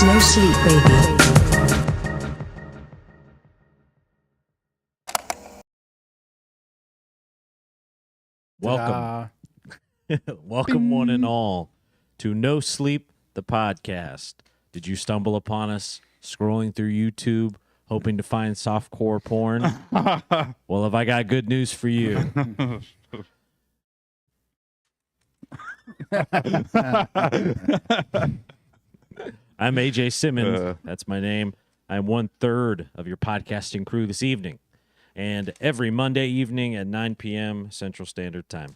No sleep, baby. Welcome. Welcome, one and all, to No Sleep, the podcast. Did you stumble upon us scrolling through YouTube, hoping to find softcore porn? Well, have I got good news for you? I'm AJ Simmons. That's my name. I'm 1/3 of your podcasting crew this evening, and every Monday evening at 9 p.m. Central Standard Time.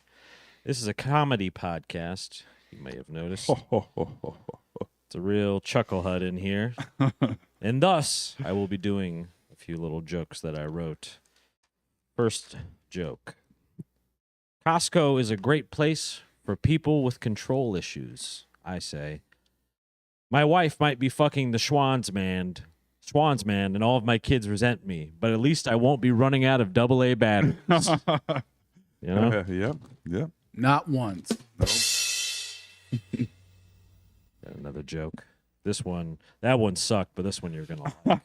This is a comedy podcast, you may have noticed. It's a real chuckle hut in here. And thus, I will be doing a few little jokes that I wrote. First joke. Costco is a great place for people with control issues, I say. My wife might be fucking the Schwan's man, and all of my kids resent me, but at least I won't be running out of AA batteries. You know? Yep. Not once. Got another joke. That one sucked, but this one you're gonna like.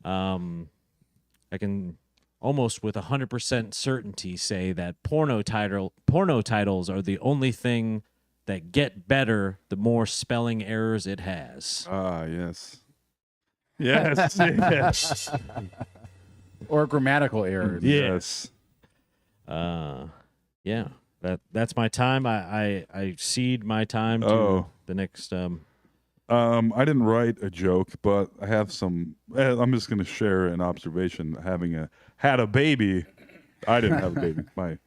I can almost with 100% certainty say that porno titles are the only thing that get better the more spelling errors it has. Yes. Yes. Or grammatical errors. Yes. Yeah. That's my time. I cede my time to the next. I didn't write a joke, but I have some. I'm just going to share an observation. Had a baby. I didn't have a baby. My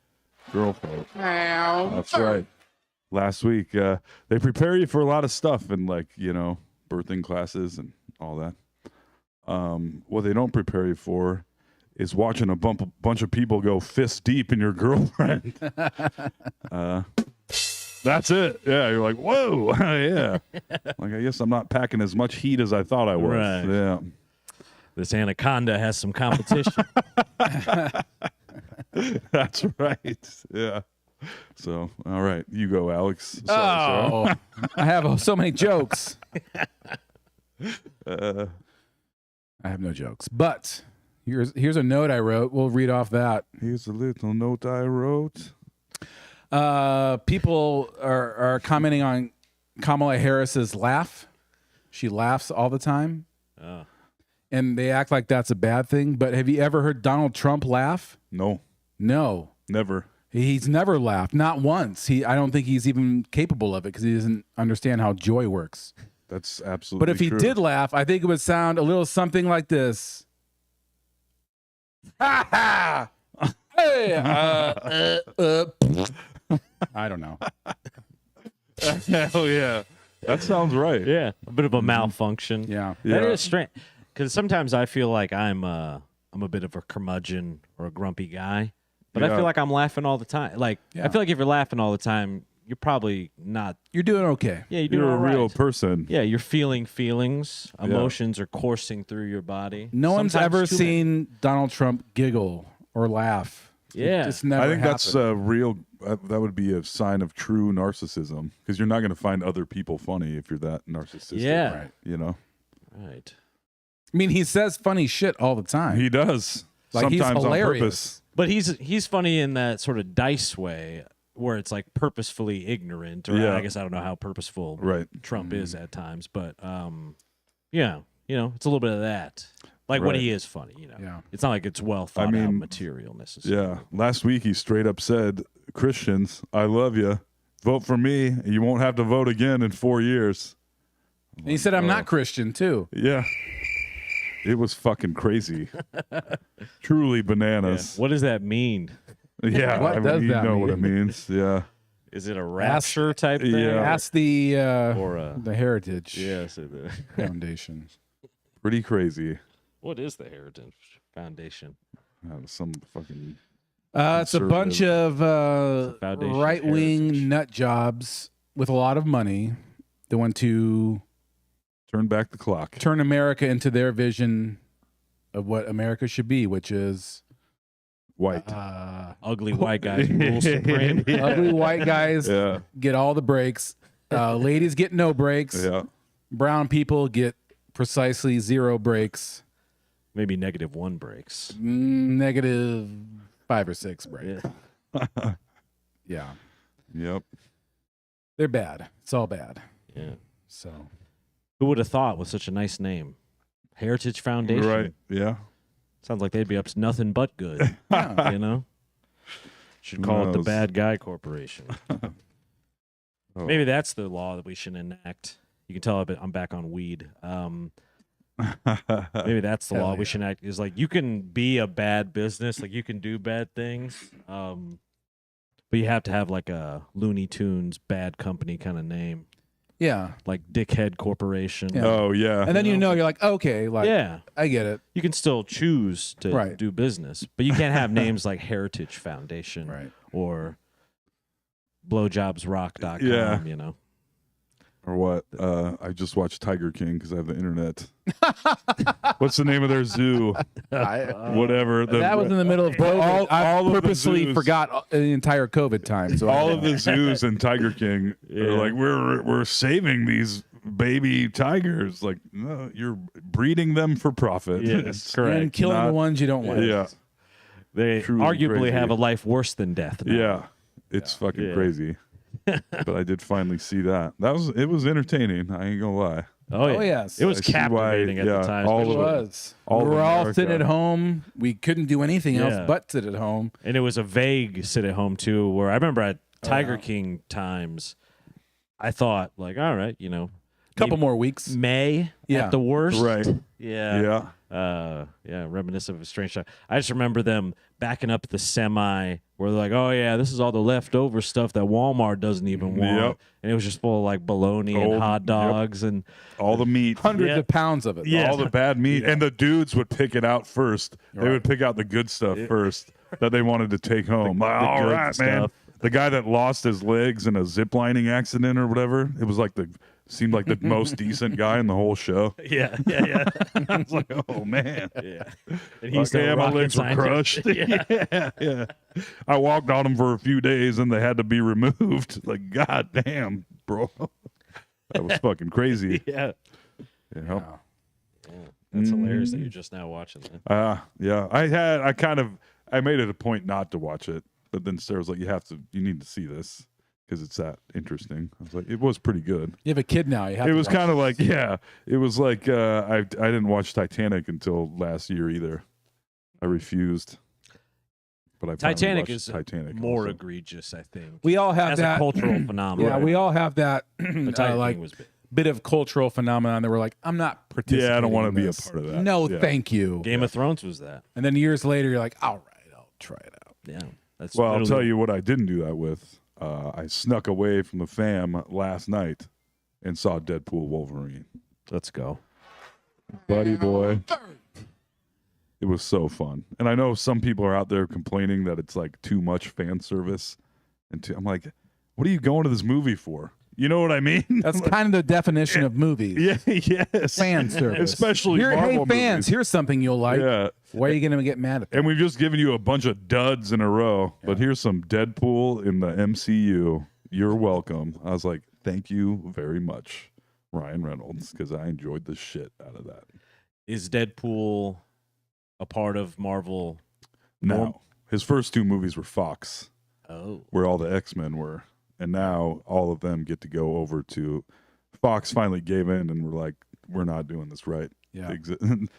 girlfriend. That's right. Last week, they prepare you for a lot of stuff and birthing classes and all that. What they don't prepare you for is watching a bunch of people go fist deep in your girlfriend. That's it. Yeah, you're like, whoa. Yeah. I guess I'm not packing as much heat as I thought I was. Right. Yeah. This anaconda has some competition. That's right. Yeah. So, all right, you go, Alex. Sorry. I have so many jokes. I have no jokes, but here's a note I wrote. We'll read off that. Here's a little note I wrote. People are commenting on Kamala Harris's laugh. She laughs all the time. Oh. And they act like that's a bad thing. But have you ever heard Donald Trump laugh? No. Never. He's never laughed. Not once. I don't think he's even capable of it because he doesn't understand how joy works. That's absolutely But if he true. did laugh, I think it would sound a little something like this. Ha ha! Hey! I don't know. Hell yeah. That sounds right. Yeah, a bit of a malfunction. Yeah. That is strange. Because sometimes I feel like I'm a bit of a curmudgeon or a grumpy guy, but I feel like I'm laughing all the time. I feel like if you're laughing all the time, you're probably not. You're doing okay. Yeah, you're doing You're a all right. real person. Yeah, you're feeling feelings. Emotions are coursing through your body. No one's Sometimes ever too seen Donald Trump giggle or laugh. Yeah. It just never I think happened. that's a real. That would be a sign of true narcissism because you're not going to find other people funny if you're that narcissistic. Yeah. Right. You know. Right. I mean, he says funny shit all the time. He does. Like, he's Sometimes on hilarious. purpose. But he's funny in that sort of dice way where it's like purposefully ignorant, or Yeah. I guess I don't know how purposeful Right. Trump is at times, but yeah, it's a little bit of that. Like when Right. he is funny, Yeah. It's not like it's well thought out mean, material necessarily. Yeah. Last week he straight up said, "Christians, I love you. Vote for me. And you won't have to vote again in 4 years." And he said, I'm not Christian, too. Yeah. It was fucking crazy. Truly bananas. What does that mean? Yeah. What does you that know what mean? it means. Yeah. Is it a rapture type thing? Yeah. Ask the Or a Heritage yes. Foundation. Pretty crazy. What is the Heritage Foundation? Some fucking. It's a bunch of Foundation right-wing Heritage. nut jobs with a lot of money that want to Turn back the clock. turn America into their vision of what America should be, which is White. Ugly white guys rule supreme. ugly white guys Yeah. get all the breaks. Ladies get no breaks. Yeah. Brown people get precisely 0 breaks. Maybe -1 breaks. Negative 5 or 6 breaks. Yeah. Yeah. Yep. They're bad. It's all bad. Yeah. So Who would have thought with such a nice name? Heritage Foundation. Right. Yeah. Sounds like they'd be up to nothing but good. yeah. You know? Should Who call it the knows? Bad Guy Corporation. Oh. Maybe that's the law that we should enact. You can tell I'm back on weed. Maybe that's the Hell law we yeah. should enact. Is like you can be a bad business, like you can do bad things, but you have to have like a Looney Tunes bad company kind of name, Yeah. like Dickhead Corporation. Yeah. Oh yeah. And then you know you're like, okay, like Yeah, I get it. you can still choose to Right. do business, but you can't have names like Heritage Foundation Right. or blowjobsrock.com, Yeah. you know. Or what? I just watched Tiger King because I have the internet. What's the name of their zoo? Whatever. That was in the middle of COVID. I all of the purposely zoos. forgot the entire COVID time. So all of the zoos in Tiger King Yeah. are like, we're saving these baby tigers. Like, no, you're breeding them for profit. Yes, It's- correct. and killing Not- the ones you don't want. Yeah. They Truly arguably crazy. have a life worse than death. now. Yeah. It's fucking Yeah. crazy. But I did finally see that. It was entertaining. I ain't gonna lie. Oh, yeah. yes. It was I see why, captivating at yeah, the time. all It of especially. it. was. All we were of all America. sitting at home. We couldn't do anything else Yeah. but sit at home. And it was a vague sit at home, too, where I remember at Tiger yeah. King times, I thought, like, all right, you know, Couple maybe more weeks. May Yeah. at the worst. Right. Yeah. Yeah. Yeah, reminiscent of a strange time. I just remember them backing up the semi where they're like, oh, yeah, this is all the leftover stuff that Walmart doesn't even want. Yep. And it was just full of like bologna and Old- hot yep. dogs. And All the meat. Hundreds Yeah. of pounds of it. Yeah. All the bad meat. And the dudes would pick it out first. They would pick out the good stuff first that they wanted to take home. Like, the all good right, man. stuff. The guy that lost his legs in a zip lining accident or whatever, it was like seemed like the most decent guy in the whole show. yeah. I was like, oh man. Yeah. And he's Okay, the my rocket legs were scientist. crushed. yeah. I walked on them for a few days and they had to be removed. Like, god damn, bro. That was fucking crazy. Yeah. Yeah. That's hilarious that you're just now watching that. Yeah. I made it a point not to watch it, but then Sarah's like, you need to see this because it's that interesting. I was like, it was pretty good. You have a kid now. You have It to was watch kind of like, it was like I didn't watch Titanic until last year either. I refused. But I finally Titanic watched is Titanic more also. egregious, I think. We all have As that a cultural phenomenon. Yeah, we all have that But Tiger like King was big. bit of cultural phenomenon that we're like, I'm not participating. Yeah, I don't want to in be a this. part of that. No, Yeah. thank you. Game of Thrones was that. And then years later, you're like, all right, I'll try it out. Yeah. That's Well, I'll literally- tell you what I didn't do that with. I snuck away from the fam last night and saw Deadpool Wolverine. Let's go. Buddy boy. It was so fun. And I know some people are out there complaining that it's like too much fan service. I'm like, what are you going to this movie for? You know what I mean? That's kind of the definition of movies. Yeah, yes. Fan service. Especially Hey, Marvel fans, movies. here's something you'll like. Yeah. Why are you going to get mad at that? And we've just given you a bunch of duds in a row. But here's some Deadpool in the MCU. You're welcome. I was like, thank you very much, Ryan Reynolds, because I enjoyed the shit out of that. Is Deadpool a part of Marvel? No. His first two movies were Fox, Oh. where all the X-Men were. And now all of them get to go over to Fox. Finally gave in and were like, we're not doing this right. Yeah.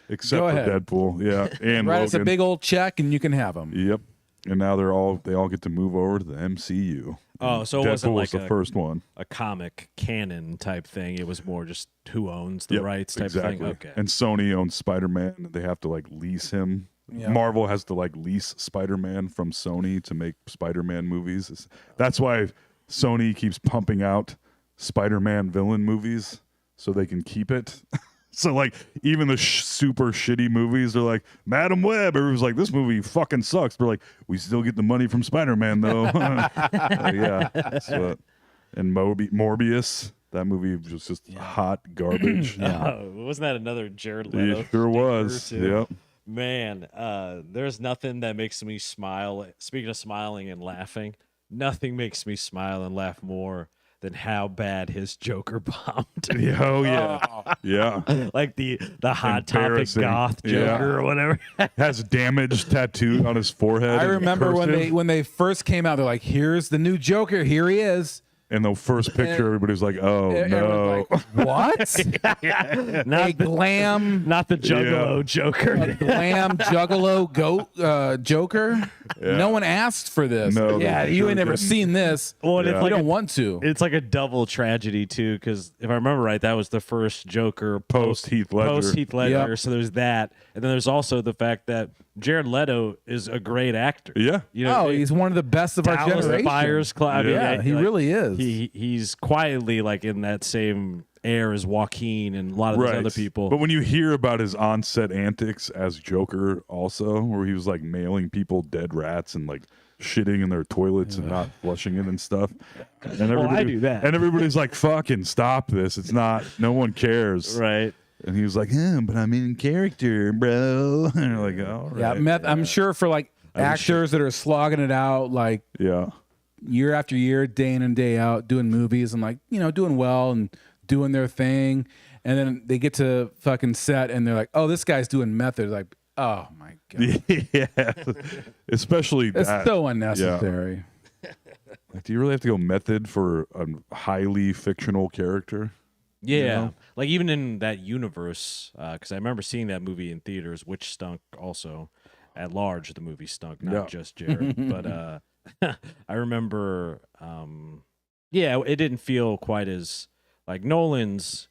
Except Go for ahead. Deadpool. Yeah. And Write us a Logan. big old check and you can have them. Yep. And now they all get to move over to the MCU. Oh, so it Deadpool wasn't was like the first one. a comic canon type thing. It was more just who owns the Yep, rights type exactly. of thing. Okay. And Sony owns Spider-Man. They have to like lease him. Yeah. Marvel has to like lease Spider-Man from Sony to make Spider-Man movies. That's why Sony keeps pumping out Spider-Man villain movies so they can keep it. So like even the super shitty movies, they're like Madam Web. Everyone's like, this movie fucking sucks. They're like, we still get the money from Spider-Man though. Yeah. So, and Morbius, that movie was just hot garbage. Oh, wasn't that another Jared Leto? It sure was. sticker, too? Yep. Man, there's nothing that makes me smile. Speaking of smiling and laughing, nothing makes me smile and laugh more than how bad his Joker bombed. Oh yeah, yeah. Like the hot topic Embarrassing. goth Joker Yeah. or whatever. Has damage tattooed on his forehead. I in remember cursive. when they first came out, they're like, "Here's the new Joker. Here he is." And the first picture, everybody's like, "Oh no!" Like, what? Not A glam, not the Juggalo Yeah. Joker. glam juggalo Joker. Yeah. No one asked for this. No, yeah, they you sure ain't never didn't. seen this. Well, and Yeah. it's You like don't want to. it's like a double tragedy too, because if I remember right, that was the first Joker Post Heath Ledger. Post Heath Ledger. Yep. So there's that, and then there's also the fact that Jared Leto is a great actor. Yeah. You know, Oh, he's one of the best of our Dallas generation. Buyers Club. I mean, Yeah, he really is. He's quietly like in that same air as Joaquin and a lot of those other people. But when you hear about his on-set antics as Joker, also, where he was like mailing people dead rats and like shitting in their toilets and not flushing it and stuff, and everybody, I do that. and everybody's like, "Fucking stop this! It's not. No one cares." right. And he was like, "Yeah, but I'm in character, bro." And you're like, "All right." Yeah, I'm sure for like actors that are slogging it out like Yeah. year after year, day in and day out, doing movies and like, doing well and doing their thing. And then they get to fucking set and they're like, oh, this guy's doing method. Like, oh my God. Yeah. Especially It's that. so unnecessary. Like, do you really have to go method for a highly fictional character? Yeah, know? like even in that universe, because I remember seeing that movie in theaters, which stunk also. At large, the movie stunk, not Yeah. just Jared. But I remember, yeah, it didn't feel quite as like Nolan's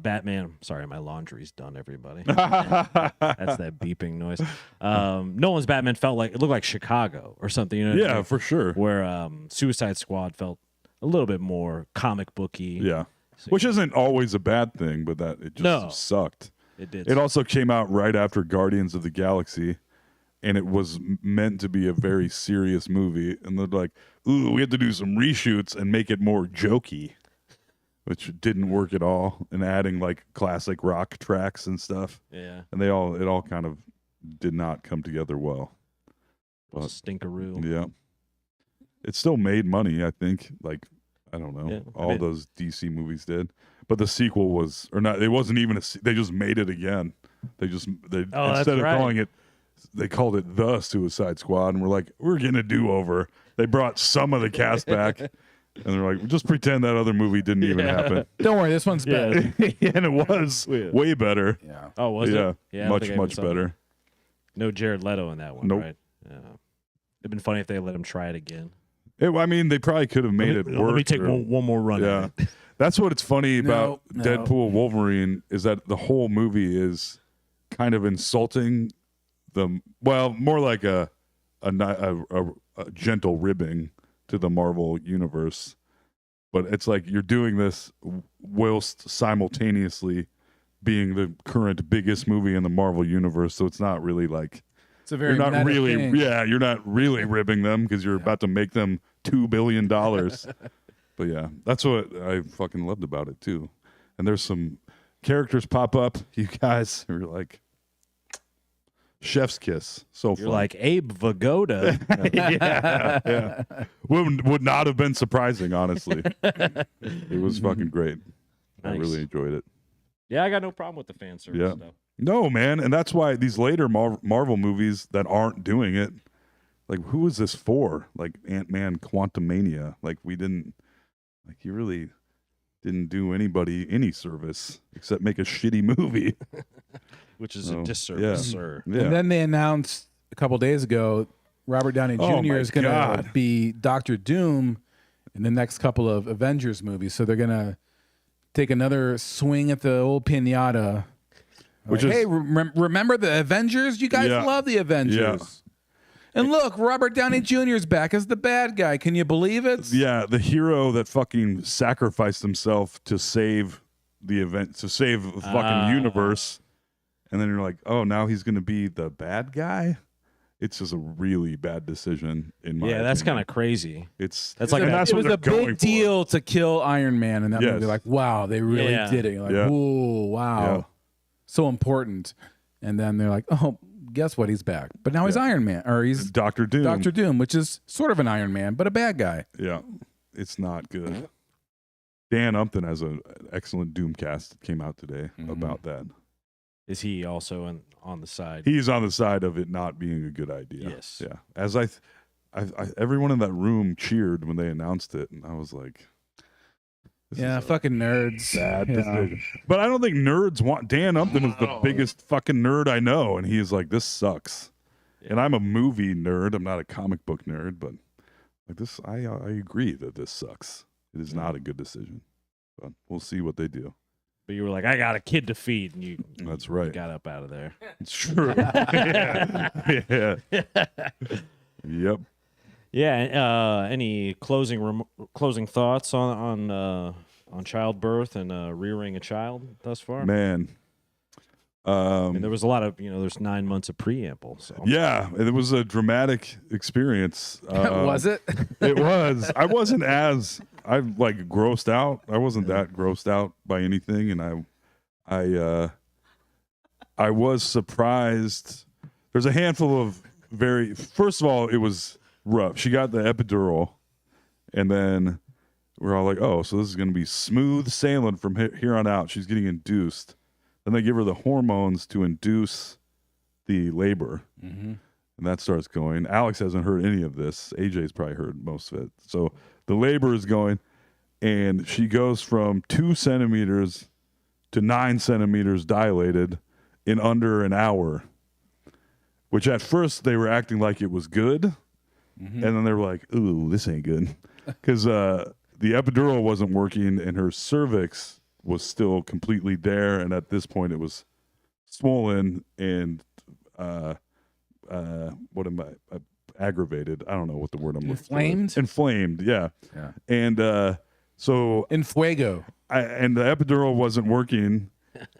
Batman. Sorry, my laundry's done. Everybody, that's that beeping noise. Nolan's Batman felt like it looked like Chicago or something. You know what I Yeah, mean? for sure. Where Suicide Squad felt a little bit more comic booky. Yeah. Which isn't always a bad thing, but that it just No. sucked. It did. It also came out right after Guardians of the Galaxy, and it was meant to be a very serious movie. And they're like, "Ooh, we have to do some reshoots and make it more jokey," which didn't work at all. And adding like classic rock tracks and stuff, yeah, and it all kind of did not come together well. But stinkeroo. yeah, it still made money. I think like. I don't know. Yeah, All those DC movies did, but the sequel was, or not. It wasn't even they just made it again. They that's instead of right. calling it, they called it the Suicide Squad, and we're like, we're getting a do over. They brought some of the cast back, and they're like, just pretend that other movie didn't even happen. Don't worry, this one's Yeah. better. And it was Yeah. way better. Yeah. Oh, was Yeah, it? Yeah, I don't think I even much saw better. that. No Jared Leto in that one, Nope. right? Yeah. It'd been funny if they let him try it again. I mean, they probably could have made it work. Let me take or- one more run. Yeah, At it. that's what it's funny about No. Deadpool Wolverine is that the whole movie is kind of insulting them. Well, more like a gentle ribbing to the Marvel universe, but it's like you're doing this whilst simultaneously being the current biggest movie in the Marvel universe. So it's not really like It's a very you're not meta really, thing. you're not really ribbing them because you're about to make them $2 billion. But yeah, that's what I fucking loved about it too. And there's some characters pop up, you guys are like chef's kiss. So You're fun. like Abe Vigoda. yeah. Would not have been surprising, honestly. It was fucking great. I Nice. really enjoyed it. Yeah, I got no problem with the fan service Yeah. stuff. No, man, and that's why these later Marvel movies that aren't doing it, like who is this for? Like Ant-Man Quantumania. Like we didn't, like you really didn't do anybody any service except make a shitty movie. Which is Oh, a disservice, yeah. sir. Yeah. And then they announced a couple days ago Robert Downey Jr. Oh, my is going to God. be Doctor Doom in the next couple of Avengers movies. So they're going to take another swing at the old pinata. Which Like, is- hey, remember the Avengers? You guys Yeah. love the Avengers. Yeah. And look, Robert Downey Jr. is back as the bad guy. Can you believe it? Yeah, the hero that fucking sacrificed himself to save the event, to save the fucking universe. And then you're like, oh, now he's going to be the bad guy? It's just a really bad decision in my Yeah, that's kind opinion. of crazy. It's That's like and a- that's It what was a they're going big for. deal to kill Iron Man in that Yes. movie. Like, wow, they really Yeah. did it. You're like, Yeah. whoa, wow. Yeah. So important. And then they're like, oh, guess what? He's back. But now he's Iron Man, or he's Doctor Doom. Doctor Doom, which is sort of an Iron Man, but a bad guy. Yeah, it's not good. Dan Upton has an excellent Doomcast that came out today about that. Is he also on the side? He's on the side of it not being a good idea. Yes. Yeah. As everyone in that room cheered when they announced it, and I was like, Yeah, fucking nerds. bad Yeah. decision. But I don't think nerds want. Dan Upton is the biggest fucking nerd I know, and he's like, this sucks. And I'm a movie nerd. I'm not a comic book nerd, but like this, I agree that this sucks. It is not a good decision, but we'll see what they do. But you were like, I got a kid to feed, and you That's right. got up out of there. It's true. yeah. Yep. Yeah. Any closing thoughts on childbirth and rearing a child thus far? Man. I mean, there was a lot of there's 9 months of preamble. So Yeah, it was a dramatic experience. Was it? It was. I wasn't grossed out. I wasn't that grossed out by anything, and I was surprised. There's a handful of first of all, it was rough. She got the epidural, and then we're all like, oh, so this is going to be smooth sailing from here on out. She's getting induced. Then they give her the hormones to induce the labor. And that starts going. Alex hasn't heard any of this. AJ's probably heard most of it. So the labor is going, and she goes from 2 centimeters to 9 centimeters dilated in under an hour, which at first they were acting like it was good. And then they were like, ooh, this ain't good. Because the epidural wasn't working, and her cervix was still completely there. And at this point, it was swollen and aggravated. I don't know what the word I'm looking for. Inflamed, yeah. And so In fuego. and the epidural wasn't working,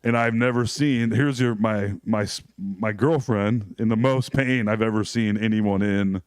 and I've never seen. Here's my girlfriend in the most pain I've ever seen anyone in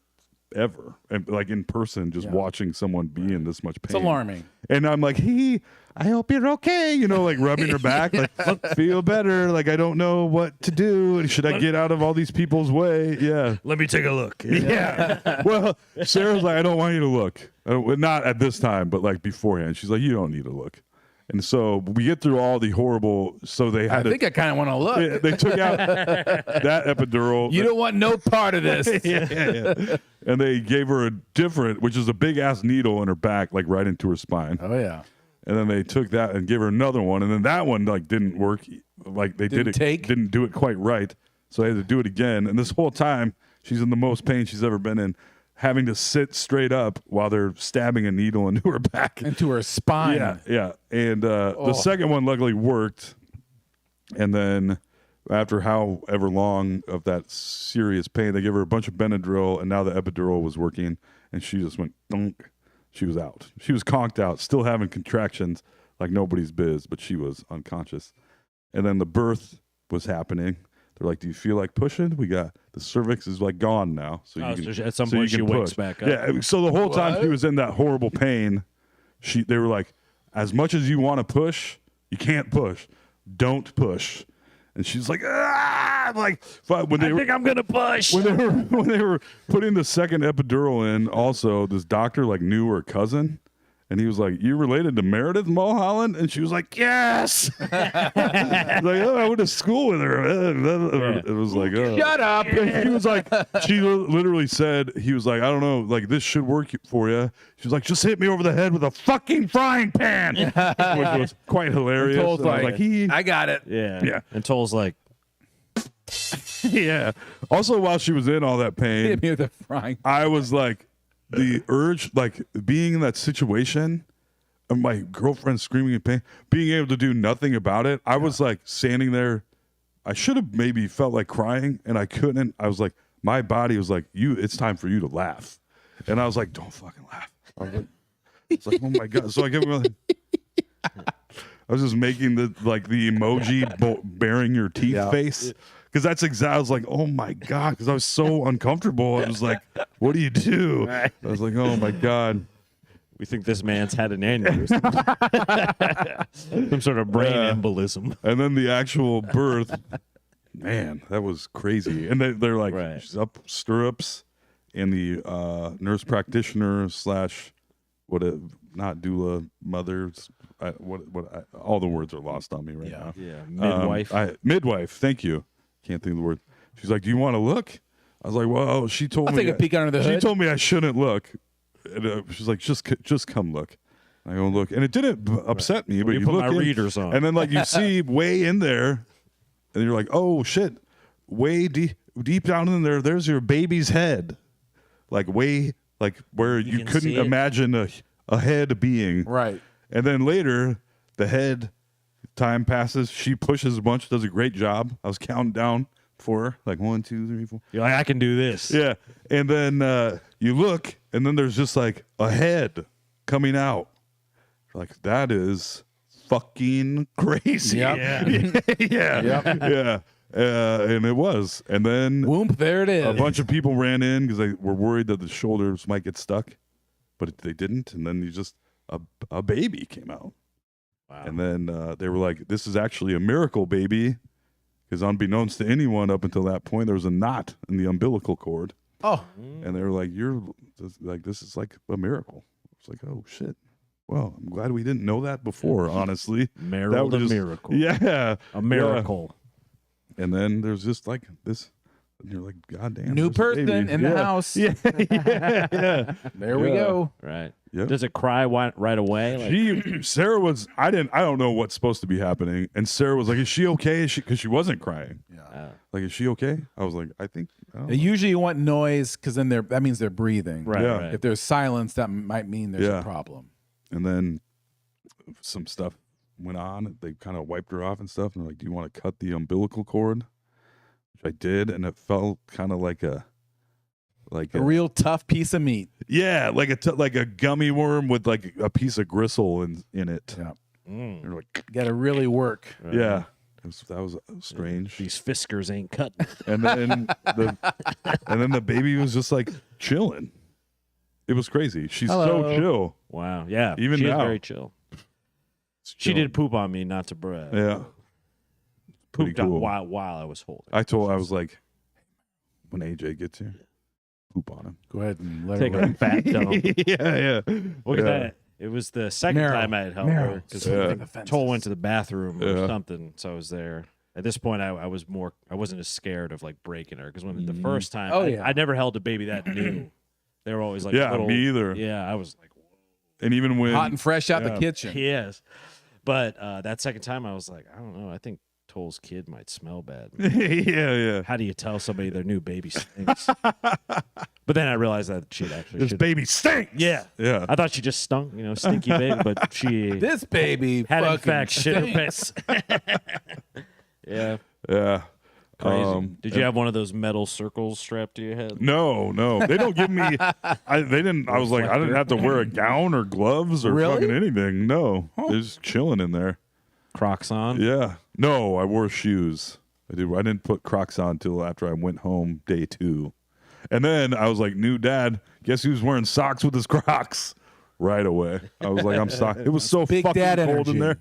ever, and like in person, just watching someone be in this much pain. It's alarming. And I'm like, hey, I hope you're okay. Like rubbing her back, like feel better. Like I don't know what to do. Should I get out of all these people's way? Yeah. let me take a look. Yeah. Well, Sarah's like, I don't want you to look. Not at this time, but like beforehand. She's like, you don't need to look. And so we get through all the horrible. So they had. I think I kind of want to look. Yeah, they took out that epidural. You don't want no part of this. yeah. And they gave her a different, which is a big ass needle in her back, like right into her spine. Oh yeah. And then they took that and gave her another one, and then that one like didn't work. Like they didn't do it quite right. So they had to do it again. And this whole time, she's in the most pain she's ever been in, having to sit straight up while they're stabbing a needle into her back. Into her spine. Yeah. And the second one luckily worked. And then after however long of that serious pain, they gave her a bunch of Benadryl, and now the epidural was working, and she just went dunk. She was out. She was conked out, still having contractions like nobody's biz, but she was unconscious. And then the birth was happening. They're like, do you feel like pushing? We got the cervix is like gone now. So you can, so at some point she wakes back up. Yeah. So the whole time she was in that horrible pain, they were like, as much as you want to push, you can't push. Don't push. And she's like, ah, like when they I think I'm gonna push. when they were putting the second epidural in, also this doctor like knew her cousin. And he was like, you related to Meredith Mulholland? And she was like, yes. Like, oh, I went to school with her. It was like, oh. Shut up. And he was like, she literally said, he was like, I don't know, like this should work for you. She was like, just hit me over the head with a fucking frying pan, which was quite hilarious. Toll's like, I got it. Yeah. And Toll's like, yeah. Also, while she was in all that pain, Hit me with a frying. I was like, the urge, like being in that situation of my girlfriend screaming in pain, being able to do nothing about it. I was like standing there. I should have maybe felt like crying, and I couldn't. I was like, my body was like, it's time for you to laugh. And I was like, don't fucking laugh. I was like, it's like, oh my God. So I kept like, I was just making the emoji baring your teeth face. Because that's exactly, I was like, oh my God, because I was so uncomfortable. I was like, what do you do? I was like, oh my God. we think this man's had an aneurysm. Some sort of brain embolism. And then the actual birth, man, that was crazy. And they're like, she's up stirrups, and the nurse practitioner / not doula, mother, all the words are lost on me right now. Yeah, midwife. Midwife. Thank you. Can't think of the word. She's like, "Do you want to look?" I was like, "Well, she told I'll me." take a peek under the She hood. told me I shouldn't look. And, she's like, "Just come look." I go look, and it didn't upset me. But you you put look my in, readers on. and then like you see way in there, and you're like, "Oh shit!" Way deep down in there, there's your baby's head, like way like where you can couldn't see it. imagine a head being. Right. And then later, the head, time passes. She pushes a bunch, does a great job. I was counting down for her, like 1, 2, 3, 4. You're like, I can do this. Yeah. And then you look, and then there's just like a head coming out. Like, that is fucking crazy. Yep. Yeah. Yeah. And it was. And then Whoomp, there it is. a bunch of people ran in because they were worried that the shoulders might get stuck, but they didn't. And then you just a baby came out. Wow. And then they were like, "This is actually a miracle baby," because unbeknownst to anyone up until that point, there was a knot in the umbilical cord, Oh, and they were like, this is like a miracle." It's like, oh shit. Well, I'm glad we didn't know that before. Honestly, Meryl that the was miracle. Yeah, A miracle. yeah. And then there's just like this. And you're like, God damn. new there's a person baby." in the house. Yeah, yeah. There we Yeah. go. Right. Yep. Does it cry right away? Like, Sarah was. I don't know what's supposed to be happening, and Sarah was like, "Is she okay?" Because she wasn't crying. Like, "Is she okay?" I was like, "I think." I don't know. Usually you want noise because then that means they're breathing. right, Yeah. right. If there's silence, that might mean there's Yeah. a problem. And then some stuff went on. They kind of wiped her off and stuff. And they're like, "Do you want to cut the umbilical cord?" Which I did, and it felt kind of like a A real tough piece of meat. yeah, like a gummy worm with like a piece of gristle in it. Yeah. Mm. You're like, Got to really work. yeah, that was strange. These Fiskers ain't cutting. And then the baby was just like chilling. It was crazy. She's Hello. so chill. Wow. Yeah. Even she now. is very chill. She Chilling. did poop on me, not to brag. Yeah. Pretty Pooped on cool. while I was holding. I was like, when AJ gets here, poop on him. Go ahead and let Take her a rip. fat dump. Yeah. Look at Yeah. that. It was the second Meryl. time I had helped her because Yeah. Toll went to the bathroom or Yeah. something, so I was there. At this point, I wasn't as scared of like breaking her because when the Mm-hmm. first time, Oh, I, yeah. I never held a baby that new. They were always like, Yeah, little, me either. Yeah, I was like, And even when Hot and fresh out the Yeah. kitchen. yes. But that second time, I was like, I don't know. I think Toll's kid might smell bad. yeah. How do you tell somebody their new baby stinks? But then I realized that she'd actually This should. baby stinks. Yeah. Yeah. I thought she just stunk, stinky baby, but she This baby had in fucking fact shit her stinks. pants. Yeah. Yeah. Crazy. Did you have one of those metal circles strapped to your head? No. They don't give me. They didn't. I was like, I didn't have to wear a gown or gloves or Really? fucking anything. No, they're just chilling in there. Crocs on? Yeah. No, I wore shoes. I didn't put Crocs on until after I went home day 2, and then I was like, "New dad, guess who's wearing socks with his Crocs?" Right away. I was like, "I'm sorry." It was so Big fucking dad cold energy. in there.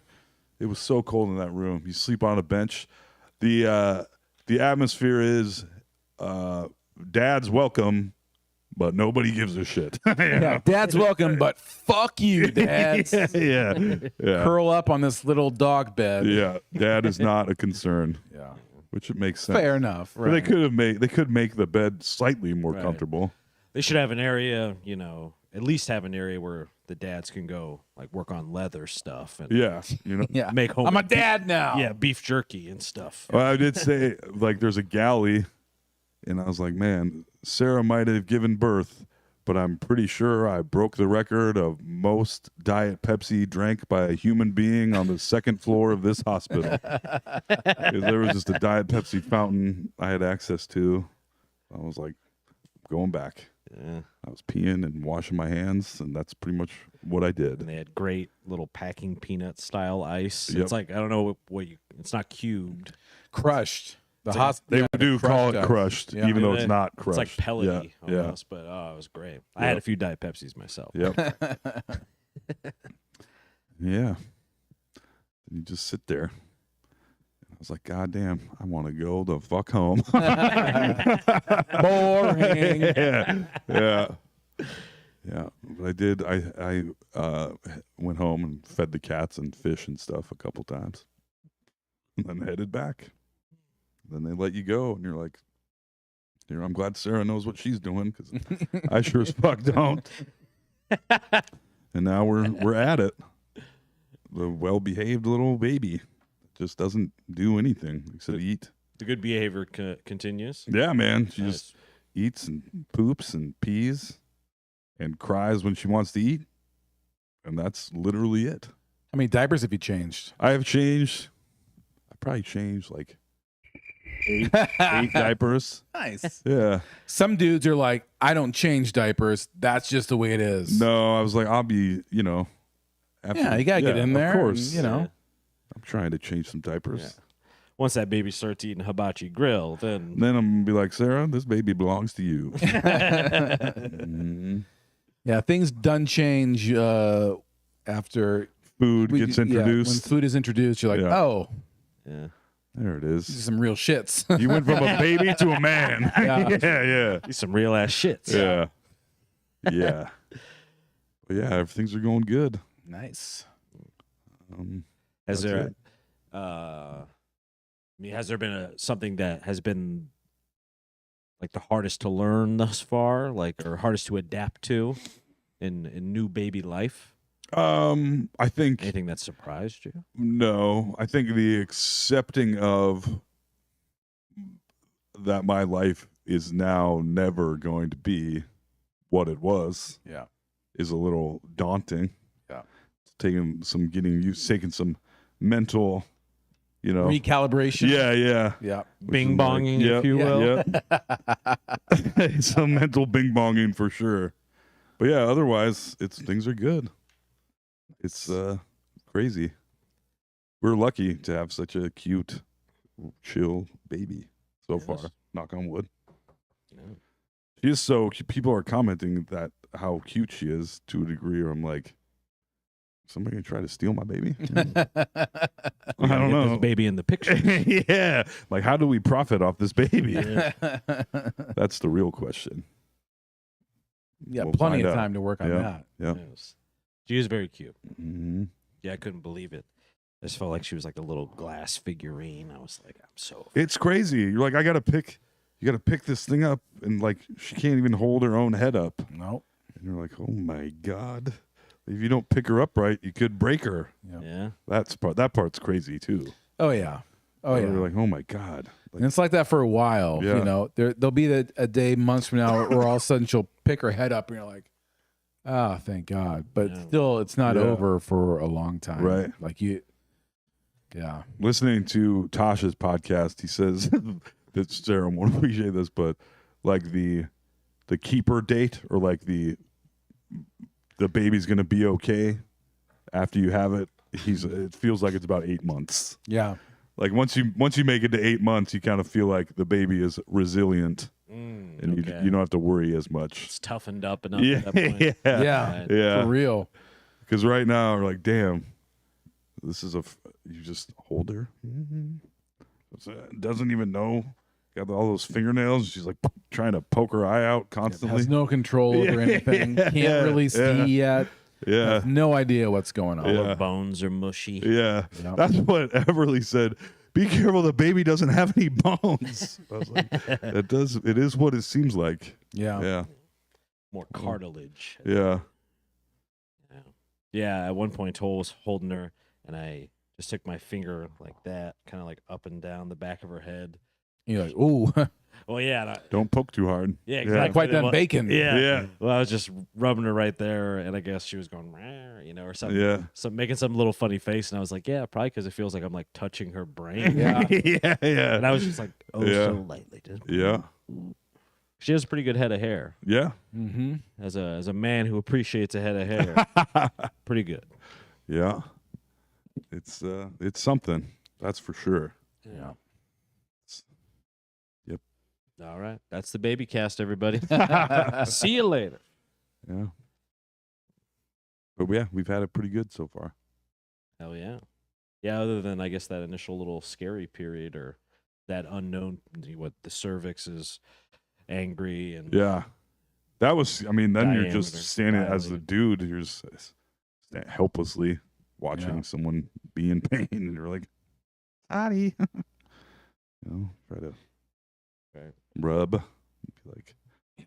It was so cold in that room. You sleep on a bench. The atmosphere is dad's welcome, but nobody gives a shit. Yeah, dad's welcome, but fuck you, dads. yeah. Curl up on this little dog bed. Yeah. Dad is not a concern, Yeah. which it makes sense. Fair enough. But they could make the bed slightly more Right. comfortable. They should have an area, at least have an area where the dads can go, like work on leather stuff and Yeah. Yeah. make home. I'm a dad now. Yeah, beef jerky and stuff. Well, I did say like there's a galley, and I was like, man, Sarah might have given birth, but I'm pretty sure I broke the record of most Diet Pepsi drank by a human being on the second floor of this hospital. 'Cause there was just a Diet Pepsi fountain I had access to. I was like, going back. Yeah. I was peeing and washing my hands, and that's pretty much what I And did. they had great little packing peanut style ice. Yep. It's like, I don't know it's not cubed. Crushed. The It's hospital. They do call it crushed, Yeah. even though it's not It's crushed. like pellety Yeah. almost, but it was great. I had a few Diet Pepsis myself. Yep. Yeah. You just sit there. I was like, God damn, I want to go the fuck home. Boring. yeah. Yeah. But I did. I went home and fed the cats and fish and stuff a couple times, and then headed back. Then they let you go, and you're like, I'm glad Sarah knows what she's doing because I sure as fuck don't. And now we're at it. The well-behaved little baby just doesn't do anything except eat. The good behavior continues. Yeah, man. She Nice. just eats and poops and pees and cries when she wants to eat. And that's literally it. How many diapers have you changed? I probably changed like eight diapers. Nice. Yeah. Some dudes are like, I don't change diapers. That's just the way it is. No, I was like, I'll be, after, Yeah, you gotta get in there. Of course. and, Yeah. I'm trying to change some diapers. Yeah. Once that baby starts eating hibachi grill, then Then I'm gonna be like, Sarah, this baby belongs to you. Mhm. Yeah, things done change after Food gets introduced. when food is introduced, you're like, Yeah. oh, yeah. There it these are is. some real shits. You went from a baby to a man. Yeah. These some real ass shits. Yeah. Yeah. But yeah, everything's are going good. Nice. Has That's there, it. has there been something that has been like the hardest to learn thus far, like or hardest to adapt to in new baby life? I think Anything that surprised you? no. I think the accepting of that my life is now never going to be what it was Yeah. is a little daunting. Yeah. Taking some mental, Recalibration. yeah. Yeah. Bing bonging, Yep, if you will. Yep. Some mental bing bonging for sure. But yeah, otherwise things are good. It's crazy. We're lucky to have such a cute, chill baby so Yes. far. Knock on wood. Yeah. She is so. People are commenting that how cute she is to a degree. Or I'm like, somebody gonna try to steal my baby? I We gotta don't get know. this baby in the picture. Yeah, like how do we profit off this baby? Yeah. That's the real question. Yeah, We'll plenty find of out. time to work on Yeah. that. Yeah. Yes. She is very cute. Mm-hmm. Yeah, I couldn't believe it. I just felt like she was like a little glass figurine. I was like, I'm so. It's crazy. You're like, you got to pick this thing up, and like she can't even hold her own head up. Nope. And you're like, oh my god, if you don't pick her up right, you could break her. Yeah. That part's crazy too. Oh yeah. Oh yeah. You're like, oh my god. Like, And it's like that for a while. Yeah. There'll be a day, months from now, where all of a sudden she'll pick her head up, and you're like, "Ah, thank God!" But Yeah. still, it's not Yeah. over for a long time. Right. Like you. Yeah. listening to Tasha's podcast, he says that Sarah won't appreciate this, but like the keeper date or like the baby's gonna be okay after you have it. It feels like it's about 8 months. Yeah. Like once you make it to 8 months, you kind of feel like the baby is resilient and Okay. you don't have to worry as much. It's toughened up enough Yeah, at that point. yeah, Yeah. Right. yeah. For real. Because right now we're like, damn, this is you just hold her. Doesn't even know. Got all those fingernails. She's like trying to poke her eye out constantly. Has no control over anything. Can't Yeah, really see yeah. yet. Yeah, Has no idea what's going on. All Yeah. her bones are mushy. yeah. Yep. That's what Everly said. Be careful, the baby doesn't have any bones. I was like, it is what it seems like. Yeah. Yeah, More cartilage. yeah. Yeah, at one point, Toll was holding her, and I just took my finger like that, kind of like up and down the back of her head. You're like, ooh, Well, yeah, and Don't poke too hard. yeah, Yeah. exactly. quite done Well, bacon. Yeah, Yeah. Well, I was just rubbing her right there, and I guess she was going, "Rah," or something. Yeah. So making some little funny face, and I was like, yeah, probably because it feels like I'm like touching her brain. Yeah. yeah. And I was just like, oh, Yeah. so lightly. Just, Yeah. She has a pretty good head of hair. Yeah. Mm-hmm. As a man who appreciates a head of hair, pretty good. Yeah. It's something. That's for sure. Yeah. Yep. All right. That's the baby cast, everybody. See you later. Yeah. But yeah, we've had it pretty good so far. Hell yeah. Yeah, other than, I guess, that initial little scary period or that unknown, what the cervix is angry and Yeah. That was, I mean, then you're just Diameter, standing as the dilated. dude. You're just helplessly watching Yeah. someone be in pain, and you're like, "Sorry," try to rub, be like,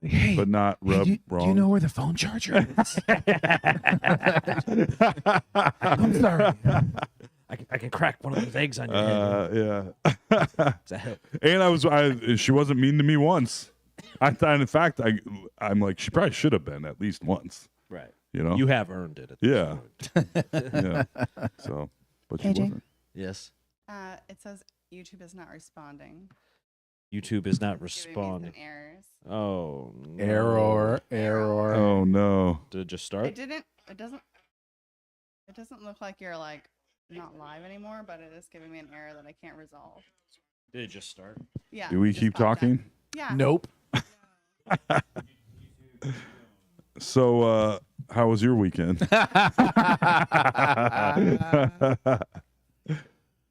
Hey, but not rub wrong. do you know where the phone charger is? I'm sorry. I can crack one of those eggs on your head. Yeah. Does that help? And she wasn't mean to me once. I thought, in fact, I'm like, she probably should have been at least once. Right. You know? You have earned it. At this Yeah. point. Yeah. So, but she AJ? wasn't. Yes. It says YouTube is not responding. YouTube is not Giving me responding. some errors. Oh, no. Error. Oh no. Did it just It start? didn't. It doesn't look like you're like not live anymore, but it is giving me an error that I can't resolve. Did it just start? Yeah. Do we it just keep popped up. talking? Yeah. Nope. So, how was your weekend?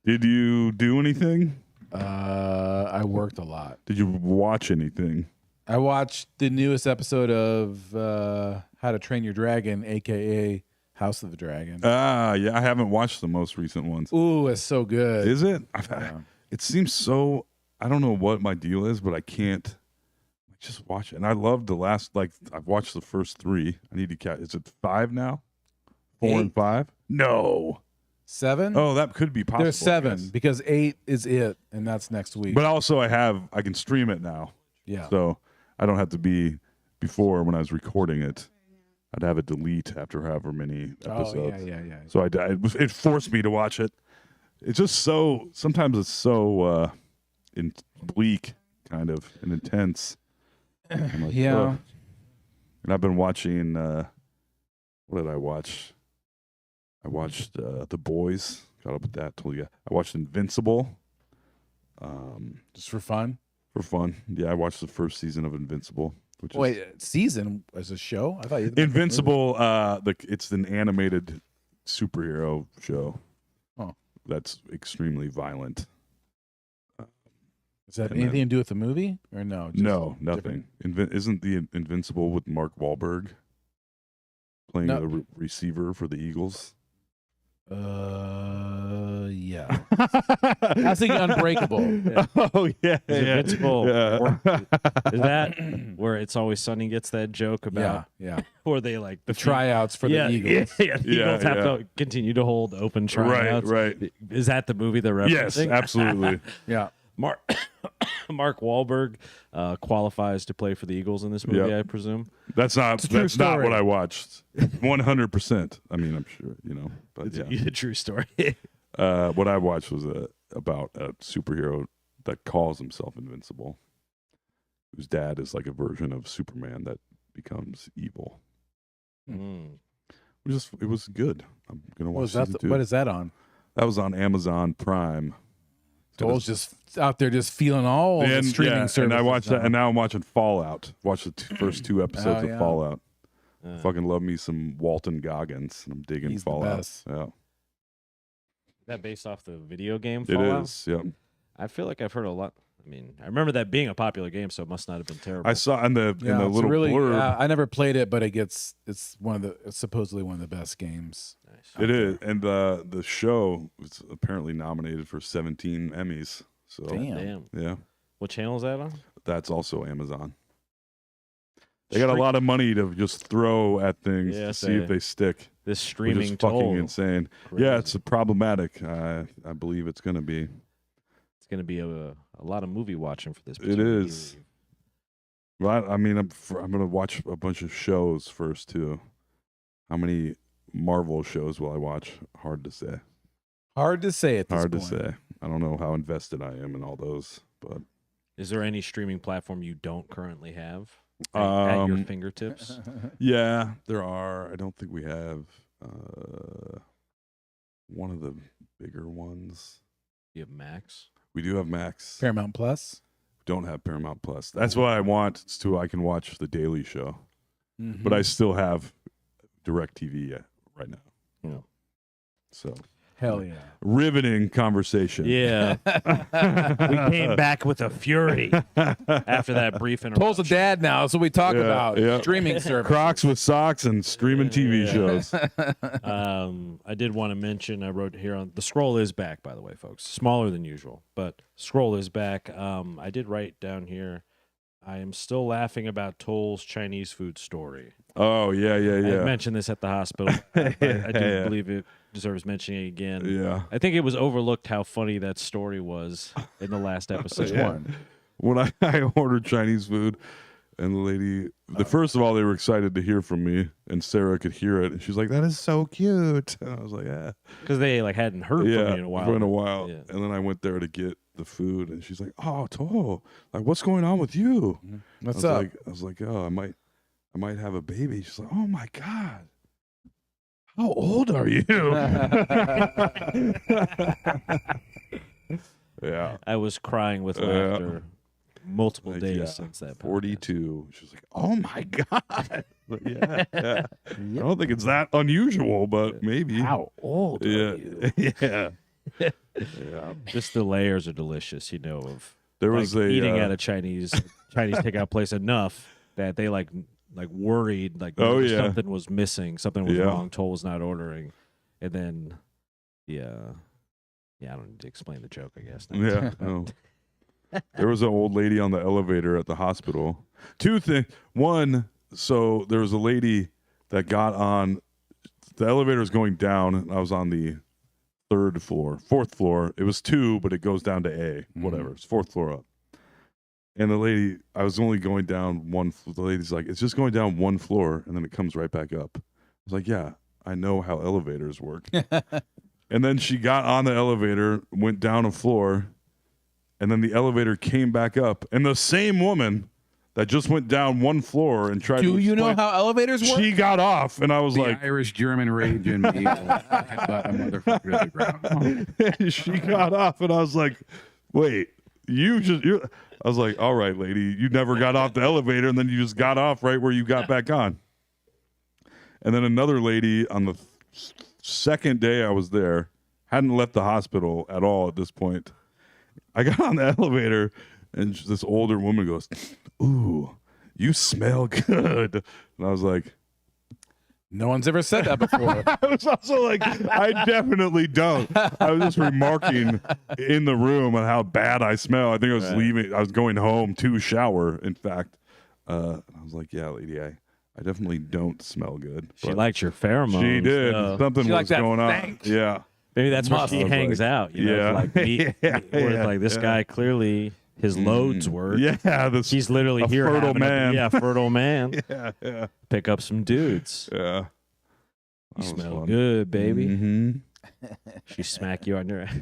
Did you do anything? I worked a lot. Did you watch anything? I watched the newest episode of How to Train Your Dragon, aka House of the Dragon. Yeah, I haven't watched the most recent ones. Ooh, it's so good. Is it? Yeah. It seems so. I don't know what my deal is, but I can't just watch it. And I loved the last. Like I've watched the first 3. I need to catch. Is it 5 now? 4 and 8. 5? No. 7? Oh, that could be possible. There's I 7 guess. because 8 is it, and that's next week. But also, I can stream it now, yeah. so I don't have to be. Before, when I was recording it, I'd have it delete after however many episodes. Oh, yeah. So it forced me to watch it. It's just so, sometimes it's so bleak, kind of, and intense. I'm like, Yeah. ugh. And I've been watching, what did I watch? I watched The Boys. Got up with that. Told you. I watched Invincible. Just for fun. For fun. Yeah, I watched the first season of Invincible. Which is Wait, season as a show? I thought you. Invincible. It's an animated superhero show. Oh. That's extremely violent. Is that and anything then- to do with the movie or no? Just No, different- nothing. Isn't the Invincible with Mark Wahlberg playing No. the receiver for the Eagles? Yeah. I was thinking Unbreakable. Oh yeah, Is Invincible? Yeah. Is that where It's Always Sunny gets that joke about Yeah. where they like The tryouts for the Eagles. Yeah, the Yeah, Eagles have yeah. to continue to hold open tryouts. right. Is that the movie they're referencing? Yes, absolutely. Yeah. Mark Wahlberg qualifies to play for the Eagles in this movie, Yep. I presume. That's not. a true That's not story. what I watched. 100%. I mean, I'm sure but It's yeah. a true story. What I watched was about a superhero that calls himself Invincible, whose dad is like a version of Superman that becomes evil. Mm. It was good. I'm gonna What watch was that? season 2. What is that on? That was on Amazon Prime. Joel's just out there just feeling all the streaming services. and I watched that, now. and now I'm watching Fallout. Watched the first 2 episodes yeah. of Fallout. Uh, Fucking love me some Walton Goggins. And I'm digging He's the Fallout. best. Yeah, Is that based off the video game it Fallout? is. Yeah, I feel like I've heard a lot. I mean, I remember that being a popular game, so it must not have been terrible. I saw in the Yeah, it's little really, blurb. I never played it, but it's supposedly one of the best games. Nice. It is, and the show was apparently nominated for 17 Emmys. So Damn. yeah, What channel is that on? that's also Amazon. They got a lot of money to just throw at things to Yes, see if they stick. This Which streaming is fucking toll. insane. Crazy. Yeah, it's problematic. I believe it's going to be. It's going to be a lot of movie watching for this. It particular is. movie. Well, I mean, I'm going to watch a bunch of shows first too. How many Marvel shows will I watch? Hard to say. Hard to say at this Hard point. to say. I don't know how invested I am in all those, but Is there any streaming platform you don't currently have at your Um, fingertips? yeah, there are. I don't think we have one of the bigger ones. You have Max. We do have Max. Paramount Plus. Don't have Paramount Plus. That's what I want. It's I can watch The Daily Show, Mhm. Mm-hmm. but I still have DirecTV right now. Yeah. So Hell yeah. Riveting conversation. Yeah. We came back with a fury after that brief interruption. Toll's a dad now. That's what we talk Yeah, about. yeah. Streaming service. Crocs with socks and streaming TV shows. I did want to mention, I wrote here on the scroll is back, by the way, folks. Smaller than usual, but scroll is back. I did write down here, I am still laughing about Toll's Chinese food story. Oh, yeah. I mentioned this at the hospital. I do believe it deserves mentioning again. Yeah. I think it was overlooked how funny that story was in the last episode. Yeah. When I ordered Chinese food, and the lady, first of all, they were excited to hear from me, and Sarah could hear it, and she's like, "That is so cute." And I was like, "Yeah," because they like hadn't heard from me in a while. Yeah. And then I went there to get the food, and she's like, "Oh, Toll, like what's going on with you?" What's up? I was like, "Oh, I might have a baby." She's like, "Oh my God. How old are you?" Yeah. I was crying with laughter multiple days since that. 42. She's like, "Oh my God." Like, yeah. I don't think it's that unusual, but maybe. How old are you? Yeah. Just the layers are delicious, of There was eating at a Chinese takeout place enough that they like worried something was missing, something was wrong, Toll was not ordering, and then I don't need to explain the joke, I guess. Yeah. No. There was an old lady on the elevator at the hospital. Two things. One, so there was a lady that got on the elevator was going down, and I was on the fourth floor. It was 2, but it goes down to A, whatever. It's 4th floor up. And the lady, I was only going down one. The lady's like, "It's just going down 1 floor, and then it comes right back up." I was like, "Yeah, I know how elevators work." And then she got on the elevator, went down a floor, and then the elevator came back up. And the same woman that just went down 1 floor and tried to Do you know how elevators work? she got off, and I was The like, Irish-German rage in me. But a motherfucker to the ground. she got off, and I was like, "Wait, I was like, "All right, lady, you never got off the elevator, and then you just got off right where you got back on." And then another lady on the second day I was there, hadn't left the hospital at all at this point. I got on the elevator, and this older woman goes, "Ooh, you smell good." And I was like, No one's ever said that before. I was also like, I definitely don't. I was just remarking in the room on how bad I smell. I think I was leaving. I was going home to shower, in fact. I was like, "Yeah, lady, I definitely don't smell good." She liked your pheromones. She did. Something She was liked that going on. stank. Yeah. Maybe that's where she was hangs like, out. This guy clearly his loads work. Yeah. He's literally a here. fertile man. Fertile man. Yeah. Pick up some dudes. Yeah. You smell good, baby. Mm-hmm. She smack you on your ass.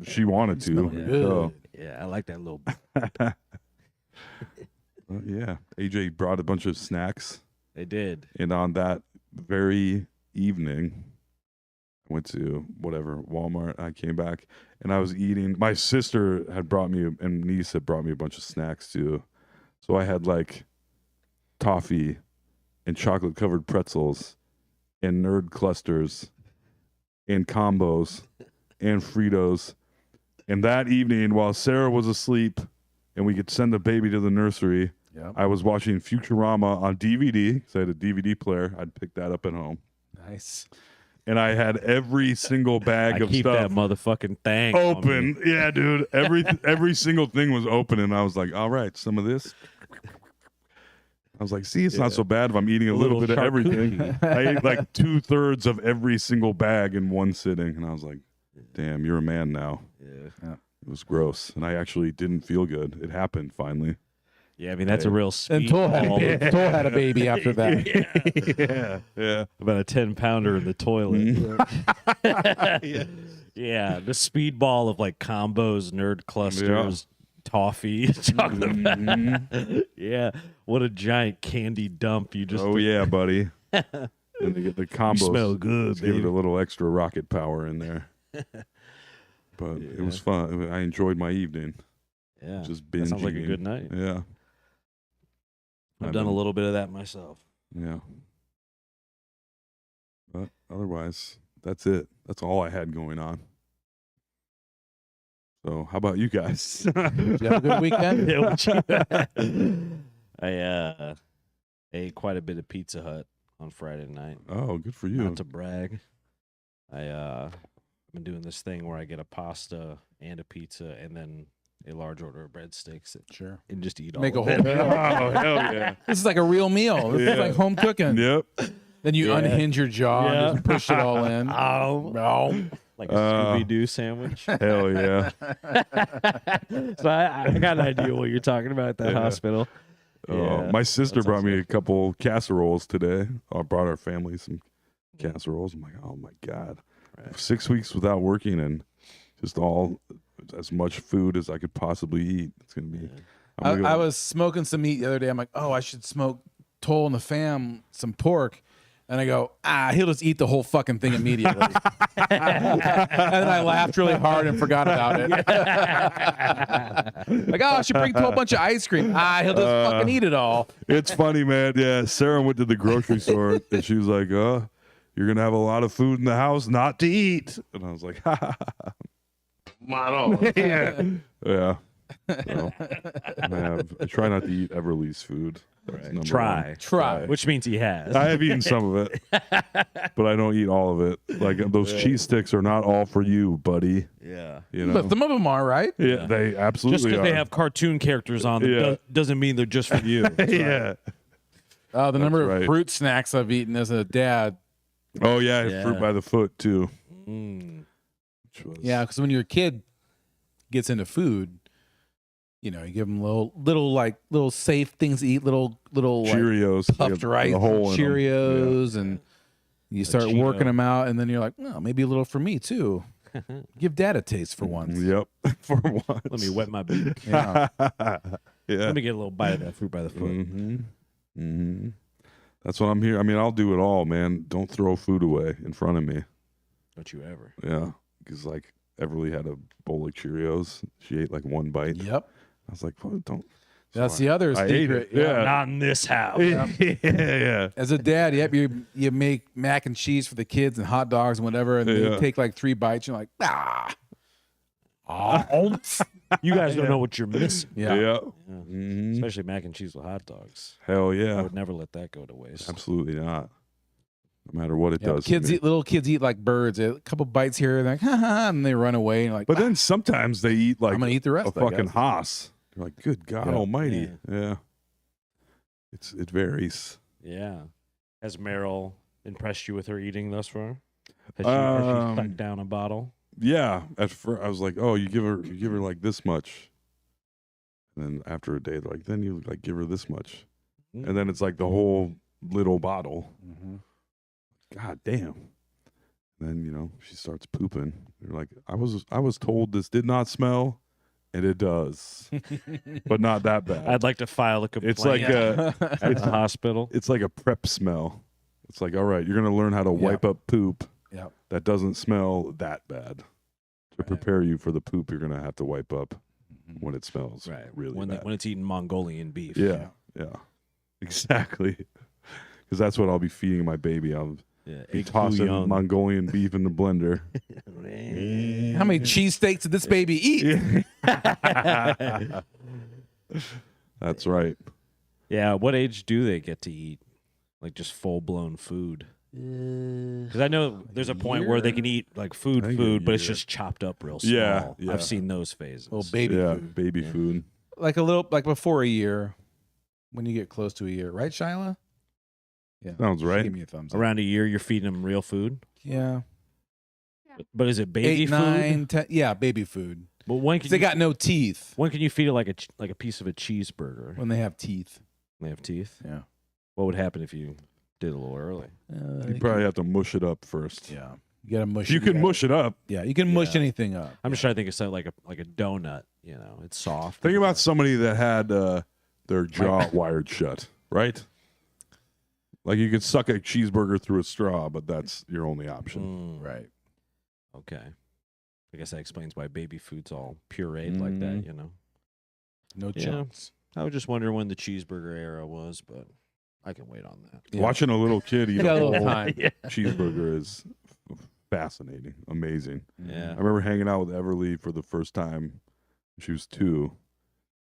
She wanted to. So, Yeah, I like that little. yeah. AJ brought a bunch of snacks. They did. And on that very evening, I went to Walmart. I came back and I was eating. My sister had brought me, and niece had brought me a bunch of snacks too. So I had like toffee and chocolate covered pretzels and nerd clusters and combos and Fritos. And that evening, while Sarah was asleep and we could send the baby to the nursery, I was watching Futurama on DVD because I had a DVD player. I'd picked that up at home. Nice. And I had every single bag of keep stuff that motherfucking thing open. Yeah, dude. Every single thing was open, and I was like, "All right, some of this." I was like, "See, it's not so bad if I'm eating a little bit of everything." I ate like 2/3 of every single bag in one sitting, and I was like, "Damn, you're a man now." Yeah. It was gross, and I actually didn't feel good. It happened finally. Yeah, I mean that's a real And speed Toll ball. had a baby after that. Yeah. About a 10-pounder in the toilet. Yeah, the speedball of like combos, nerd clusters, toffee, chocolate. Yeah, what a giant candy dump you just. Oh yeah, buddy. And they get the combos. You smell good, Just give it baby. a little extra rocket power in there. But it was fun. I enjoyed my evening. Yeah, Just that binge sounds like a eating. good night. Yeah. I've done a little bit of that myself. Yeah. But otherwise, that's it. That's all I had going on. So how about you guys? Did you have a good weekend? Yeah, what you- I ate quite a bit of Pizza Hut on Friday night. Oh, good for you. Not to brag. I've been doing this thing where I get a pasta and a pizza and then a large order of breadsticks Sure. and just eat all Make a of whole it. meal. Oh, hell yeah. This is like a real meal. This is Yeah. like home cooking. Yep. Then you Yeah. unhinge your jaw Yeah. and just push it all in. Oh, No. like a Scooby-Doo sandwich. Hell yeah. So I got an idea what you're talking about at that Yeah. hospital. Yeah, My sister that's brought me awesome. a couple casseroles today. I brought our family some casseroles. I'm like, oh my God. Right. 6 weeks without working and just all as much food as I could possibly eat. It's going to be. Yeah. I'm gonna I go- was smoking some meat the other day. I'm like, oh, I should smoke Toll and the fam some pork. And I go, he'll just eat the whole fucking thing immediately. And then I laughed really hard and forgot about it. Like, I should bring Toll a bunch of ice cream. He'll just fucking eat it all. It's funny, man. Yeah. Sarah went to the grocery store and she was like, you're going to have a lot of food in the house not to eat. And I was like, yeah. Yeah. So, I try not to eat Everly's food. That's number Try. Try. Which means he has. one. I have eaten some of it, but I don't eat all of it. Like those cheese sticks are not all for you, buddy. Yeah. You know? But some of them are, right? Yeah, they absolutely Just because are. they have cartoon characters on them Yeah. doesn't mean they're just for you. yeah. The number right. of fruit snacks I've eaten as a dad. Oh yeah, Yeah. fruit by the foot too. Mm. Which was, Yeah, because when your kid gets into food, you know, you give them little safe things to eat, little like, Cheerios, puffed they have rice, a hole in 'em. Cheerios, and you start Cheeto. working them out, and then you're like, oh, maybe a little for me too. Give dad a taste for once. Yep, for once. Let me wet my beak. Yeah. yeah. Let me get a little bite of that fruit by the foot. Mm-hmm. Mm-hmm. That's what I'm here. I mean, I'll do it all, man. Don't throw food away in front of me. Don't you ever. Yeah, because like Everly had a bowl of Cheerios. She ate like one bite. Yep. I was like, well, don't. That's So the other I ate secret. it. Yeah. Not in this house. yeah. As a dad, you make mac and cheese for the kids and hot dogs and whatever, and Yeah. they take like 3 bites. You're like, You guys don't know what you're missing. Yeah. yeah. Mhm. Especially mac and cheese with hot dogs. Hell I yeah. would never let that go to waste. Absolutely not. No matter what it Yeah, does. to me. little kids eat like birds. A couple bites here, and they're like, ha ha, and they run away. And you're like, But then sometimes they eat like I'm gonna eat the rest. a I fucking guess. Haas. You're like, good God Yeah. Almighty. Yeah. It varies. Yeah. Has Meryl impressed you with her eating thus far? Has she sucked down a bottle? Yeah. At first, I was like, oh, you give her like this much, and then after a day, they're like, then you like give her this much, and then it's like the whole little bottle. Mhm. God damn. And then she starts pooping. You're like, I was told this did not smell, and it does, but not that bad. I'd like to file a complaint It's like at the hospital. it's like a prep smell. It's like, all right, you're gonna learn how to wipe up poop Yep. that doesn't smell that bad to prepare you for the poop you're gonna have to wipe up when it smells Right. really when bad. when it's eating Mongolian beef. yeah, exactly. Because that's what I'll be feeding my baby. I'll Yeah. be Egg tossing bouillon. Mongolian beef in the blender. How many cheesesteaks did this baby eat? That's right. Yeah. What age do they get to eat like just full blown food? Because I know there's a point where they can eat like I food, think but it's year. just chopped up real small. Yeah, yeah. I've seen those phases. Little baby yeah, food. baby Yeah. food. Like before a year, when you get close to a year, right, Shyla? Yeah. Sounds She right. Give me a thumbs up. Around a year, you're feeding them real food. Yeah. But is it baby 8, food? 9, 10. Yeah, baby food. But when 'Cause can they you, got no teeth when can you feed it like a piece of a cheeseburger? when they have teeth. They have teeth. Yeah. What would happen if you did a little early? You probably have to mush it up first. Yeah. You gotta mush. You can mush it up. Yeah, you can mush Yeah. anything up. I'm just trying to think of something like a donut. It's soft. Think about somebody that had their jaw wired shut, right? Like you could suck a cheeseburger through a straw, but that's your only option. Right. Right. Okay. I guess that explains why baby food's all pureed like that. No Yeah. chunks. I was just wondering when the cheeseburger era was, but I can wait on that. Yeah. Watching a little kid eat You got a a whole little time. Yeah. cheeseburger is fascinating, amazing. Yeah. I remember hanging out with Everly for the first time. She was 2,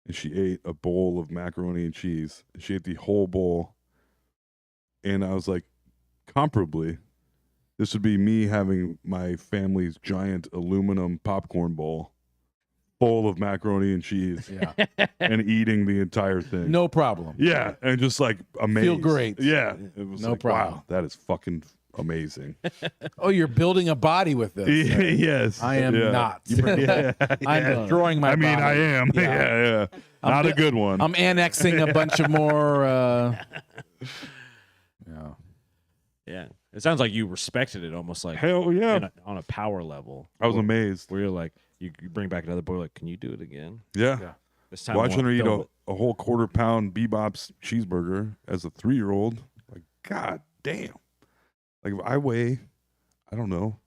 and she ate a bowl of macaroni and cheese. She ate the whole bowl, and I was like, comparably, this would be me having my family's giant aluminum popcorn bowl full of macaroni and cheese Yeah. and eating the entire thing. No problem. Yeah, and just like amazed. Feel great. Yeah, it was No like, problem. wow, that is fucking amazing. Oh, you're building a body with this. Yes, I am yeah. not. Yeah, I'm yeah. destroying my I mean, body. I am. Yeah. Yeah, not a good one. I'm annexing a bunch of more. Yeah. Yeah. It sounds like you respected it almost like Hell yeah, on a power level. I was amazed. Where you're like, you bring back another boy, like, can you do it again? Yeah, Yeah. This time watching her eat double it. a whole quarter-pound Bebop's cheeseburger as a 3-year-old. Like, god damn. Like if I weigh, I don't know,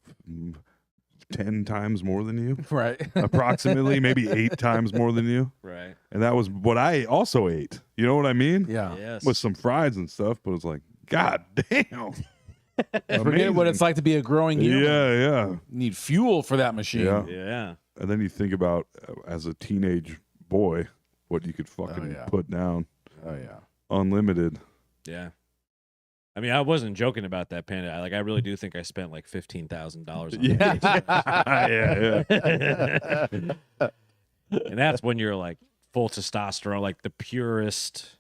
10 times more than you, Right. approximately, maybe 8 times more than you, Right. and that was what I also ate. You know what I mean? Yeah. Yes. With some fries and stuff, but it's like, god damn. Forget what it's like to be a growing human. Yeah. You need fuel for that machine. Yeah. Yeah. And then you think about as a teenage boy, what you could fucking yeah. put down. Oh yeah. Unlimited. Yeah. I mean, I wasn't joking about that panda. I really do think I spent like $15,000 on it. Yeah. And that's when you're like full testosterone, like the purest,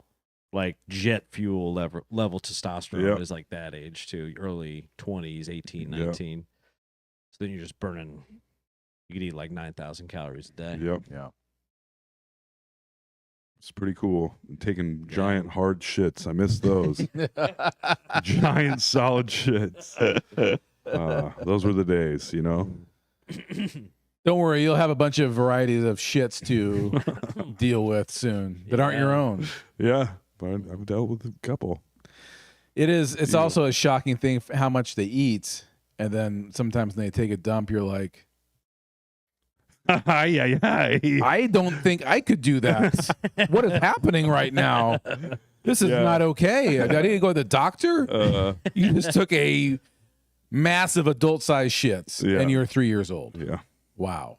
like jet fuel level testosterone Yep. is like that age too, early 20s, 18, Yep. 19. So then you're just burning, you could eat like 9,000 calories a day. Yep. Yeah. It's pretty cool. Taking giant hard shits. I miss those. Giant solid shits. Those were the days, you know? Don't worry, you'll have a bunch of varieties of shits to deal with soon that aren't your Yeah. own. Yeah. But I've dealt with a couple. It's also a shocking thing for how much they eat, and then sometimes when they take a dump, you're like, I don't think I could do that. What is happening right now? This is Yeah. not okay. I need to go to the doctor. You just took a massive adult-sized shits, Yeah. and you're 3 years old. Yeah. Wow.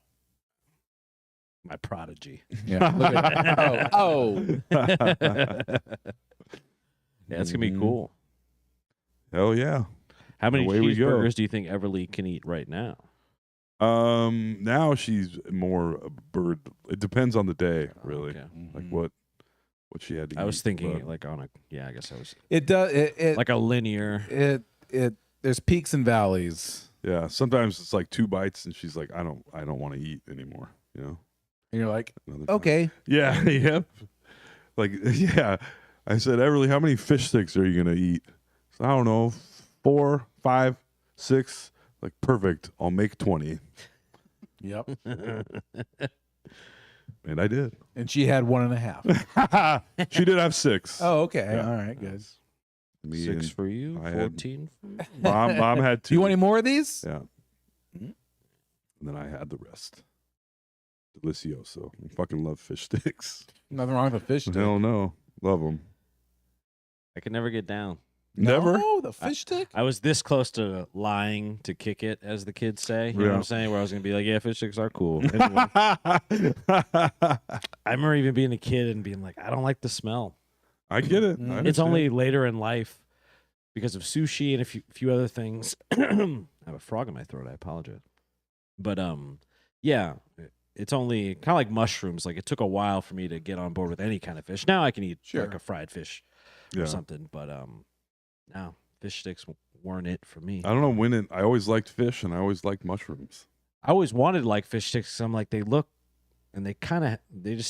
My prodigy. Yeah. Look at, oh. Yeah, it's gonna be cool. Hell yeah. How many Away we go. cheeseburgers do you think Everly can eat right now? Now she's more a bird. It depends on the day, really. Okay. Like what she had to eat. I was thinking but- like on a I guess I was It does. It like a linear. There's peaks and valleys, yeah, sometimes it's like 2 bites and she's like, I don't want to eat anymore, you know? and you're like, Another time. okay. Yeah, yep. Like, yeah. I said, Everly, how many fish sticks are you going to eat? So, I don't know, 4, 5, 6. Like, perfect. I'll make 20. Yep. And I did. And she had 1.5. She did have 6. Oh, okay. Yeah. All right, guys. Me 6 and for you, I had- 14 for me. Mom had 2. Do you want any more of these? Yeah. And then I had the rest. Delicioso. I fucking love fish sticks. Nothing wrong with a fish stick. Hell no. Love them. I could never get down. Never? Oh, the fish stick? I was this close to lying to kick it, as the kids say. You know what Yeah. I'm saying? Where I was gonna be like, yeah, fish sticks are cool. Anyway, I remember even being a kid and being like, I don't like the smell. I get it. I It's It's understand. only later in life because of sushi and a few other things. I have a frog in my throat. I apologize. But yeah, it's only kind of like mushrooms. Like it took a while for me to get on board with any kind of fish. Now I can eat Sure. like a fried fish Yeah. or something. But no, fish sticks weren't it for me. I don't know when I always liked fish and I always liked mushrooms. I always wanted like fish sticks. 'Cause I'm like they look and they kind of they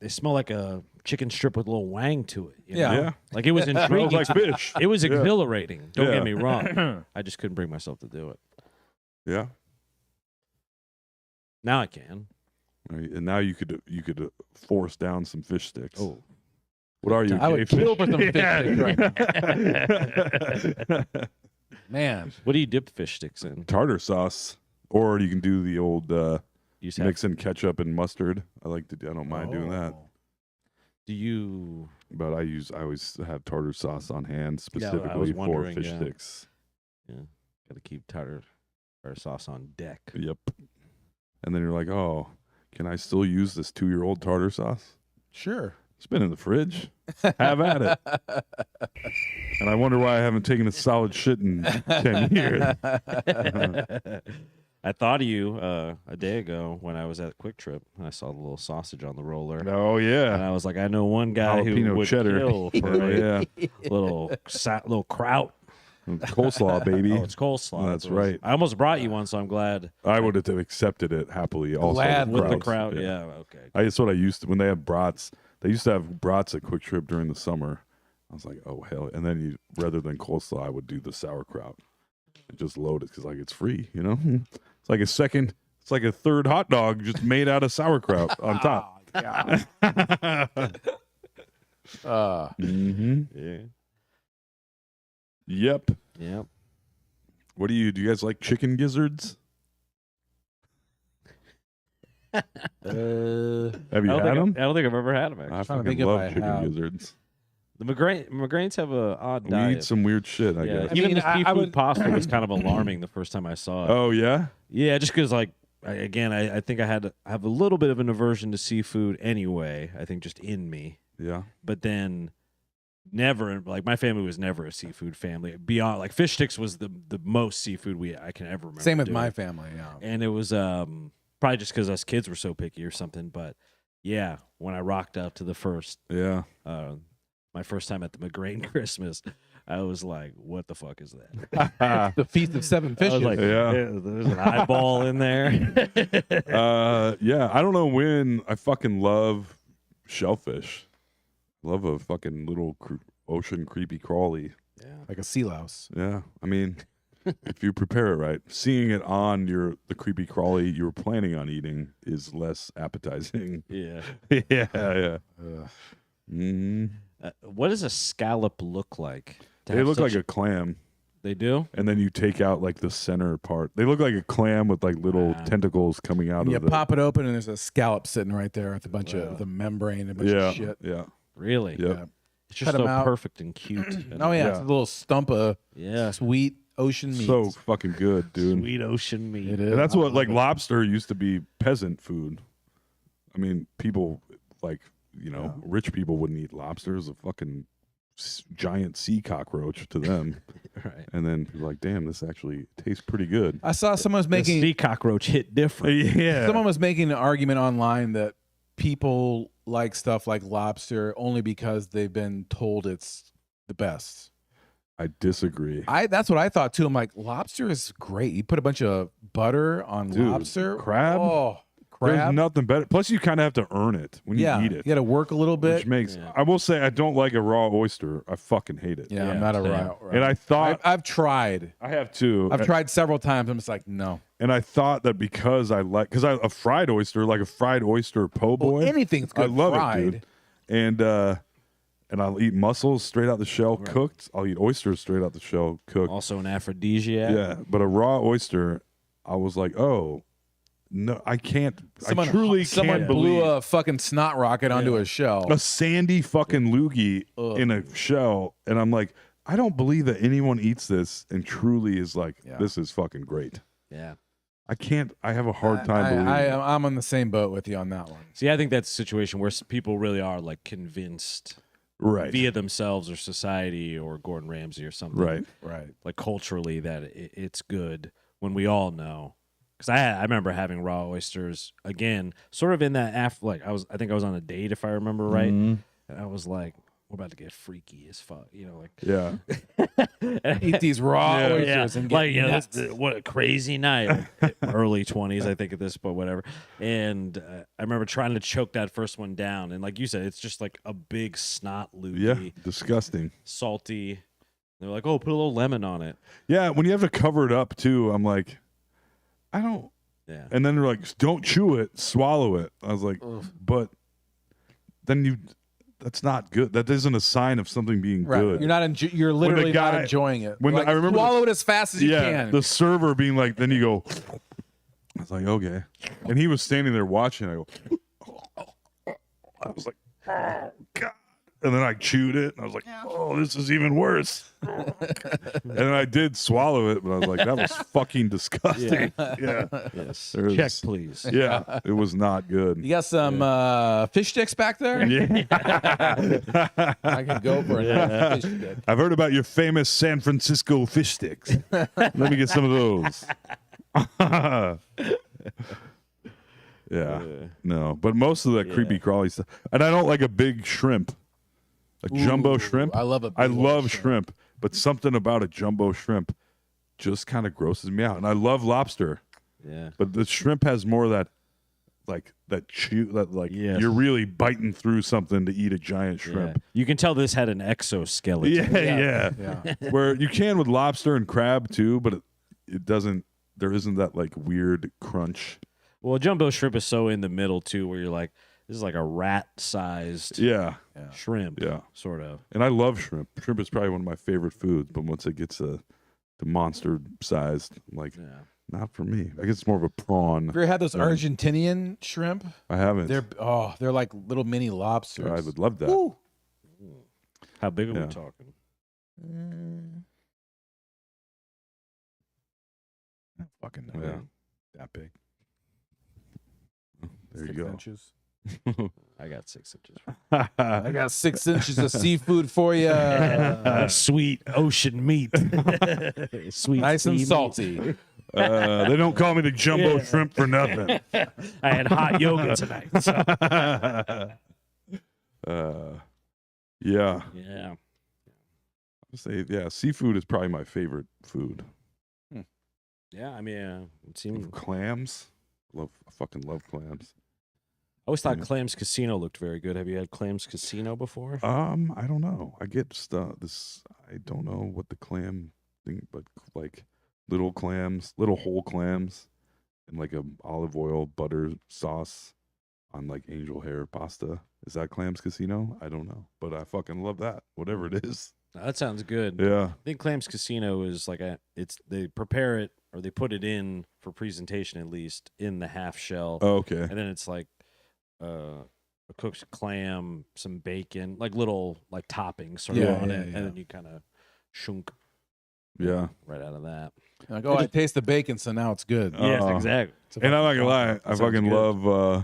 smell like a chicken strip with a little wang to it. You Yeah. know? Yeah. Like it was Smells intriguing. like fish. It was Yeah. exhilarating. Don't Yeah. get me wrong. I just couldn't bring myself to do it. Yeah. Now I can. Right, and now you could force down some fish sticks. Oh, What are you? I would gay kill for some fish sticks right now. Man. what do you dip fish sticks in? Tartar sauce, or you can do the old You just have, mix in ketchup and mustard. I don't mind doing that. Oh. do you? But I always have tartar sauce on hand Yeah, I was specifically for wondering, fish yeah. sticks. Yeah, got to keep tartar Tartar sauce on deck. Yep. And then you're like, oh, can I still use this 2-year-old tartar sauce? Sure. It's been in the fridge. Have at it. And I wonder why I haven't taken a solid shit in 10 years. I thought of you a day ago when I was at Quick Trip and I saw the little sausage on the roller. Oh, And yeah. I was like, I know one guy who Jalapeno would cheddar. kill for Oh, a yeah. little kraut. Coleslaw, baby. Oh, it's coleslaw. That's what it was. right. I almost brought you one, so I'm glad. I would have accepted it happily. Also, Glad With the krauts. kraut, yeah, okay. That's what I used to, when they have brats. They used to have brats at Quick Trip during the summer. I was like, oh, hell. And then rather than coleslaw, I would do the sauerkraut and just load it because, like, it's free, you know? It's like a third hot dog just made out of sauerkraut on top. Mm-hmm. Yeah. Yep. Yep. What do you guys like chicken gizzards? Have you had them? I don't think I've ever had them, actually. I trying to fucking think if love I chicken have. gizzards. The McGrains have a odd We diet. eat some weird shit, I yeah. guess. I Even mean, the I seafood would- pasta was kind of alarming the first time I saw it. Oh, yeah? Yeah, just because, like, I think I have a little bit of an aversion to seafood anyway. I think just in me. Yeah. But then never, like, my family was never a seafood family. Beyond, like, fish sticks was the most seafood I can ever remember. Same with doing. my family. Yeah. And it was probably just because us kids were so picky or something. But yeah, when I rocked out to the first, Yeah. my first time at the McGrain Christmas, I was like, "What the fuck is that?" The Feast of Seven I Fishes. was like, Yeah. "There's an eyeball in there." Yeah, I don't know when. I fucking love shellfish. Love a fucking little ocean creepy crawly. Yeah. like a sea louse. Yeah, I mean, if you prepare it right, seeing it on the creepy crawly you were planning on eating is less appetizing. Yeah. Yeah. Mm-hmm. What does a scallop look like? They look like a clam, They do. and then you take out like the center part. They look like a clam with like little Wow. tentacles coming out And you of it. pop it open, and there's a scallop sitting right there with a bunch of the membrane, a bunch Yeah, of shit. yeah, Really? yeah. Yeah. It's just Cut 'em so out. perfect and cute. And Oh yeah, Yeah. it's a little stump of Yeah. sweet ocean meat. So fucking good, dude. Sweet ocean meat. It is. And that's I what love like it. lobster used to be peasant food. I mean, people like rich people wouldn't eat lobster. It was a fucking giant sea cockroach to them. Right. And then people are like, damn, this actually tastes pretty good. I saw someone was The making sea cockroach hit different. Yeah, someone was making an argument online that people like stuff like lobster only because they've been told it's the best. I disagree. That's what I thought too. I'm like, lobster is great. You put a bunch of butter on Dude, lobster. crab? Oh, There's crab. nothing better. Plus, you kind of have to earn it when Yeah, you eat you it, got to work a little bit. which makes. Yeah. I will say, I don't like a raw oyster. I fucking hate it. Yeah, Yeah, I'm not a same. right. And I thought I've tried. I have too. I've tried several times. I'm just like, no. And I thought that because a fried oyster, like a fried oyster po' boy, Well, anything's good I love fried. it, dude. And I'll eat mussels straight out the shell cooked. I'll eat oysters straight out the shell cooked. Also an aphrodisiac. Yeah, but a raw oyster, I was like, oh no, I can't. I truly someone can't blew believe a fucking snot rocket onto a shell. a sandy fucking loogie in a shell, and I'm like, I don't believe that anyone eats this and truly is like, Yeah. this is fucking great. Yeah. I can't. I have a hard time believing. it. I'm on the same boat with you on that one. See, I think that's a situation where people really are like convinced Right. via themselves or society or Gordon Ramsay or something. Right. Right. Like culturally that it's good when we all know. Because I remember having raw oysters again, sort of in that I think I was on a date if I remember right, Mhm. and I was like, we're about to get freaky as fuck, like Yeah. Eat these raw Yeah. oysters and get like nuts. what a crazy night. Early 20s, I think at this point, whatever. And I remember trying to choke that first one down, and like you said, it's just like a big snot loogie, Yeah. Disgusting. salty. They're like, oh, put a little lemon on it. Yeah. When you have to cover it up too, I'm like, I don't. Yeah. And then they're like, don't chew it, swallow it. I was like, but then that's not good. That isn't a sign of something being Right. good. You're not. You're literally not guy- enjoying it. when Like, I remember swallow it as fast as you can. the server being like, then you go. I was like, okay, and he was standing there watching. I go, I was like, oh god, and then I chewed it, and I was like, Yeah. oh, this is even worse. And then I did swallow it, but I was like, that was fucking disgusting. Yeah. Yes. There's- Check, please. Yeah, it was not good. You got some fish sticks back there? Yeah. I can go for a fish stick. I've heard about your famous San Francisco fish sticks. Let me get some of those. Yeah. No, but most of that creepy crawly stuff. And I don't like a big shrimp. A jumbo Ooh, shrimp. I love a big I old love shrimp, but something about a jumbo shrimp just kind of grosses me out. And I love lobster, Yeah. but the shrimp has more of that Yes. you're really biting through something to eat a giant Yeah. shrimp. You can tell this had an exoskeleton. Yeah. Yeah. Where you can with lobster and crab too, but it doesn't. There isn't that like weird crunch. Well, jumbo shrimp is so in the middle too, where you're like, this is like a rat-sized Yeah, shrimp. yeah. Sort of. And I love shrimp. Shrimp is probably one of my favorite foods. But once it gets to monster sized, I'm like, Yeah. not for me. I guess it's more of a prawn. Have you ever had those Argentinian shrimp? I haven't. They're like little mini lobsters. I would love that. Ooh. How big are we Yeah. talking? I don't fucking know. Yeah. That big. There 6 you go. inches. I got 6 inches. I got 6 inches of seafood for you. Sweet ocean meat. Sweet. Nice and sea salty. meat. They don't call me the jumbo shrimp for nothing. I had hot yoga tonight. So. Yeah. Yeah. I'd say seafood is probably my favorite food. Yeah, I mean, it seemed. Clams. I fucking love clams. I always thought Yeah. Clams Casino looked very good. Have you had Clams Casino before? I don't know. I get this. I don't know what the clam thing, but like little clams, little whole clams, and like a olive oil butter sauce on like angel hair pasta. Is that Clams Casino? I don't know, but I fucking love that. Whatever it is. That sounds good. Yeah. I think Clams Casino is like they prepare it or they put it in for presentation at least in the half shell, Oh, okay. and then it's like a cooked clam, some bacon, like little like toppings sort of on it, yeah. and then you kind of shunk Yeah. right out of that. Like, oh, I taste the bacon, so now it's good. Yes, exactly. And I'm not gonna lie, I sounds fucking good. love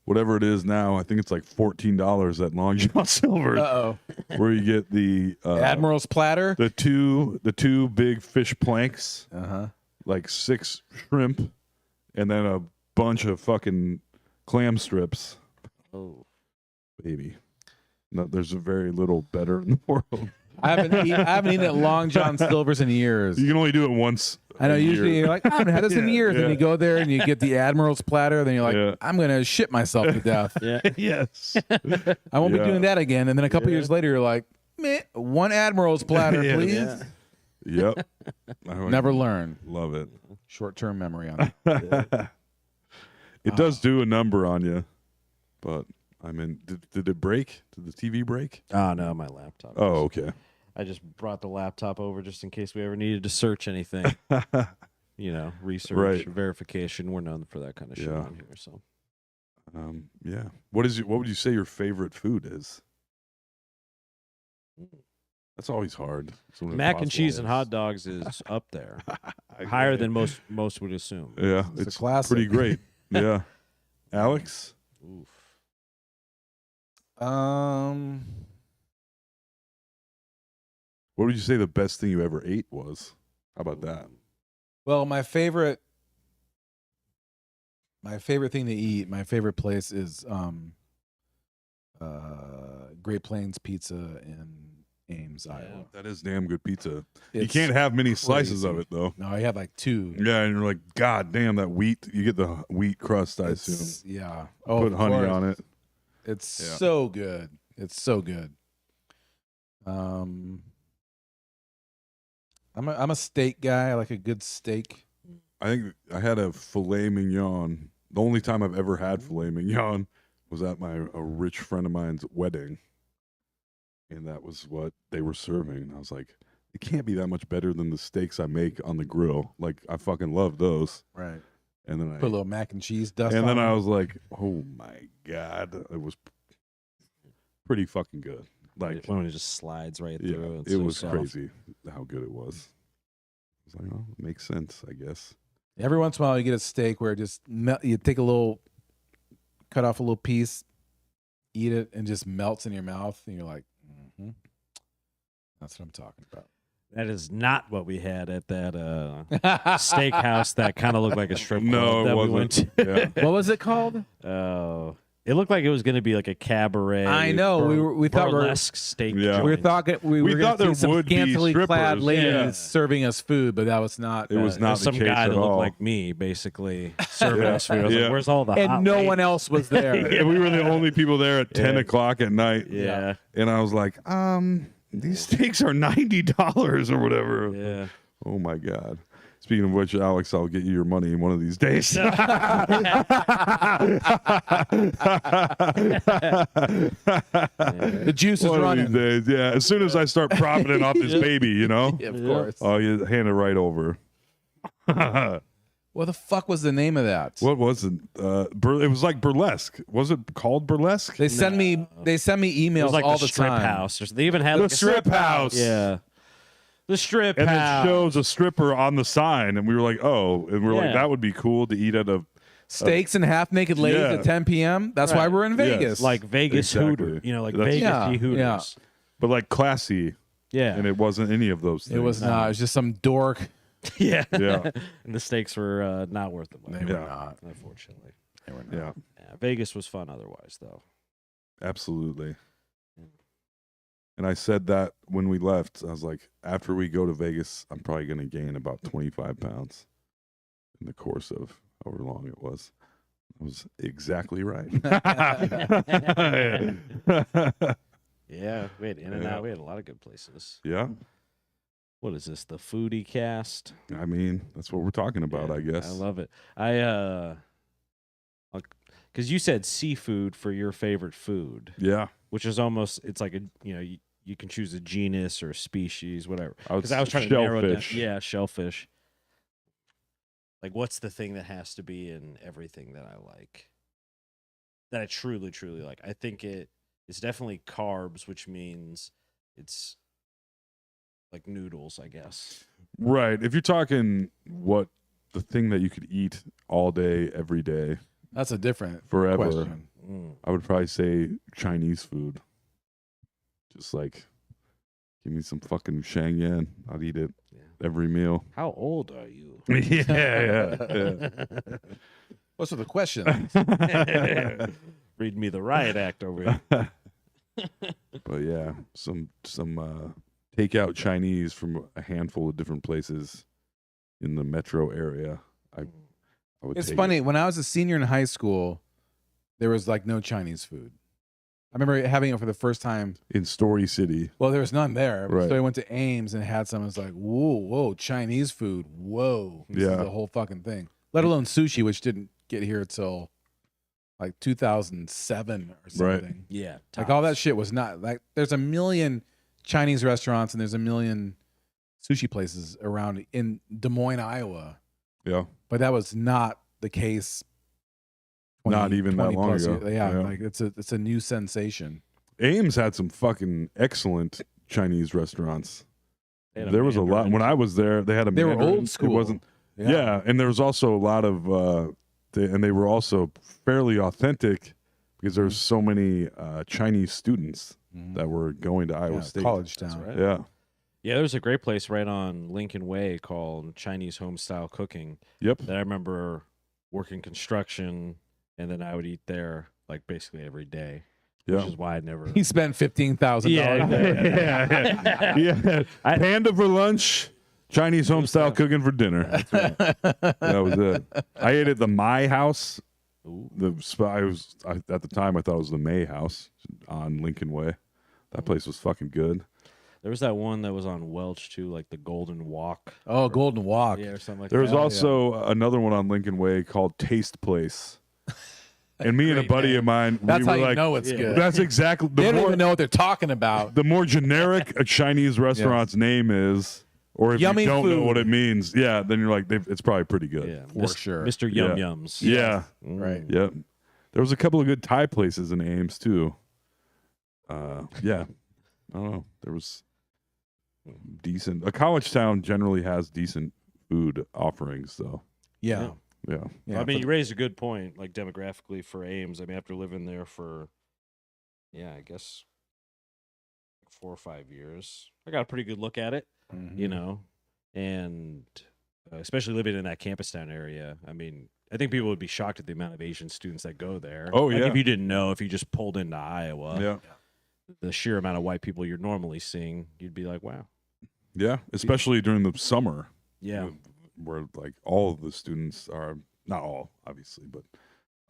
whatever it is now. I think it's like $14 at Long John Silver's, Uh-oh. where you get the Admiral's platter. the two big fish planks, Uh-huh. like 6 shrimp, and then a bunch of fucking clam strips. Oh, Baby, no, there's a very little better in the world. I haven't eaten at Long John Silver's in years. You can only do it once. I know. a Usually year. you're like, I haven't had this in Yeah, years. yeah. And you go there and you get the Admiral's platter. Then you're like, Yeah. I'm going to shit myself to death. yeah. Yes. I won't be Yeah. doing that again. And then a couple years later, you're like, meh, one Admiral's platter, Yeah. please. Yeah. Yep. I Never learn. love it. Short-term memory on it. It does do a number on you, but I mean, did it break? Did the TV break? Oh no, my laptop. Oh, okay. I just brought the laptop over just in case we ever needed to search anything. You know, research, Right. verification. We're known for that kind of shit Yeah. on here. So Yeah. What would you say your favorite food is? That's always hard. It's one of the mac and cheese and hot impossible dogs is up there, ones. higher than most would assume. Yeah, It's a classic. pretty great. Yeah. Alex? Oof. What would you say the best thing you ever ate was? How about that? Well, my favorite thing to eat, my favorite place is Great Plains Pizza in Ames, Iowa. That is damn good pizza. You It's can't have many slices of crazy. it though. No, I had like 2. Yeah, and you're like, God damn, that wheat. You get the wheat crust, I assume. It's- Yeah. Oh, Put of honey course. on it. It's Yeah. so good. It's so good. I'm a steak guy. I like a good steak. I think I had a filet mignon. The only time I've ever had filet mignon was at a rich friend of mine's wedding. And that was what they were serving. And I was like, it can't be that much better than the steaks I make on the grill. Like, I fucking love those. Right. And then Put a little mac and cheese dust and on then I it. was like, oh my God. It was pretty fucking good. Like, when it just slides right yeah, through. It's it so was soft. crazy how good it was. I was like, oh, it makes sense, I guess. Every once in a while, you get a steak where it just you take a little, cut off a little piece, eat it, and just melts in your mouth, and you're like, that's what I'm talking about. That is not what we had at that steakhouse that kind of looked like a strip club No, it that we wasn't. went to. Yeah. What was it called? Oh, it looked like it was going to be like a cabaret. I know. we thought burlesque steak. Yeah. we joint. were thought going to there see some would be scantily clad strippers. ladies Yeah. serving us food, but that was not. It was There's not the some case guy at that looked all. like me, basically serving Yeah. us food. I was Yeah. like, "Where's all the hot And no one ladies?" else was there. Yeah, we were the only people there at 10 Yeah. o'clock at night. Yeah, And I was like, these steaks are $90 or whatever. yeah. Oh my God. Speaking of which, Alex, I'll get you your money one of these days. The juice is One of running. these days, yeah. As soon as I start profiting off this baby, you know, Of course. oh, you hand it right over. What the fuck was the name of that? What was it? It was like burlesque. Was it called burlesque? They send me It emails was like all the the strip time. house. They even had The like a strip house. Yeah, the strip And house. it shows a stripper on the sign, and we were like, oh, and we're like, Yeah. that would be cool to eat at a. Steaks and half naked ladies Yeah. at 10 p.m. That's why Right. we're in Yes. Vegas. like Vegas Exactly. Hooter, like That's- Vegas Yeah, Hooters. yeah. But like classy, Yeah, and it wasn't any of those things. it was not. It was just some dork. yeah, Yeah. And the steaks were not worth the money. They were Yeah. not. Unfortunately. They were not. Yeah, Yeah, Vegas was fun otherwise, though. absolutely. And I said that when we left, I was like, after we go to Vegas, I'm probably going to gain about 25 pounds in the course of however long it was. I was exactly right. Yeah, we had In-N-Out. Yeah. We had a lot of good places. Yeah, What is this? The Foodie Cast? I mean, that's what we're talking about, I guess. I love it. Because you said seafood for your favorite food, Yeah. which is almost, it's like you can choose a genus or a species, whatever. I Because I was trying to narrow it down. shellfish. Yeah, shellfish. Like, what's the thing that has to be in everything that I like? That I truly, truly like. I think it's definitely carbs, which means it's like noodles, I guess. Right. If you're talking what the thing that you could eat all day, every day, That's a different forever, question. I would probably say Chinese food. Just like, give me some fucking Shangyan. I'd eat it Yeah. every meal. How old are you? yeah. What's with the question? Read me the riot act over here. But yeah, some takeout Chinese from a handful of different places in the metro area. I would. It's take funny. it. When I was a senior in high school, there was like no Chinese food. I remember having it for the first time. In Story City. Well, there was none there. Right. So I went to Ames and had some. I was like, whoa, Chinese food. Whoa. This is Yeah. the whole fucking thing. Let alone sushi, which didn't get here till like 2007 or something. Yeah. Like all that shit was not like there's a million Chinese restaurants and there's a million sushi places around in Des Moines, Iowa. Yeah. But that was not the case. Not even that 20 long plus ago. years. Yeah, Yeah. like it's a new sensation. Ames had some fucking excellent Chinese restaurants. They had There was a lot. Mandarin. When I was there, they had a They were Mandarin. old school. It wasn't. Yeah. And there was also a lot of, and they were also fairly authentic because there was so many Chinese students that were going to Iowa Yeah, State. college That's town. right. Yeah. Yeah, there's a great place right on Lincoln Way called Chinese Home Style Cooking Yep. that I remember working construction, and then I would eat there like basically every day, Yeah. which is why I never. He spent $15,000. yeah. Yeah. Panda for lunch, Chinese home style cooking for dinner. That was it. I ate at the My House. Ooh. At the time I thought it was the May House on Lincoln Way. That place was fucking good. There was that one that was on Welch too, like the Golden Walk. Oh, Golden Walk. Yeah, or something like There was that. also another one on Lincoln Way called Taste Place. And me and a Great buddy name. of mine, That's we how were you like, know it's yeah. good. that's exactly They the don't more, even know what they're talking about. the more generic a Chinese restaurant's name is, or if Yummy you don't know food. what it means, yeah, then you're like, it's probably pretty good. Yeah, For sure. Mr. Yum Yeah. Yums. Yeah. Mm. Right. Yep. There was a couple of good Thai places in Ames too. Yeah. I don't know. There was decent. A college town generally has decent food offerings, though. Yeah. Yeah. Yeah, I mean, for- you raised a good point, like demographically for Ames. I mean, after living there for, I guess 4 or 5 years, I got a pretty good look at it, you Mhm. know, and especially living in that campus town area. I mean, I think people would be shocked at the amount of Asian students that go there. Oh, Like, yeah. if you didn't know, if you just pulled into Iowa, Yeah. the sheer amount of white people you're normally seeing, you'd be like, wow. Yeah. Especially during the summer. Yeah. Where like all of the students are, not all, obviously, but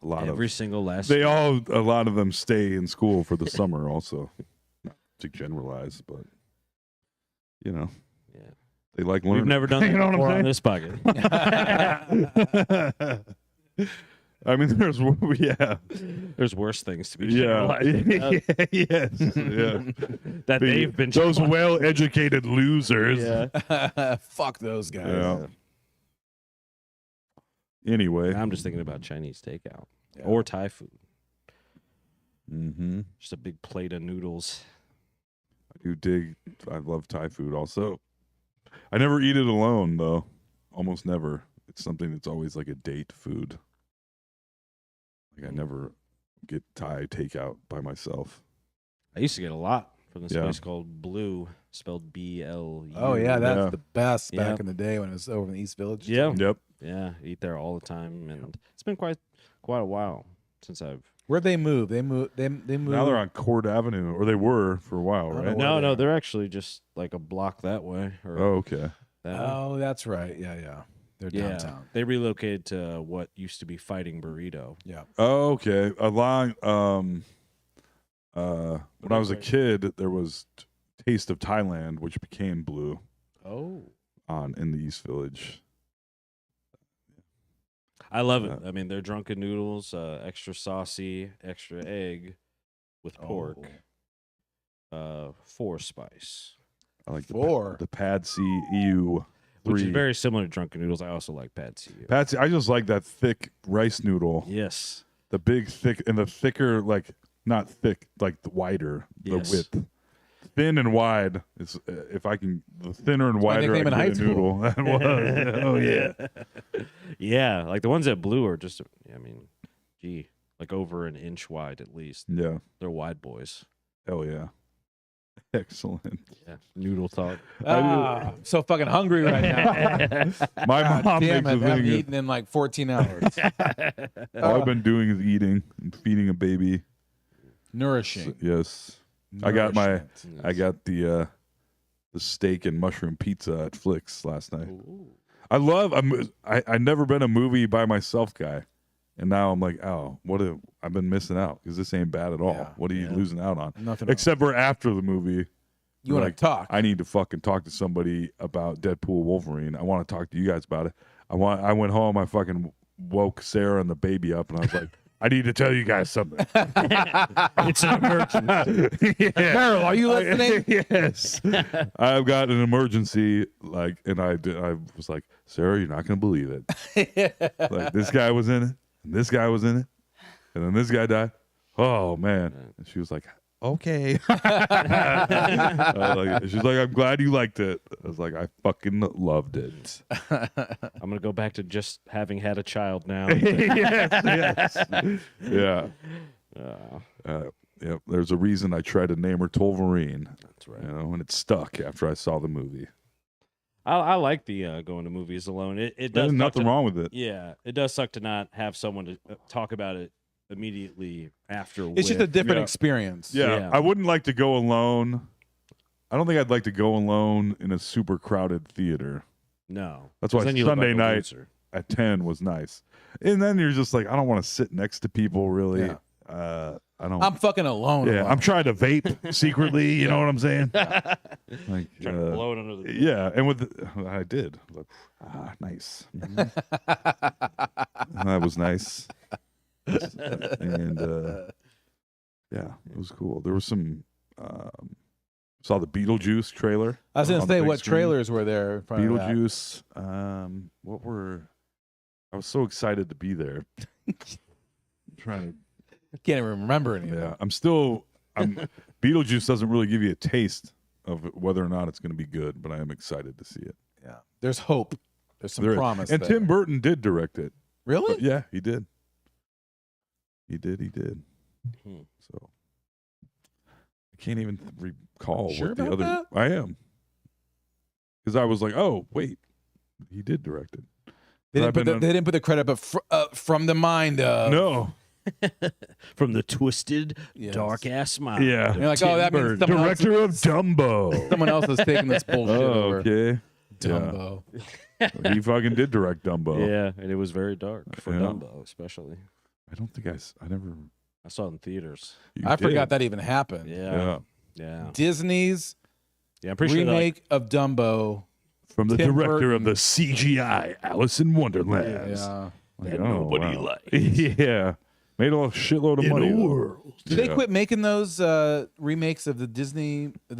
a lot Every of single last a lot of them stay in school for the summer also. Not to generalize, but you know, Yeah. they like learning. We've never done that You know what I'm before on saying? this pocket. I mean, there's There's worse things to be yeah, generalizing about yes, yeah. that they've been Those well-educated losers. Yeah. Fuck those guys. Yeah. Anyway, I'm just thinking about Chinese takeout Yeah. or Thai food. mm-hmm. Just a big plate of noodles. I love Thai food also. I never eat it alone though. Almost never. It's something that's always like a date food. Like I never get Thai takeout by myself. I used to get a lot from this Yeah. place called Blue, spelled BLU. Oh yeah, that's Yeah. the best back Yeah. in the day when it was over in the East Village. Yeah. Yep. Yeah, eat there all the time, and it's been quite a while since I've. Where'd they move? They moved. They moved. Now they're on Court Avenue, or they were for a while, I don't right? know No, where no, they are. they're actually just like a block that way. Or Oh, okay. that way. Oh, that's right. Yeah, yeah. They're Yeah, downtown. they relocated to what used to be Fighting Burrito. Yeah. Oh, okay. Along when I was a kid, there was Taste of Thailand, which became Blue Oh, in the East Village. I love it. I mean, they're drunken noodles, extra saucy, extra egg with pork, 4 spice, I like Four. the Pad C EU which is 3. very similar to drunken noodles. I also like pad see ew. Patsy, I just like that thick rice noodle. Yes, The big thick and the thicker, like not thick, like the wider, Yes. the width. Thin and wide. It's if I can, the thinner and my wider I nickname can in get a high school. noodle. That was. Oh yeah. yeah. Like the ones at Blue are just, I mean, gee, like over an inch wide at least. Yeah. They're wide boys. Hell yeah. Excellent. Yeah, noodle talk. I'm so fucking hungry right now. My God mom damn makes it! a I'm thing. eating in like 14 hours. All I've been doing is eating and feeding a baby. Nourishing. Yes. I got Nourishment. the steak and mushroom pizza at Flicks last night. Ooh. I never been a movie by myself guy, and now I'm like, oh, I've been missing out because this ain't bad at all. Yeah. What are you Yeah. losing out on? Nothing. Except for after the movie, you want to like, talk? I need to fucking talk to somebody about Deadpool Wolverine. I want to talk to you guys about it. I went home. I fucking woke Sarah and the baby up, and I was like, I need to tell you guys something. It's an emergency. Yeah. Carol, are you listening? Yes. I've got an emergency, and I was like, Sarah, you're not gonna believe it. Like this guy was in it, and this guy was in it, and then this guy died. Oh man. And she was like, okay. She's like, I'm glad you liked it. I was like, I fucking loved it. I'm gonna go back to just having had a child now. Yes. Yeah. Uh, Yep. There's a reason I tried to name her Tolverine. that's right. You know, and it stuck after I saw the movie. I like the going to movies alone. It does There's suck nothing to- wrong with it. Yeah, it does suck to not have someone to talk about it immediately after. It's just a different Yeah. experience. Yeah, Yeah. I wouldn't like to go alone. I don't think I'd like to go alone in a super crowded theater. No, That's why 'Cause then you look Sunday like a night loser. at 10 was nice. And then you're just like, I don't want to sit next to people really. Yeah. I don't. I'm fucking alone. yeah, alone. I'm trying to vape secretly. You know what I'm saying? Like, Trying to blow it under the. yeah, and I did. Like, nice. That was nice. And yeah, it was cool. There was some. Saw the Beetlejuice trailer. I was gonna on the say big what screen. trailers were there. In front of that? Beetlejuice. What were? I was so excited to be there. Trying I can't even remember any to. of Yeah, them. I'm still Beetlejuice doesn't really give you a taste of whether or not it's going to be good, but I am excited to see it. Yeah. There's hope. There's some There is. promise. And there. Tim Burton did direct it. Really? But yeah, he did. He did. So I can't even recall Sure what the about other. that? I am, because I was like, oh wait, he did direct it. They I've didn't, they didn't put the credit, but from the mind of. No. From the twisted, Yes. dark ass mind. Yeah. of You're like, Tim oh, that means Burton. someone else, Director of Dumbo. someone else is taking this bullshit over. Okay. Dumbo. Yeah. He fucking did direct Dumbo. Yeah, and it was very dark for Yeah. Dumbo, especially. I don't think I never. I saw it in theaters. You I did. forgot that even happened. Yeah, Yeah. yeah. Disney's I'm pretty sure. remake of Dumbo. From the Tim director Burton. of the CGI Alice in Wonderland. Yeah. Like, That oh, nobody wow. likes. Yeah. Made a shitload of money. though. Did they Yeah. quit making those remakes of the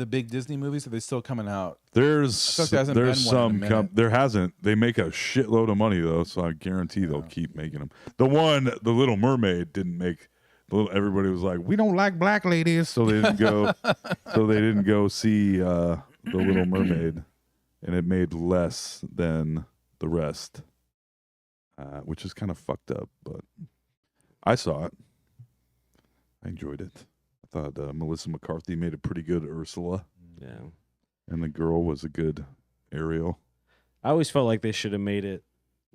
big Disney movies? Are they still coming out? There's thought there hasn't been there's one in a some minute. there hasn't. They make a shitload of money though, so I guarantee they'll keep making them. The Little Mermaid didn't make. Everybody was like, we don't like black ladies, so they didn't go. so they didn't go see the Little Mermaid, and it made less than the rest, which is kind of fucked up. But I saw it. I enjoyed it. I thought Melissa McCarthy made a pretty good Ursula, Yeah. and the girl was a good Ariel. I always felt like they should have made it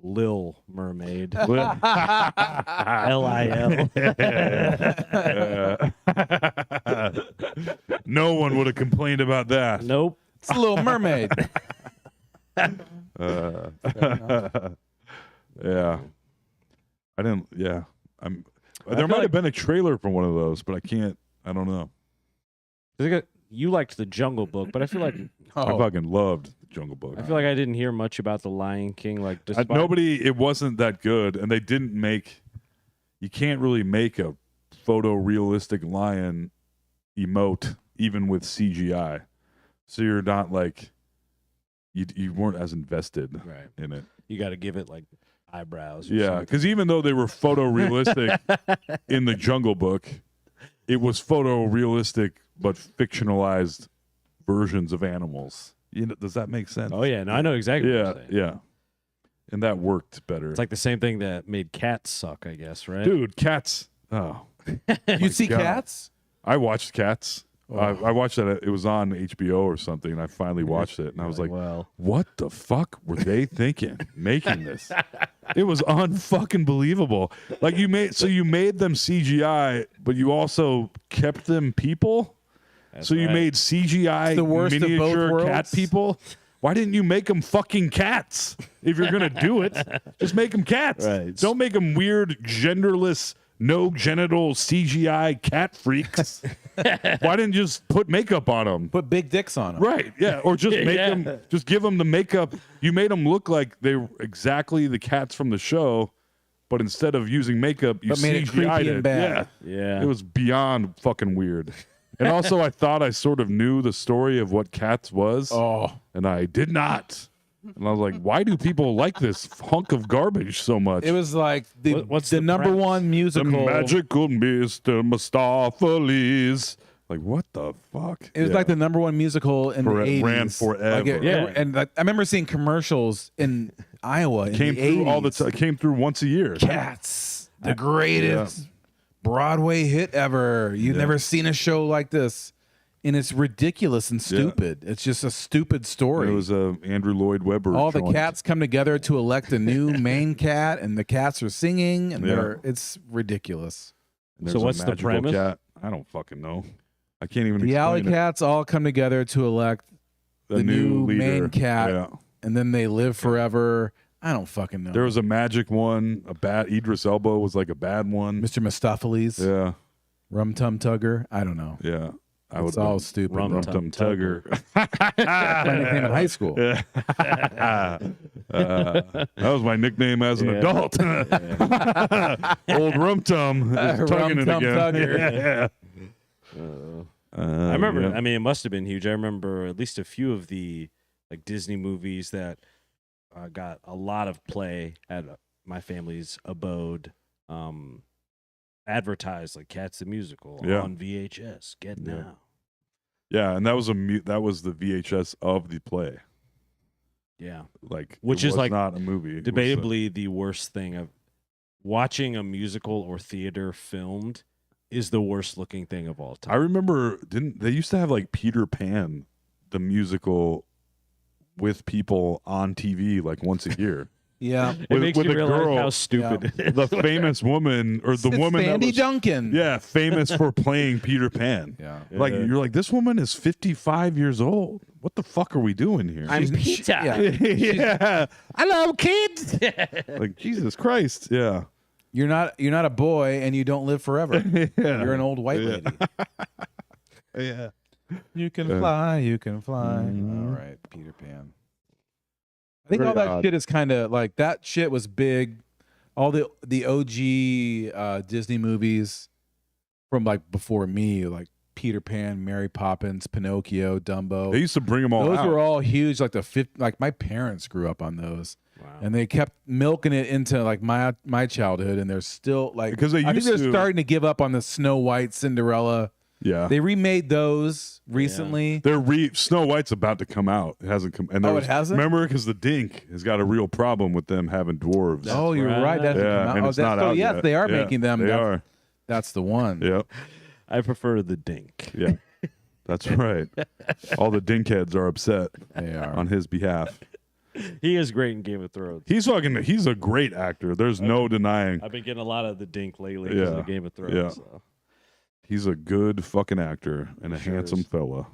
Lil Mermaid. Lil. Lil. No one would have complained about that. Nope. It's a Little Mermaid. Yeah. I didn't. Yeah. There feel might like- have been a trailer for one of those, but I can't. I don't know. You liked the Jungle Book, but I feel like I fucking loved the Jungle Book. I didn't hear much about the Lion King. Like, despite, It wasn't that good, and they didn't make. You can't really make a photorealistic lion emote even with CGI, so you're not like you weren't as invested right? in it. You got to give it like eyebrows. Or Yeah, something. because even though they were photorealistic in the Jungle Book, it was photorealistic but fictionalized versions of animals. Does that make sense? Oh yeah, no, I know exactly. what Yeah, you're saying. yeah. And that worked better. It's like the same thing that made cats suck, I guess, right? Dude, Cats. Oh, You see God. Cats? I watched Cats. Oh. I watched that. It was on HBO or something, and I finally watched it, and I was like, well, what the fuck were they thinking making this? It was unfucking believable. Like you made them CGI, but you also kept them people. that's So you right. made CGI It's the worst of both miniature cat worlds. people. Why didn't you make them fucking cats? If you're gonna do it, just make them cats. Right. Don't make them weird, genderless, no genital CGI cat freaks. Why didn't you just put makeup on them? Put big dicks on them. Right, yeah, or just make Yeah. them, just give them the makeup. You made them look like they were exactly the cats from the show, but instead of using makeup, you But made it CGI'd creepy and bad. Yeah. it was beyond fucking weird. And also, I thought I sort of knew the story of what Cats was, Oh, and I did not. And I was like, why do people like this hunk of garbage so much? it was like What's the the number premise? one the musical. magical Mr. Mistopheles. Like, what the fuck? It was Yeah. like the number one musical in For- the 80s. ran forever. Yeah. And like, I remember seeing commercials in Iowa in Came the through 80s. all the time. Came through once a year. Cats, the greatest Broadway hit ever. You've never seen a show like this. And it's ridiculous and stupid. It's just a stupid story. It was Andrew Lloyd Webber. All the joint. cats come together to elect a new main cat, and the cats are singing, and Yeah. it's ridiculous. And So there's a what's the magical premise? Cat. I don't fucking know. I can't even. The alley explain it. cats all come together to elect the new leader. main cat. Yeah. and then they live forever. I don't fucking know. There was a magic one. A bad Idris Elba was like a bad one. Mr. Mistopheles, Yeah, Rum Tum Tugger. I don't know. yeah. I It's would all stupid. Rum Rum Tum Tum Tugger. My nickname in high school. That was my nickname as an Yeah. adult. Old Rum Tum is Rum tugging it Tum again. Tugger. I remember. yeah. I mean, it must have been huge. I remember at least a few of the like Disney movies that got a lot of play at my family's abode. advertised like Cats the Musical Yeah. on VHS. Get Yeah. now. Yeah, and that was that was the VHS of the play. Yeah. Like, Which it is was like not a movie. It was Debatably, the worst thing of watching a musical or theater filmed is the worst looking thing of all I time. remember didn't they used to have like Peter Pan, the musical, with people on TV like once a year. Yeah. It makes you a realize girl, how stupid it is. the famous woman or the It's woman that Sandy was, Duncan. yeah, famous for playing Peter Pan. Yeah. Like, you're like, this woman is 55 years old. What the fuck are we doing here? I'm Peter. Yeah. yeah. Hello, kids. Like, Jesus Christ. Yeah. You're not a boy and you don't live forever. Yeah. You're an old white lady. Yeah. You can fly, you can fly. Mhm. All right, Peter Pan. I think Very all that odd. shit is kind of like that shit was big. All the OG Disney movies from like before me, like Peter Pan, Mary Poppins, Pinocchio, Dumbo. They used to bring them all Those out. were all huge. Like like my parents grew up on those, Wow. and they kept milking it into like my childhood. And they're still like Because they I think used they're to- starting to give up on the Snow White, Cinderella. Yeah. They remade those recently. Snow White's about to come out. It hasn't come. And Oh, there it was- hasn't? Remember, because the Dink has got a real problem with them having dwarves. Oh, you're right. right. That hasn't come yeah, out. and Oh, it's not so out yes, yet. they are Yeah, making them. They That's, are. that's the one. Yep. I prefer the Dink. Yeah. That's right. All the Dinkheads are upset They are. on his behalf. He is great in Game of Thrones. He's a great actor. There's no denying. I've been getting a lot of the Dink lately because Yeah. of Game of Thrones. Yeah. So. He's a good fucking actor and a Sure handsome is. fella.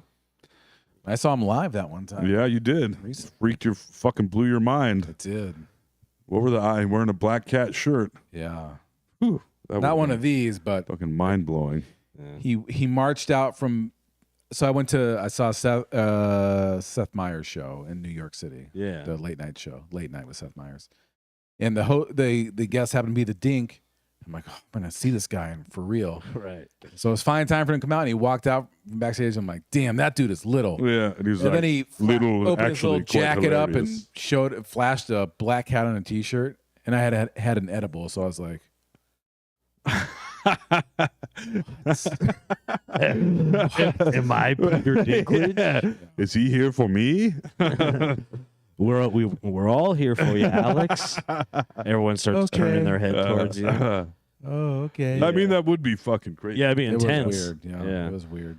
I saw him live that one time. Yeah, you did. He's- Blew your mind. It did. What were the eyes? Wearing a black cat shirt. Yeah. Whew, that Not would've one been of these, but fucking mind blowing. he marched out from. So I saw Seth Meyers' show in New York City. Yeah. The late night show, late night with Seth Meyers, and the guest happened to be the Dink. I'm like, oh, I'm gonna see this guy for real. Right. So it's fine time for him to come out, and he walked out from backstage. I'm like, damn, that dude is little. Yeah, and he was And like, then he little, opened his actually little quite jacket up and hilarious. flashed a black hat on a t-shirt, and I had an edible, so I was like, Am I Peter Dinklage? Is he here for me? We're all here for you, Alex. Everyone starts Okay. turning their head towards you. oh, okay. I mean, that would be fucking crazy. Yeah, it'd be It was intense. weird. Yeah, Yeah. it was weird.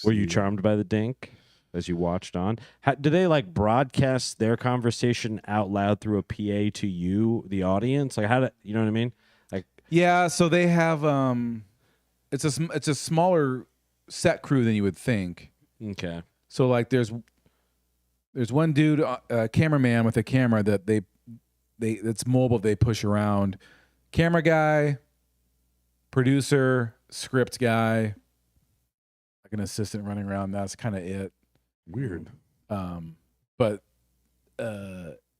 Were you charmed by the Dink as you watched on? Do they like broadcast their conversation out loud through a PA to you, the audience? Like how do you know what I mean? Like Yeah, so they have it's a smaller set crew than you would think. okay, So like there's one dude, a cameraman with a camera that it's mobile. They push around. Camera guy, producer, script guy, like an assistant running around. That's kind of it. Weird. But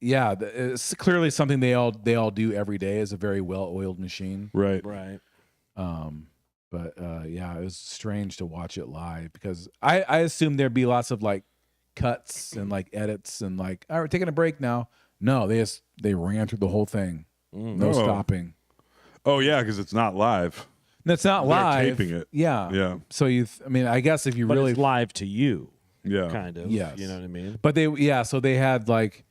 yeah, it's clearly something they all do every day. Is a very well-oiled machine. Right. right. But yeah, it was strange to watch it live because I assumed there'd be lots of like cuts and like edits and like, all right, we're taking a break now. No, they ran through the whole thing, no Oh. stopping. Oh yeah, because it's not live. That's not They're live. taping it. Yeah. Yeah. So I mean, I guess if you But really, it's live to you, Yeah. kind of. Yes. You know what I mean? but so they had like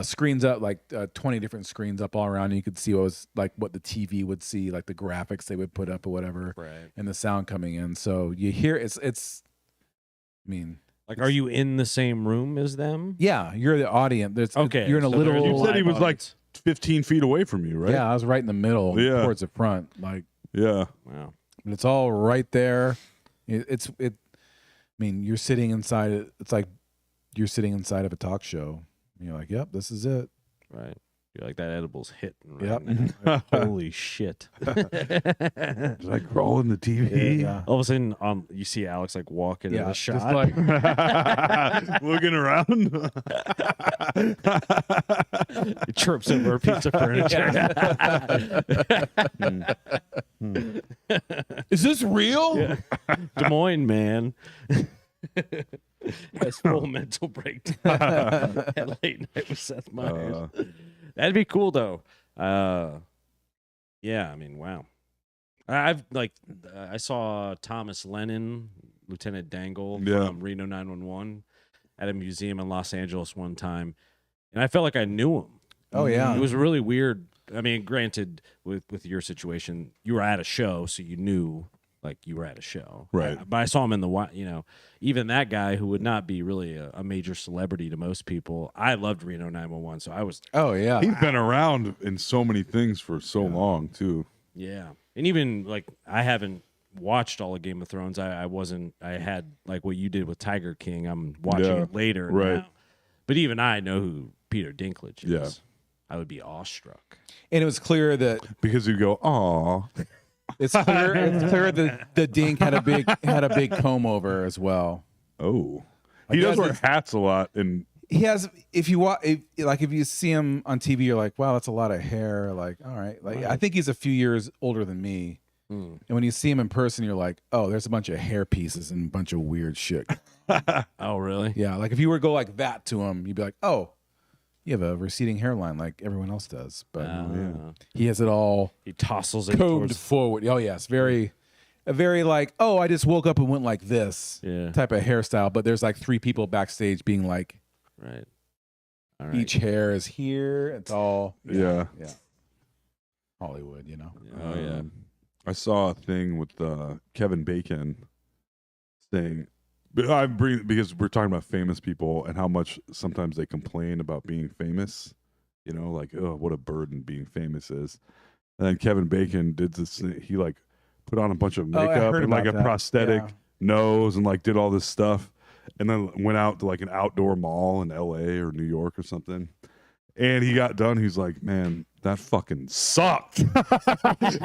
screens up, like 20 different screens up all around. And you could see what the TV would see, like the graphics they would put up or whatever, Right. and the sound coming in. So you hear I mean, Like, are you in the same room as them? yeah, you're the audience. Okay, You're in a so they're little. You said he live was like audience. 15 feet away from you, right? Yeah, I was right in the middle, Yeah. towards the front. Like, Yeah. Wow. it's all right there. I mean, you're sitting inside. It's like you're sitting inside of a talk show. And you're like, yep, this is it. Right. You're like that edible's hitting right Yep. now. Holy shit. Did I crawl in the TV? Yeah. All of a sudden, you see Alex like walking in Yeah, the just shot. like Looking around. He chirps over a piece of furniture. is this real? Des Moines, man. That's full mental breakdown at late night with Seth Meyers. That'd be cool, though. Yeah, I mean, wow. I saw Thomas Lennon, Lieutenant Dangle Yeah. from Reno 911 at a museum in Los Angeles one time, and I felt like I knew him. Oh, yeah. It was really weird. I mean, granted, with your situation, you were at a show, so you knew like you were at a show, Right. But I saw him in the even that guy who would not be really a major celebrity to most people. I loved Reno 911, so I was Oh, yeah. He's been around in so many things for so long too. yeah, and even like I haven't watched all of Game of Thrones. I had like what you did with Tiger King. I'm watching Yeah, it later right. now. But even I know who Peter Dinklage is. Yeah. I would be awestruck. And it was clear that Because you go, "Aw." it's clear that the Dink had a big comb over as well. Oh. Like, He does he wear has hats a lot, and He has. If you see him on TV, you're like, wow, that's a lot of hair. Like, all right. Like, I think he's a few years older than me. And when you see him in person, you're like, oh, there's a bunch of hair pieces and a bunch of weird shit. Oh, really? Yeah. Like if you were to go like that to him, you'd be like, oh, you have a receding hairline like everyone else does. But he has it all He tousles it combed towards forward. Oh yes, a very like, oh, I just woke up and went like this type of hairstyle. But there's like 3 people backstage being like, right. All right. each hair is here. It's all yeah. Hollywood, you know. Oh yeah. I saw a thing with Kevin Bacon saying, because we're talking about famous people and how much sometimes they complain about being famous, you know, like, oh, what a burden being famous is. And then Kevin Bacon did this, he like put on a bunch of makeup and like a prosthetic nose and like did all this stuff. And then went out to like an outdoor mall in LA or New York or something. And he got done. He's like, man, that fucking sucked.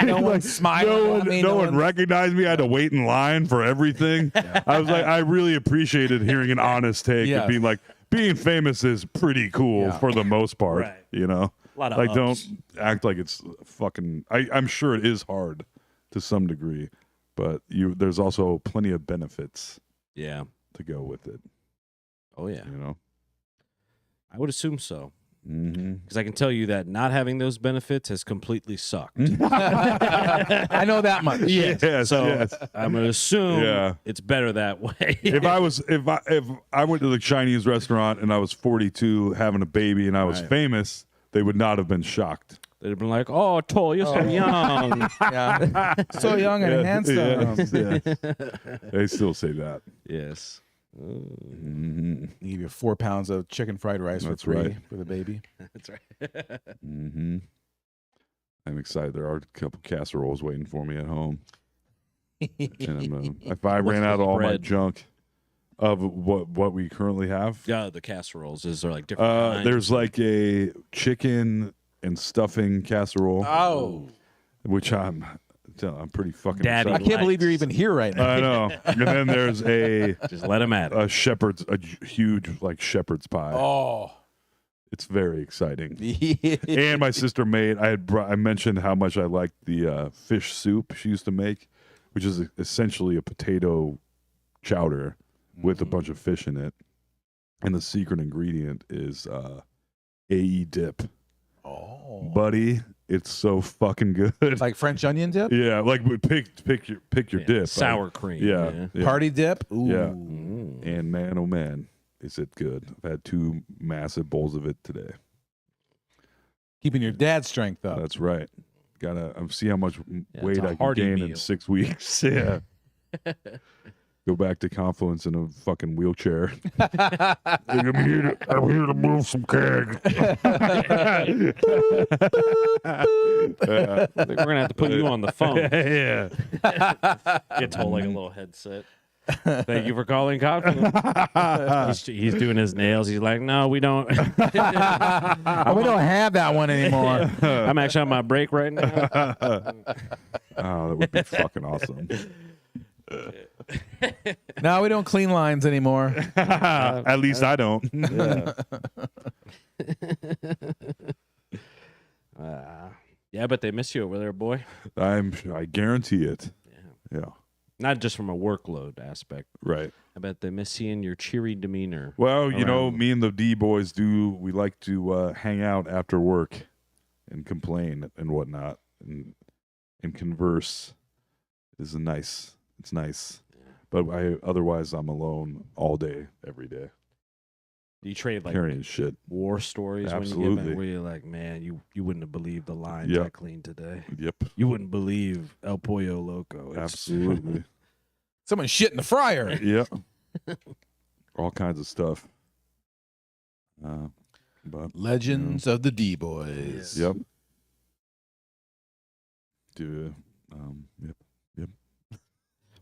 No one smiled. No one recognized me. I had to wait in line for everything. I was like, I really appreciated hearing an honest take and being like, being famous is pretty cool for the most part. Right. You know? A lot of like, ups. don't act like it's fucking. I'm sure it is hard to some degree, but there's also plenty of benefits Yeah. to go with it. Oh yeah. You know? I would assume so. Mm-hmm. Because I can tell you that not having those benefits has completely sucked. I know that much. Yes, So yes. I'm gonna assume it's better that way. if I went to the Chinese restaurant and I was 42 having a baby and I was famous, they would not have been shocked. They'd have been like, "Oh, Toll, you're so young." So young and handsome. Yes. They still say that. Yes. Mm-hmm. They give you 4 pounds of chicken fried rice That's for free right. for the baby. That's right. Mm-hmm. I'm excited. There are a couple casseroles waiting for me at home. And if I ran out of all my bread? junk of what we currently have, Yeah, the casseroles is there like different kinds? there's like a chicken and stuffing casserole, Oh. which I'm pretty fucking Daddy. I excited. can't believe you're even here right now. I know. And then there's Just let him at it. a huge like shepherd's pie. Oh. It's very exciting. And my sister made. I mentioned how much I liked the fish soup she used to make, which is essentially a potato chowder with a bunch of fish in it, and the secret ingredient is AE dip. Oh. Buddy, it's so fucking good. Like French onion dip? Yeah, like pick your dip. Sour cream. Yeah. Party dip? Ooh. Yeah. Mm. And man, oh man, is it good. I've had 2 massive bowls of it today. Keeping your dad's strength up. That's right. Gotta see how much weight it's a I can hearty gain in meal. 6 weeks. Yeah. Go back to Confluence in a fucking wheelchair. I'm here to move some keg. We're gonna have to put you on the phone. Yeah. Get told like a little headset. Thank you for calling Confidence. he's doing his nails. He's like, no, we don't. We don't have that one anymore. I'm actually on my break right now. Oh, that would be fucking awesome. No, we don't clean lines anymore. At least I don't. Yeah, but they miss you over there, boy. I guarantee it. Yeah. Not just from a workload aspect. Right. I bet they miss seeing your cheery demeanor. Well, you know, around. me and the D boys we like to hang out after work and complain and whatnot and converse. is nice. It's nice. But otherwise, I'm alone all day, every day. Do you trade like Carrying shit. war stories when you get Absolutely. back where you're like, man, you wouldn't have believed the lines I cleaned today. Yep. You wouldn't believe El Pollo Loco. Absolutely. Someone shit in the fryer. Yep. All kinds of stuff. But Legends of the D-Boys. Yep. Dude. Yep.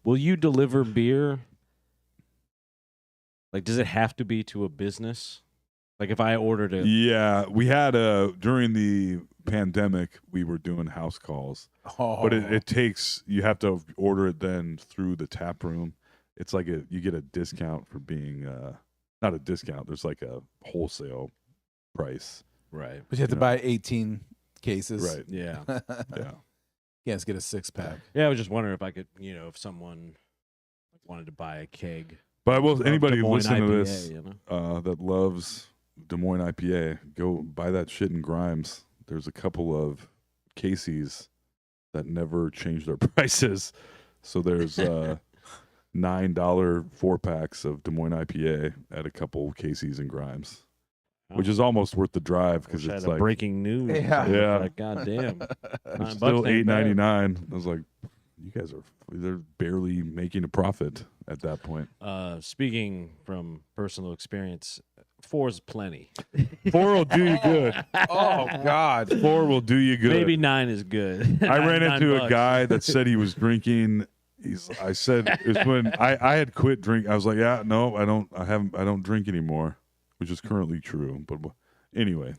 Will you deliver beer? Like, does it have to be to a business? Like, if I ordered it, Yeah, we had during the pandemic, we were doing house calls, but it takes, you have to order it then through the tap room. It's like you get a discount for being not a discount. There's like a wholesale price. right? But you have to buy 18 cases. Right. Yeah, Yeah. You can't get a 6-pack. yeah. I was just wondering if I could, if someone wanted to buy a keg. But I will. of Anybody Des Moines listening to IPA, this you know? that loves Des Moines IPA, go buy that shit in Grimes. There's a couple of Casey's that never change their prices. So there's $9 4-packs of Des Moines IPA at a couple Casey's and Grimes, which is almost worth the drive because Wish I it's had a like breaking news. Yeah. Yeah. Like, goddamn. it's still $8.99. I was like, you guys they're barely making a profit at that point. Speaking from personal experience, 4 is plenty. 4 will do you good. Oh, God. 4 will do you good. Maybe 9 is good. I ran into a $9. guy that said he was drinking. I said it's when I had quit drinking. I was like, yeah, no, I don't drink anymore, which is currently true. But anyway,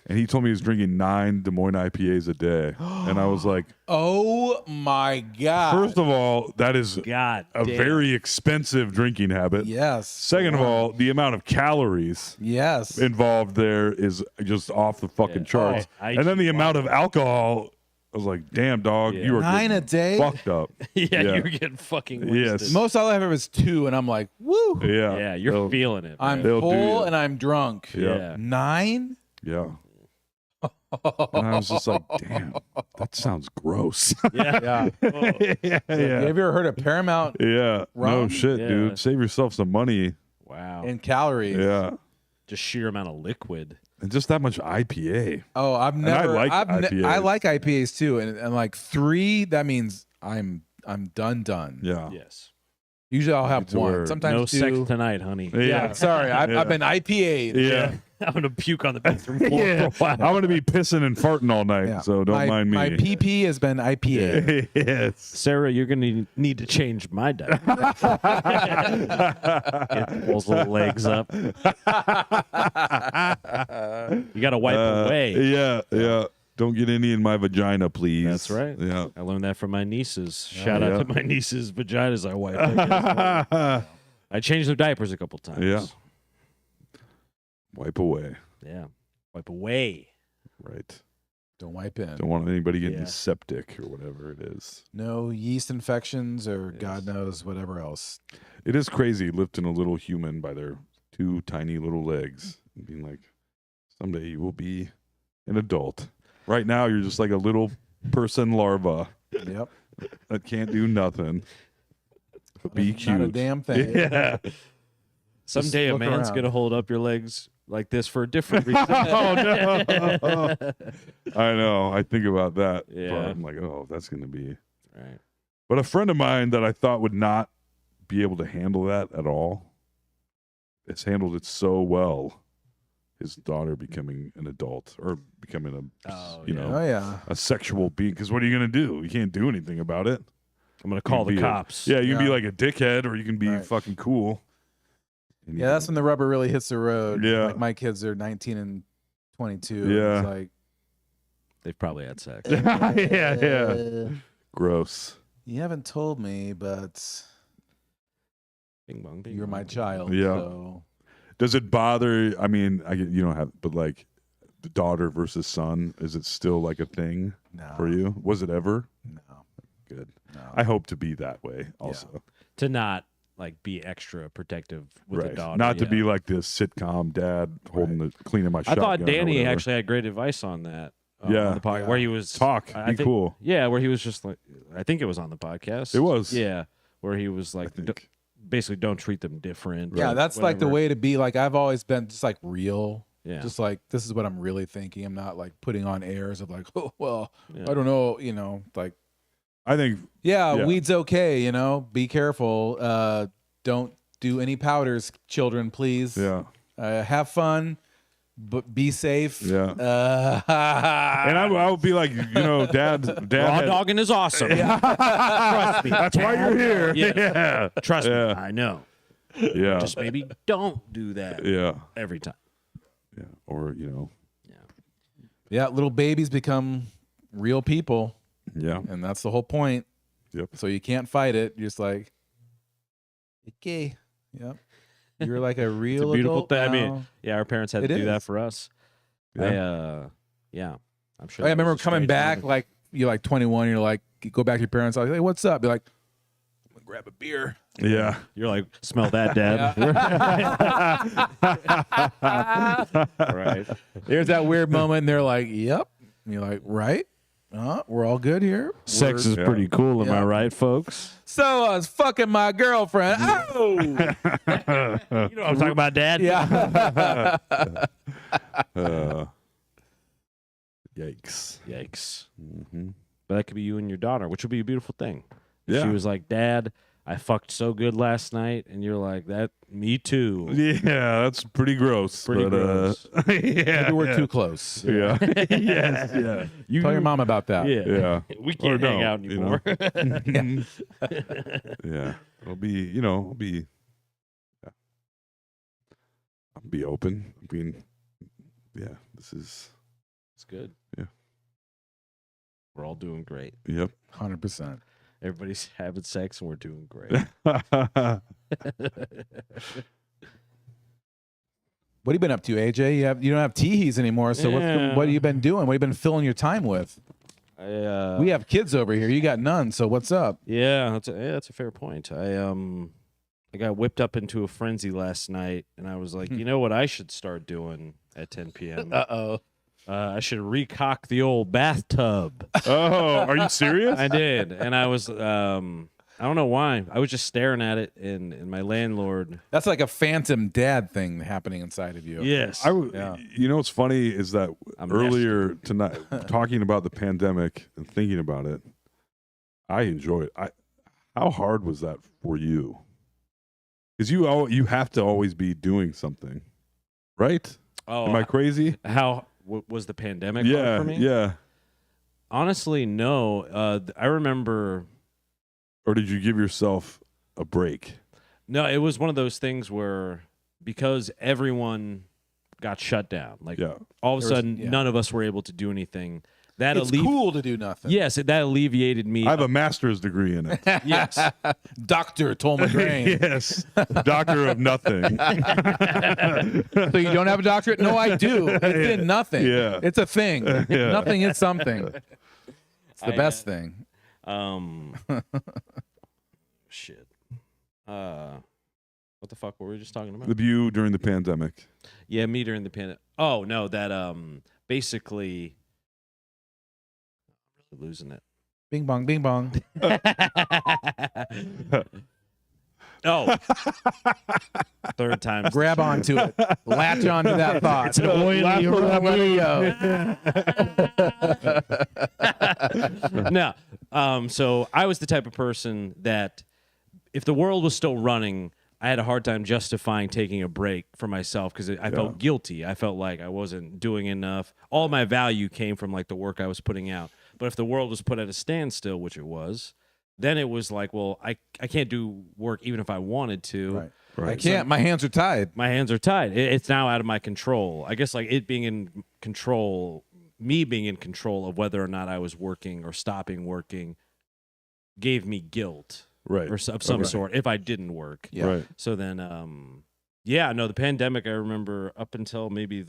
and he told me he was drinking 9 Des Moines IPAs a day, and I was like, Oh, my God. first of all, that is God a damn. very expensive drinking habit. Yes. Second of all, the amount of calories Yes. involved there is just off the fucking charts. Oh, and then the amount of alcohol, I was like, damn, dog, Yeah. you are 9 getting a day? fucked up. Yeah, Yeah. you're getting fucking wasted. Yes. Most all I ever was 2, and I'm like, woo. Yeah. Yeah, you're They'll- feeling it. I'm man. They'll do full you. and I'm drunk. Yeah. 9? Yeah. And I was just like, damn, that sounds gross. Yeah. Oh, yeah. Have you ever heard of Paramount Yeah. No Rum? shit, Yeah. dude. Save yourself some money. wow. in calories? Yeah. Just sheer amount of liquid. And just that much IPA. Oh, I've I never. like I IPAs. like IPAs too, and like 3, that means I'm done. Yeah. Yes. Usually I'll have to 1. where- Sometimes No 2. sex tonight, honey. Yeah, sorry, I've been IPA'd. Yeah. I'm gonna puke on the bathroom floor for a while. I'm going to be pissing and farting all night, Yeah. so don't mind me. My PP has been IPA. yes. Sarah, you're gonna need to change my diaper. Get those little legs up. You gotta wipe away. Yeah, yeah. Don't get any in my vagina, please. That's right. Yeah. I learned that from my nieces. Shout Yeah. out to my nieces' vaginas I wiped. I guess. I changed their diapers a couple times. Yeah. Wipe away. Yeah. Wipe away. Right. Don't wipe in. Don't want anybody getting Yeah. septic or whatever it is. No yeast infections or Yes. God knows whatever else. It is crazy lifting a little human by their 2 tiny little legs and being like, someday you will be an adult. Right now, you're just like a little person larva Yep. that can't do nothing but be cute. Not a damn thing. Yeah. Someday a look man's around. gonna hold up your legs like this for a different reason. Oh, no. I know. I think about that. Yeah. But I'm like, oh, that's going to be. Right. But a friend of mine that I thought would not be able to handle that at all has handled it so well. His daughter becoming an adult or becoming a, Oh, you yeah. know, Oh yeah. a sexual being. Because what are you going to do? You can't do anything about it. I'm gonna call You can the be a- cops. Yeah, you can be Yeah. like a dickhead or you can be Right. fucking cool. And you Yeah, that's can- when the rubber really hits the road. Yeah. Like my kids are 19 and 22. Yeah. It's like, They've probably had sex. yeah. Gross. you haven't told me, but Bing bong, bing you're my bong. child. Yeah. So. Does it bother? I mean, you don't have, but like the daughter versus son, is it still like a thing No. for you? Was it ever? No. Good. No. I hope to be that way also. To not like be extra protective with the Right. daughter. Not to yeah. be like this sitcom dad holding the cleaning my I shotgun. thought or Danny whatever. actually had great advice on that. Yeah. on the podcast, Yeah. where he was Talk. I Be think- cool. Yeah, where he was just like I think it was on the podcast. It was. Yeah, where he was I like, think. basically, don't treat them different. Yeah, or that's like the whatever. way to be. Like I've always been just like real. Yeah. Just like this is what I'm really thinking. I'm not like putting on airs of like, oh well, Yeah. I don't know, like I think yeah, Yeah. weed's okay, Be careful. Don't do any powders, children, please. yeah. Have fun, but be safe. Yeah. And And I would be like, dad Raw had- dogging is awesome. Trust me. That's why you're here. Yeah. Yeah. Trust me. Yeah. I know. Yeah. Just maybe don't do that Yeah. every time. Yeah. Or, yeah, little babies become real people, yeah. and that's the whole point. Yep. So you can't fight it. You're just like, okay, yep. You're like a It's real a beautiful adult thing. I now. mean, yeah, our parents had It to do that is. for us. Yeah. Yeah, I'm sure. I that remember was a coming strange back, moment. like you're like 21, you're like, you go back to your parents, like, hey, what's up? Be like, I'm gonna grab a beer. Yeah. You're like, smell that, Dad. Right. There's that weird moment, and they're like, yep. And you're like, right? We're all good here. Sex is Yeah. pretty cool, am I Yeah. right, folks? So I was fucking my girlfriend. Oh, You know what I'm talking about, Dad? yeah. Yikes. Yikes. Hmm. But that could be you and your daughter, which would be a beautiful thing. Yeah. She was like, Dad, I fucked so good last night. And you're like, that, me too. Yeah, that's pretty gross. Pretty but, gross. yeah. Maybe we're too close. Yeah. Yes. Yeah. You, Tell your mom about that. Yeah. Yeah. We can't hang don't, out you know. anymore. Yeah. I'll be, yeah. I'll be open. I mean, yeah, this is, It's good. Yeah. We're all doing great. yep. 100%. Everybody's having sex and we're doing great. What have you been up to, AJ? You don't have teehees anymore. So Yeah. what have you been doing? What have you been filling your time with? We have kids over here. You got none. So what's up? Yeah, that's a fair point. I got whipped up into a frenzy last night, and I was like, you know what I should start doing at 10 p.m. Uh-oh. I should recock the old bathtub. Oh, are you serious? I did, and I was I don't know why. I was just staring at it, and my landlord. That's like a phantom dad thing happening inside of you. Yes, Yeah. You know what's funny is that I'm earlier tonight, talking about the pandemic and thinking about it, I enjoy it. How hard was that for you? Because you have to always be doing something, right? Oh, Am I crazy? how was the pandemic hard Yeah, for me? yeah. Honestly, no. I remember. Or did you give yourself a break? No, it was one of those things where because everyone got shut down, like Yeah. all of a There was- sudden, yeah. none of us were able to do anything. That It's cool to do nothing. Yes, that alleviated me. I have a master's degree in it. yes. Dr. Tolma Grain. Yes. Doctor of nothing. So you don't have a doctorate? No, I do. It's in nothing. Yeah. It's a thing. Yeah. Nothing is something. It's the I, best thing. Shit. What the fuck were we just talking about? The view during the pandemic. Yeah, me during the pandemic. Oh no, that basically I'm really losing it. Bing bong, bing bong. Oh, third time. Grab onto it. Latch onto that thought. It's an oily Don't let it go. No. So I was the type of person that if the world was still running, I had a hard time justifying taking a break for myself because I felt guilty. I felt like I wasn't doing enough. All my value came from like the work I was putting out. But if the world was put at a standstill, which it was, then it was like, well, I can't do work even if I wanted to. Right. I can't. My hands are tied. My hands are tied. It's now out of my control. I guess like it being in control, me being in control of whether or not I was working or stopping working gave me guilt Right. or of some sort if I didn't work. Yeah. Right. So then, the pandemic, I remember up until maybe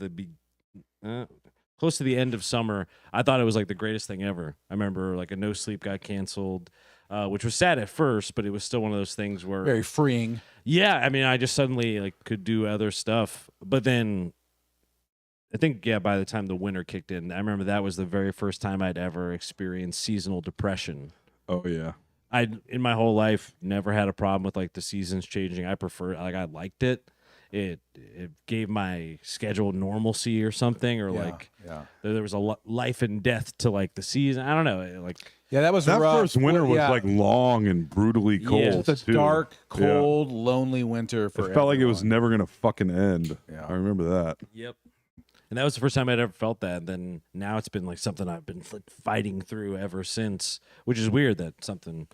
close to the end of summer, I thought it was like the greatest thing ever. I remember like a No Sleep got canceled, which was sad at first, but it was still one of those things where Very freeing. yeah, I mean, I just suddenly like could do other stuff. But then I think by the time the winter kicked in, I remember that was the very first time I'd ever experienced seasonal depression. Oh yeah. I in my whole life never had a problem with like the seasons changing. I prefer I liked it. It gave my schedule normalcy or something, or like there was a life and death to like the season. I don't know, like that was that rough. first winter was like long and brutally cold. It's a too. dark, cold, lonely winter for It felt like it was everyone. never gonna fucking end. Yeah. I remember that. Yep. And that was the first time I'd ever felt that. And then now it's been like something I've been like fighting through ever since, which is weird that something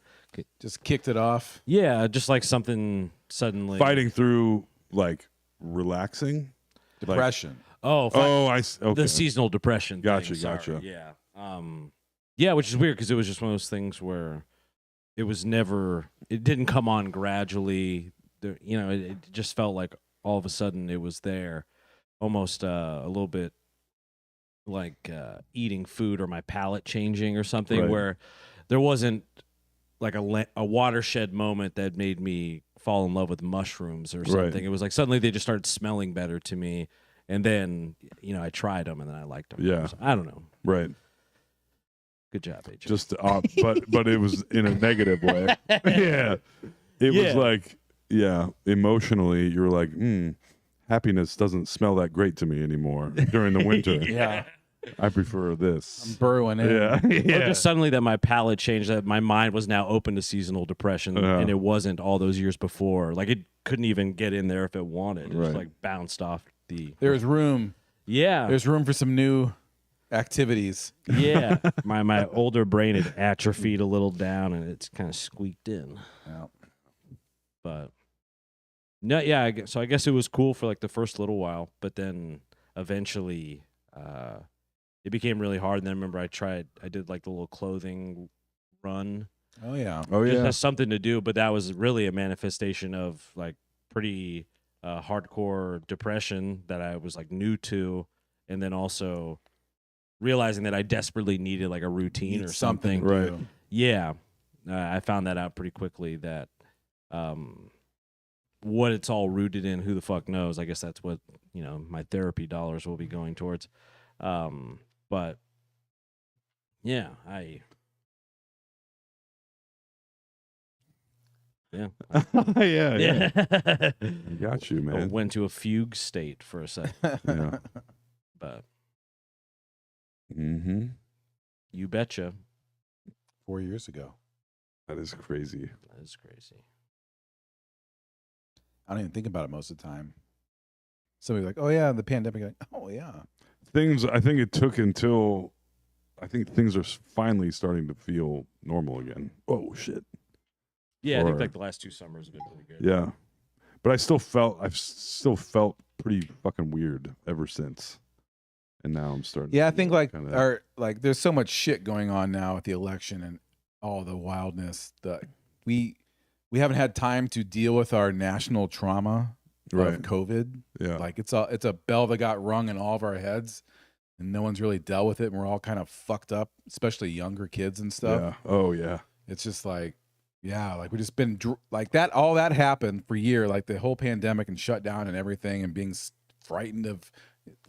Just kicked it off. Yeah, just like something suddenly Fighting through like relaxing. Depression. Okay. The seasonal depression. Gotcha, thing, sorry. gotcha. Yeah. Yeah, which is weird because it was just one of those things where it was never. It didn't come on gradually. There, it just felt like all of a sudden it was there, almost a little bit like eating food or my palate changing or something, Right. where there wasn't like a watershed moment that made me fall in love with mushrooms or something. Right. It was like suddenly they just started smelling better to me, and then I tried them and then I liked them. Yeah. So, I don't know. Right. Good job, AJ. Just but it was in a negative way. Yeah. It was like, emotionally you're like, happiness doesn't smell that great to me anymore during the winter. Yeah. I prefer this. I'm burrowing in. Yeah. Or just suddenly that my palate changed, that my mind was now open to seasonal depression, and it wasn't all those years before. Like it couldn't even get in there if it wanted. It just like bounced off the. There's room. Yeah. There's room for some new activities. Yeah. my older brain had atrophied a little down, and it's kind of squeaked in. Yeah. But no, yeah. So I guess it was cool for like the first little while, but then eventually. It became really hard. And then I remember I did like the little clothing run. Oh yeah. Oh It yeah. has something to do, but that was really a manifestation of like pretty hardcore depression that I was like new to. And then also realizing that I desperately needed like a routine or something. Right. Yeah. I found that out pretty quickly that what it's all rooted in, who the fuck knows? I guess that's what, my therapy dollars will be going towards. But yeah, yeah. yeah. I got you, I man. went to a fugue state for a second, Yeah. but Mm-hmm. you betcha. 4 years ago. That is crazy. That is crazy. I don't even think about it most of the time. Somebody's like, "Oh yeah, the pandemic." Like, oh yeah. I think it took until I think things are finally starting to feel normal again. Oh shit. Yeah, I think Or- like the last 2 summers have been pretty good. Yeah. But I've still felt pretty fucking weird ever since. And now I'm starting Yeah, I to think feel like kinda- there's so much shit going on now with the election and all the wildness that we haven't had time to deal with our national trauma Right. of COVID. Yeah. Like it's a bell that got rung in all of our heads, and no one's really dealt with it, and we're all kind of fucked up, especially younger kids and stuff. Yeah. Oh yeah. It's just like, yeah, like we just been like that. All that happened for a year, like the whole pandemic and shutdown and everything, and being frightened of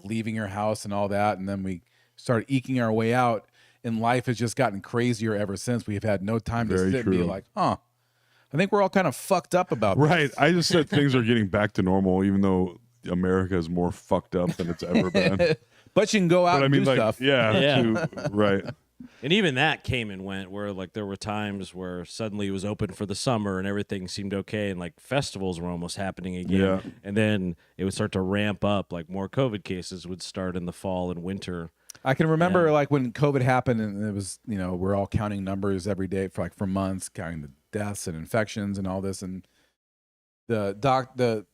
leaving your house and all that, and then we started eking our way out, and life has just gotten crazier ever since. We've had no time to Very sit and be true. like, I think we're all kind of fucked up about Right. this. I just said things are getting back to normal, even though America is more fucked up than it's ever been. But you can go out But I and mean, do like, stuff. Yeah. right. And even that came and went, where like there were times where suddenly it was open for the summer and everything seemed okay, and like festivals were almost happening again. Yeah. And then it would start to ramp up, like more COVID cases would start in the fall and winter. I can remember Yeah. like when COVID happened, and it was, we're all counting numbers every day for months, counting the deaths and infections and all this, and the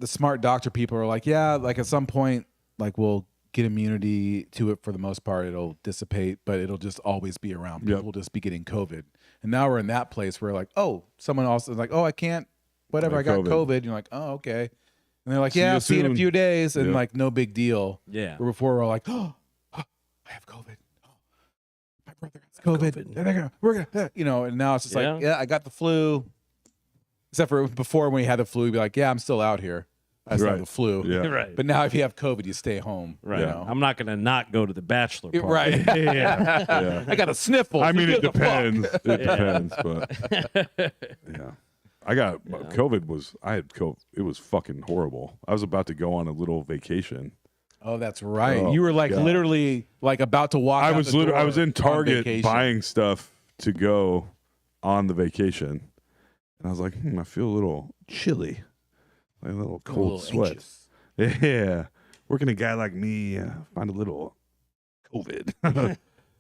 smart doctor people are like, yeah, like at some point, like we'll get immunity to it for the most part. It'll dissipate, but it'll just always be around. People Yep. will just be getting COVID. And now we're in that place where like, oh, someone else is like, oh, I can't, whatever, I got COVID. And you're like, oh, okay. And they're like, See yeah, you see you in a soon. few days. And Yeah. like, no big deal. Yeah. Where before we're like, oh, I have COVID. Oh, my brother has COVID. COVID. And we're gonna, and now it's just Yeah. like, yeah, I got the flu. Except for before when we had the flu, we'd be like, yeah, I'm still out here. That's Right. not the flu. Yeah. Right. But now if you have COVID, you stay home. Right. You know? I'm not going to not go to the bachelor party. Right. Yeah. I got a sniffle. I so mean, give it the fuck. depends. It depends, but yeah. I got COVID was I had COVID. It was fucking horrible. I was about to go on a little vacation. Oh, that's right. Oh, you were like God. literally like about to walk. I out was the door I was in on Target vacation. buying stuff to go on the vacation, and I was like, I feel a little chilly, like a little A cold little sweat. anxious. Yeah, where can a guy like me find a little COVID?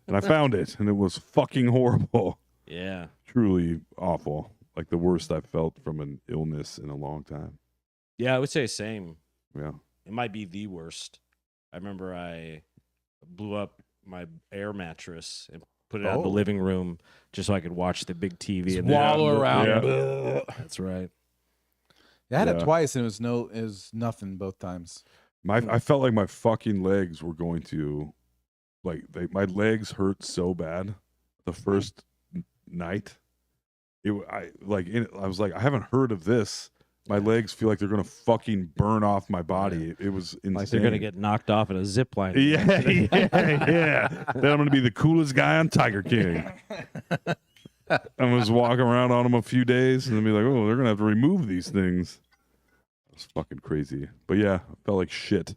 And I found it, and it was fucking horrible. Yeah. Truly awful. Like the worst I've felt from an illness in a long time. Yeah, I would say same. Yeah. It might be the worst. I remember I blew up my air mattress and put it out in the Oh. living room just so I could watch the big TV. Just and wallow around. Yeah. That's right. I had it Yeah. twice and it was nothing both times. I felt like my fucking legs were going to, my legs hurt so bad the first night. I was like, I haven't heard of this. My legs feel like they're gonna fucking burn off my body. It was insane. Like they're going to get knocked off in a zip line. yeah. Then I'm gonna be the coolest guy on Tiger King. I was walking around on them a few days and then be like, oh, they're gonna have to remove these things. It was fucking crazy. But yeah, I felt like shit.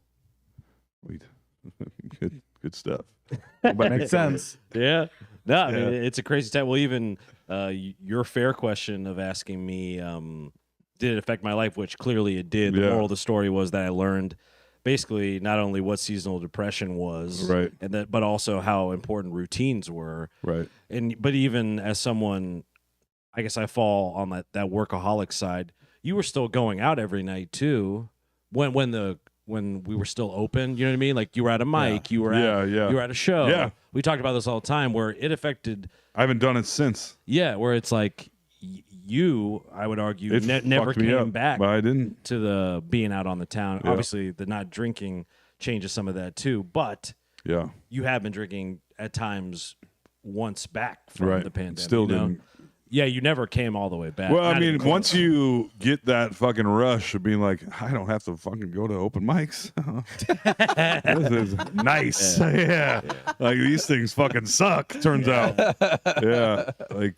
Wait. Good stuff. But makes sense. Yeah. No, I mean, Yeah. it's a crazy time. Well, even your fair question of asking me, did it affect my life? Which clearly it did. The Yeah. moral of the story was that I learned basically not only what seasonal depression was, Right. and that, but also how important routines were. Right. But even as someone, I guess I fall on that workaholic side. You were still going out every night too, when we were still open. You know what I mean? Like you were at a mic, you were at Yeah. you were at a show. Yeah. We talked about this all the time, where it affected. I haven't done it since. Yeah, where it's like you, I would argue, It never fucked me came up, back but I didn't. to the being out on the town. Yeah. Obviously, the not drinking changes some of that too, but Yeah. you have been drinking at times once back from Right. the pandemic. Still you know? didn't. Yeah, you never came all the way back. Well, I Not mean, even close. once you get that fucking rush of being like, I don't have to fucking go to open mics. This is nice. Yeah. Like these things fucking suck, turns out. Yeah. Like,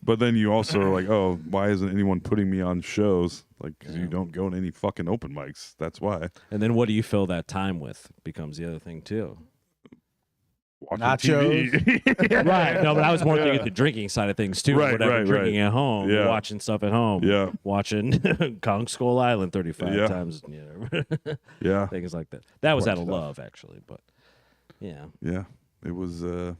but then you also are like, oh, why isn't anyone putting me on shows? Like, because you don't go to any fucking open mics. That's why. And then what do you fill that time with becomes the other thing too. Watching Nachos. TV. Right. No, but I was more thinking Yeah. the drinking side of things too. Right, Whatever, right, drinking at home, Yeah. watching stuff at home, Yeah. watching Kong Skull Island 35 Yeah. times, Yeah. things like that. That was Fun out of stuff. love, actually, but yeah, Yeah. It was, and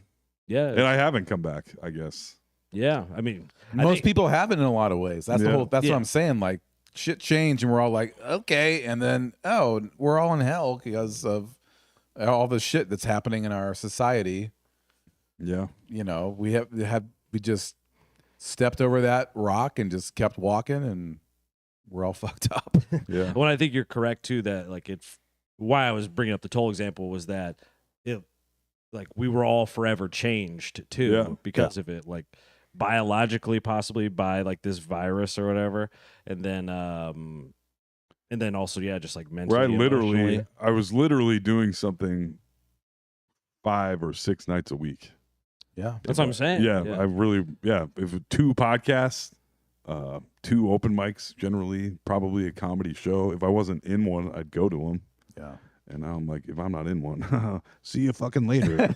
yeah, I haven't come back, I guess. yeah. I mean, I Most think- people have it in a lot of ways. That's the Yeah. whole. That's Yeah. what I'm saying. Like shit changed, and we're all like, okay, and then we're all in hell because of all the shit that's happening in our society. Yeah. You know, we just stepped over that rock and just kept walking, and we're all fucked up. Yeah. Well, I think you're correct too. That like why I was bringing up the toll example was that it, like we were all forever changed too Yeah. because of it, like biologically, possibly by like this virus or whatever, and then also just like mentally. Where emotionally. I was literally doing something 5 or 6 nights a week. Yeah, That's what I'm saying. Yeah, I really, if 2 podcasts, 2 open mics, generally, probably a comedy show. If I wasn't in one, I'd go to them. yeah. And now I'm like, if I'm not in one, see you fucking later.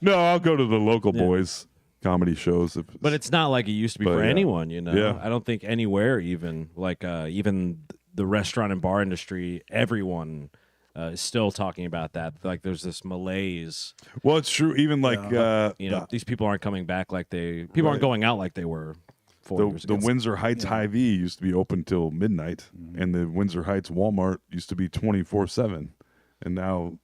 No, I'll go to the local Yeah. boys comedy shows. But it's not like it used to be But, for yeah. anyone, you know. Yeah. I don't think anywhere, even like even the restaurant and bar industry, everyone is still talking about that. Like there's this malaise. well, it's true. Even like You know, these people aren't coming back like people aren't Right. going out like they were 4 the years ago. Windsor Heights Hy-Vee used to be open till midnight, and the Windsor Heights Walmart used to be 24/7, and now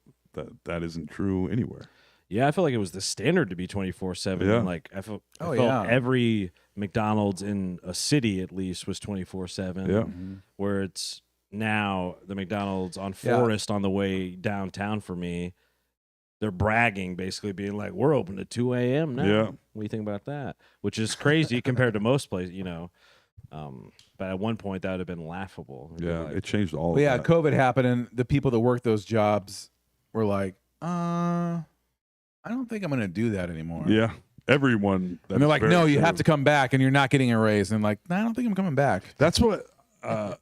that isn't true anywhere. Yeah, I feel like it was the standard to be 24/7. Yeah. And like I felt Oh, yeah. every McDonald's in a city at least was 24/7. Yeah. Where it's now the McDonald's on Yeah. Forest on the way downtown for me, they're bragging, basically being like, "We're open at 2 a.m. now." Yeah. What do you think about that? Which is crazy compared to most places, you know. But at one point, that would have been laughable. It'd be Yeah, like, it changed all. Well, yeah, of that. COVID happened, and the people that worked those jobs were like, I don't think I'm going to do that anymore. Yeah, everyone. And they're like, that's no, very you have true. to come back, and you're not getting a raise. And I'm like, no, I don't think I'm coming back. That's what.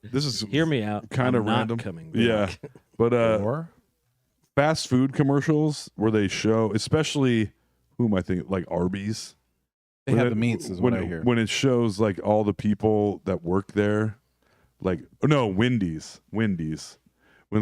This is hear me out. kind of I'm not random. coming back. Yeah, but Or fast food commercials where they show, especially whom I think like Arby's. they When have it- the meats, is when what I it- hear. When it shows like all the people that work there, like no Wendy's, when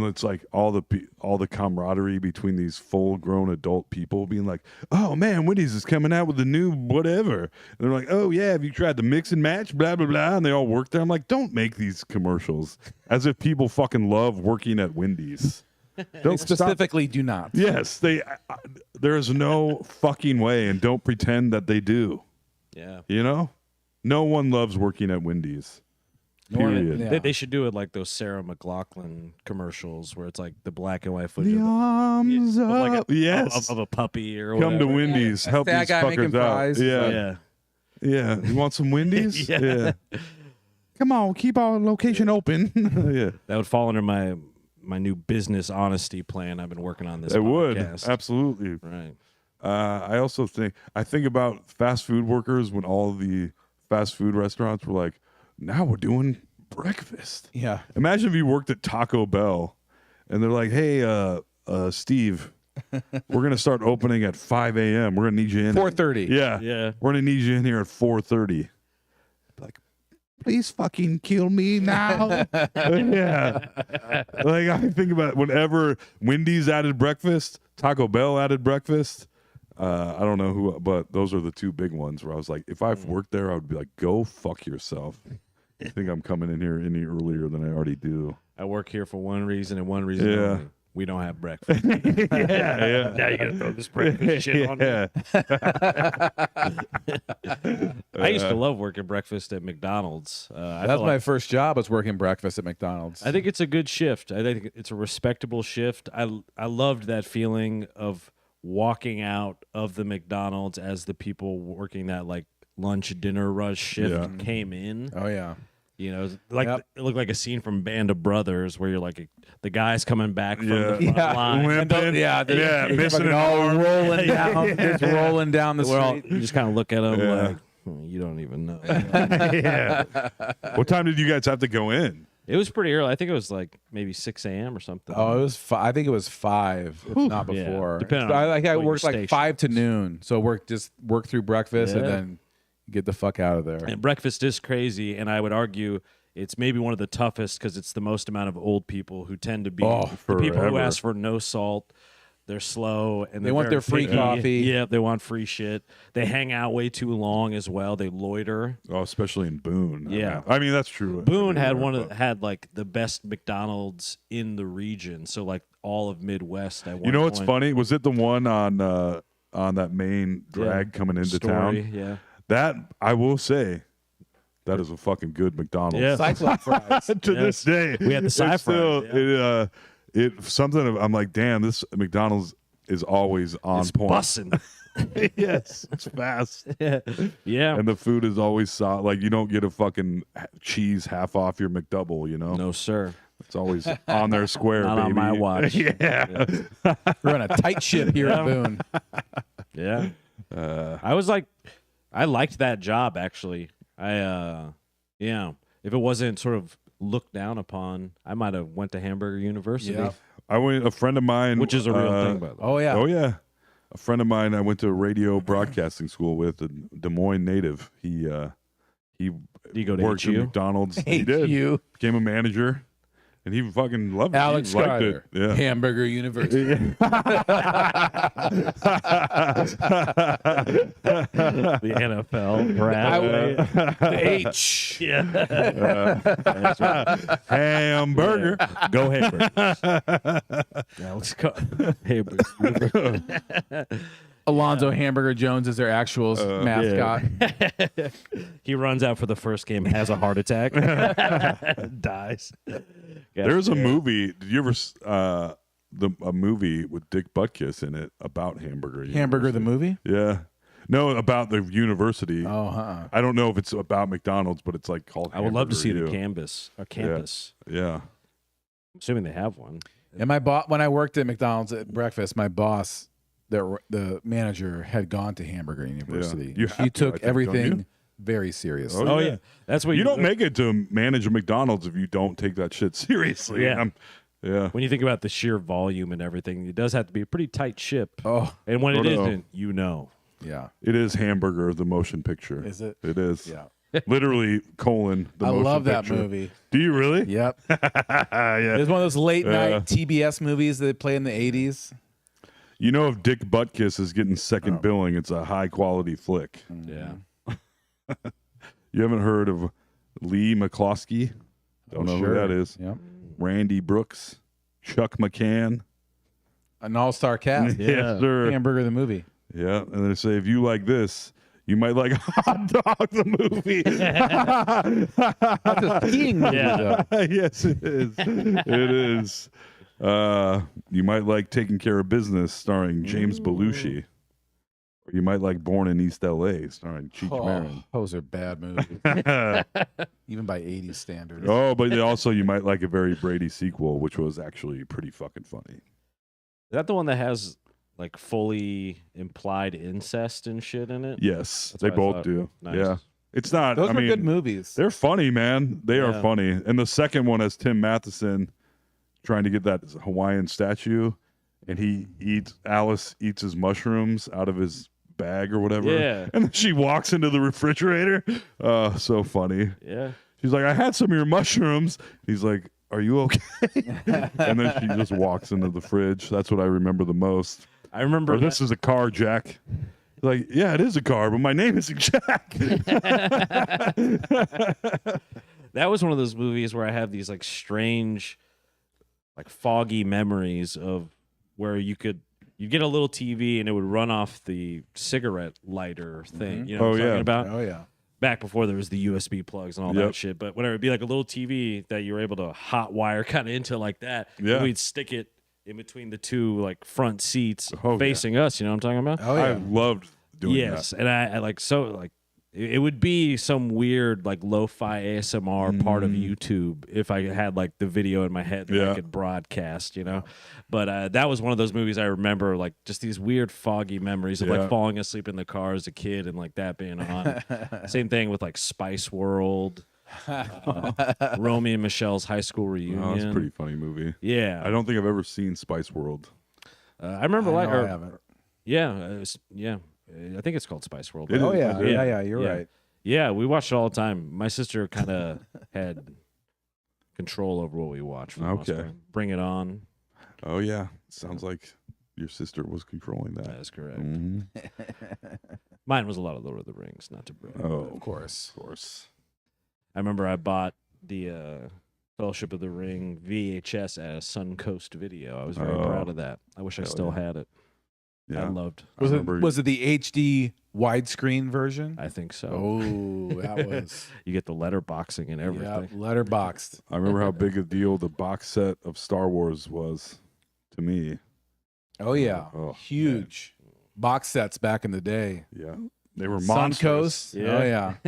it's like all the camaraderie between these full grown adult people being like, oh man, Wendy's is coming out with a new whatever. And they're like, oh yeah, have you tried the mix and match? Blah blah blah. And they all work there. I'm like, don't make these commercials as if people fucking love working at Wendy's. They Don't stop. specifically do not. Yes, there is no fucking way, and don't pretend that they do. Yeah. You know, no one loves working at Wendy's. Period. Yeah. They should do it like those Sarah McLachlan commercials where it's like the black and white footage The of, arms of like up. Yes. of a puppy or Come whatever. to Wendy's. Help That these guy making fuckers out. fries. Yeah. Yeah. Yeah. You want some Wendy's? Yeah. Come on, keep our location open. Yeah. That would fall under my new business honesty plan I've been working on this It would. podcast. Absolutely. Right. I also think about fast food workers when all the fast food restaurants were like, now we're doing breakfast. Yeah. Imagine if you worked at Taco Bell and they're like, hey, Steve, we're going to start opening at 5 a.m. We're going to need you in. 4:30. Yeah. Yeah. We're going to need you in here at 4:30. Like, please fucking kill me now. Yeah. Like, I think about whenever Wendy's added breakfast, Taco Bell added breakfast. I don't know who, but those are the two big ones where I was like, if I've worked there, I would be like, go fuck yourself. I think I'm coming in here any earlier than I already do. I work here for one reason and one reason Yeah. only. We don't have breakfast. Yeah. Now you gotta throw this breakfast shit on me. Yeah. I used to love working breakfast at McDonald's. I That's feel my like, first job, was working breakfast at McDonald's. I think it's a good shift. I think it's a respectable shift. I loved that feeling of walking out of the McDonald's as the people working that like lunch dinner rush shift Yeah. came in. Oh, yeah. You know, like Yep. it looked like a scene from Band of Brothers where you're like the guys coming back from Yeah. the front Yeah. line. Limping. Yeah, Yeah, missing fucking an all arm. rolling down, just rolling down the We're all, street. you just kind of look at them Yeah. like, you don't even know. Yeah. What time did you guys have to go in? It was pretty early. I think it was like maybe 6 a.m. or something. Oh, it was. I think it was 5, if not Yeah, before. depending So on I what your worked like station 5 to noon. So work through breakfast and Yeah. then get the fuck out of there. And breakfast is crazy, and I would argue it's maybe one of the toughest because it's the most amount of old people who tend to be the people who forever. ask for no salt. They're slow and They they're want very their free picky. coffee. Yeah, they want free shit. They hang out way too long as well. They loiter. Oh, especially in Boone. Yeah. I mean that's true. Boone had everywhere, but- had like the best McDonald's in the region. So like all of Midwest. At You one know what's point. funny? Was it the one on that main drag coming into Story, town? Yeah. That I will say, that is a fucking good McDonald's. Yeah. Cyclops fries. To this day, We had the it's sci-fi, still- yeah. It something. I'm like, damn, this McDonald's is always on It's point. bussin'. Yes, it's fast, Yeah. and the food is always solid. Like you don't get a fucking cheese half off your McDouble. You know, No, sir. it's always on their square. Not on baby. my watch. Yeah. We're on a tight ship here at Boone. Yeah. I was like, I liked that job actually. Yeah. If it wasn't sort of looked down upon, I might have went to Hamburger University, Yeah. I went. A friend of mine, which is a real thing, by the way. Oh yeah. Oh yeah, a friend of mine I went to radio broadcasting school with, a Des Moines native. He Did you go to worked at HU? McDonald's. He did. HU. Became a manager, and he fucking loved it. Alex he liked Schuyler. it. Yeah. Hamburger University. The NFL, Bradley. The H. Hamburger. Go Hamburgers. Yeah, let's go. Hamburgers. Alonzo Hamburger Jones is their actual mascot. He runs out for the first game, has a heart attack, dies. Yeah. There's a movie. Did you ever a movie with Dick Butkus in it about Hamburger? Hamburger the University? movie? Yeah. No, about the university. Oh, huh. I don't know if it's about McDonald's, but it's like called. I would love to see Hamburger the U. campus. Yeah. I'm assuming they have one. And when I worked at McDonald's at breakfast, my boss, the manager, had gone to Hamburger University. You She have to, I took think, don't everything you? very seriously. Oh yeah, that's what You don't make it to manage a McDonald's if you don't take that shit seriously. Yeah. Yeah. When you think about the sheer volume and everything, it does have to be a pretty tight ship. Oh, And when Oh, it no. isn't, you know. yeah. It is Hamburger, the motion picture. Is it? It is. Yeah. Literally, colon, the I motion love that picture. movie. Do you really? Yep. Yeah. It's one of those late Yeah. night TBS movies that play in the 80s. You know, if Dick Butkus is getting second Oh. billing, it's a high quality flick. Yeah. You haven't heard of Lee McCloskey? Don't know who that is. Yep. Randy Brooks, Chuck McCann. An all-star cast. Yes, sir. Hamburger the movie. Yeah, and they say if you like this, you might like Hot Dog the movie. That's a skiing movie, Yeah. though. Yes, it is. It is. You might like Taking Care of Business, starring James Belushi. Or you might like Born in East L.A., starring Cheech Marin. Those are bad movies, even by 80s standards. Oh, but they also you might like a Very Brady sequel, which was actually pretty fucking funny. Is that the one that has like fully implied incest and shit in it? Yes, That's they what I both thought. do. Nice. Yeah, it's not. Those I were mean, good movies. they're funny, man. They are Yeah. funny. And the second one has Tim Matheson trying to get that Hawaiian statue, and Alice eats his mushrooms out of his bag or whatever. Yeah. And then she walks into the refrigerator. So funny. Yeah. She's like, I had some of your mushrooms. He's like, are you okay? And then she just walks into the fridge. That's what I remember the most. I remember Or this is a car, Jack. Like, yeah, it is a car, but my name isn't Jack. that was one of those movies where I have these like strange, like foggy memories of where you get a little TV and it would run off the cigarette lighter thing. You know what I'm Oh, yeah. talking about? Oh, yeah. Back before there was the USB plugs and all Yep. that shit. But whenever it'd be like a little TV that you were able to hot wire kind of into like that, Yeah. we'd stick it in between the two like front seats Oh, yeah. facing us. You know what I'm talking about? Oh, I yeah. loved doing Yes, and I like so like it would be some weird like lo-fi ASMR part of YouTube if I had like the video in my head that I Yeah. could broadcast, you know. But that was one of those movies I remember, like just these weird foggy memories of Yeah. like falling asleep in the car as a kid and like that being on. Same thing with like Spice World, Romy and Michelle's high school reunion. Oh, it's a pretty funny movie. Yeah, I don't think I've ever seen Spice World. I remember I like know I haven't. yeah. I think it's called Spice World. It Oh, is. yeah. Yeah. Yeah, you're Yeah. right. Yeah, we watched it all the time. My sister kind of had control over what we watched. For the most Okay. part. Bring It On. Oh, yeah. Sounds like your sister was controlling that. That is correct. Mhm. Mine was a lot of Lord of the Rings, not to brag. Oh, Of course. of course. I remember I bought the Fellowship of the Ring VHS at a Suncoast Video. I was very Oh. proud of that. I wish I Hell still yeah. had it. I Yeah. loved. Was I it remember- was it the HD widescreen version? I think so. Oh, that was You get the letterboxing and yeah, everything. letterboxed. I remember how big a deal the box set of Star Wars was to me. Oh yeah, Oh, huge box sets back in the day. Yeah. They were monsters. Suncoast. Yeah. Oh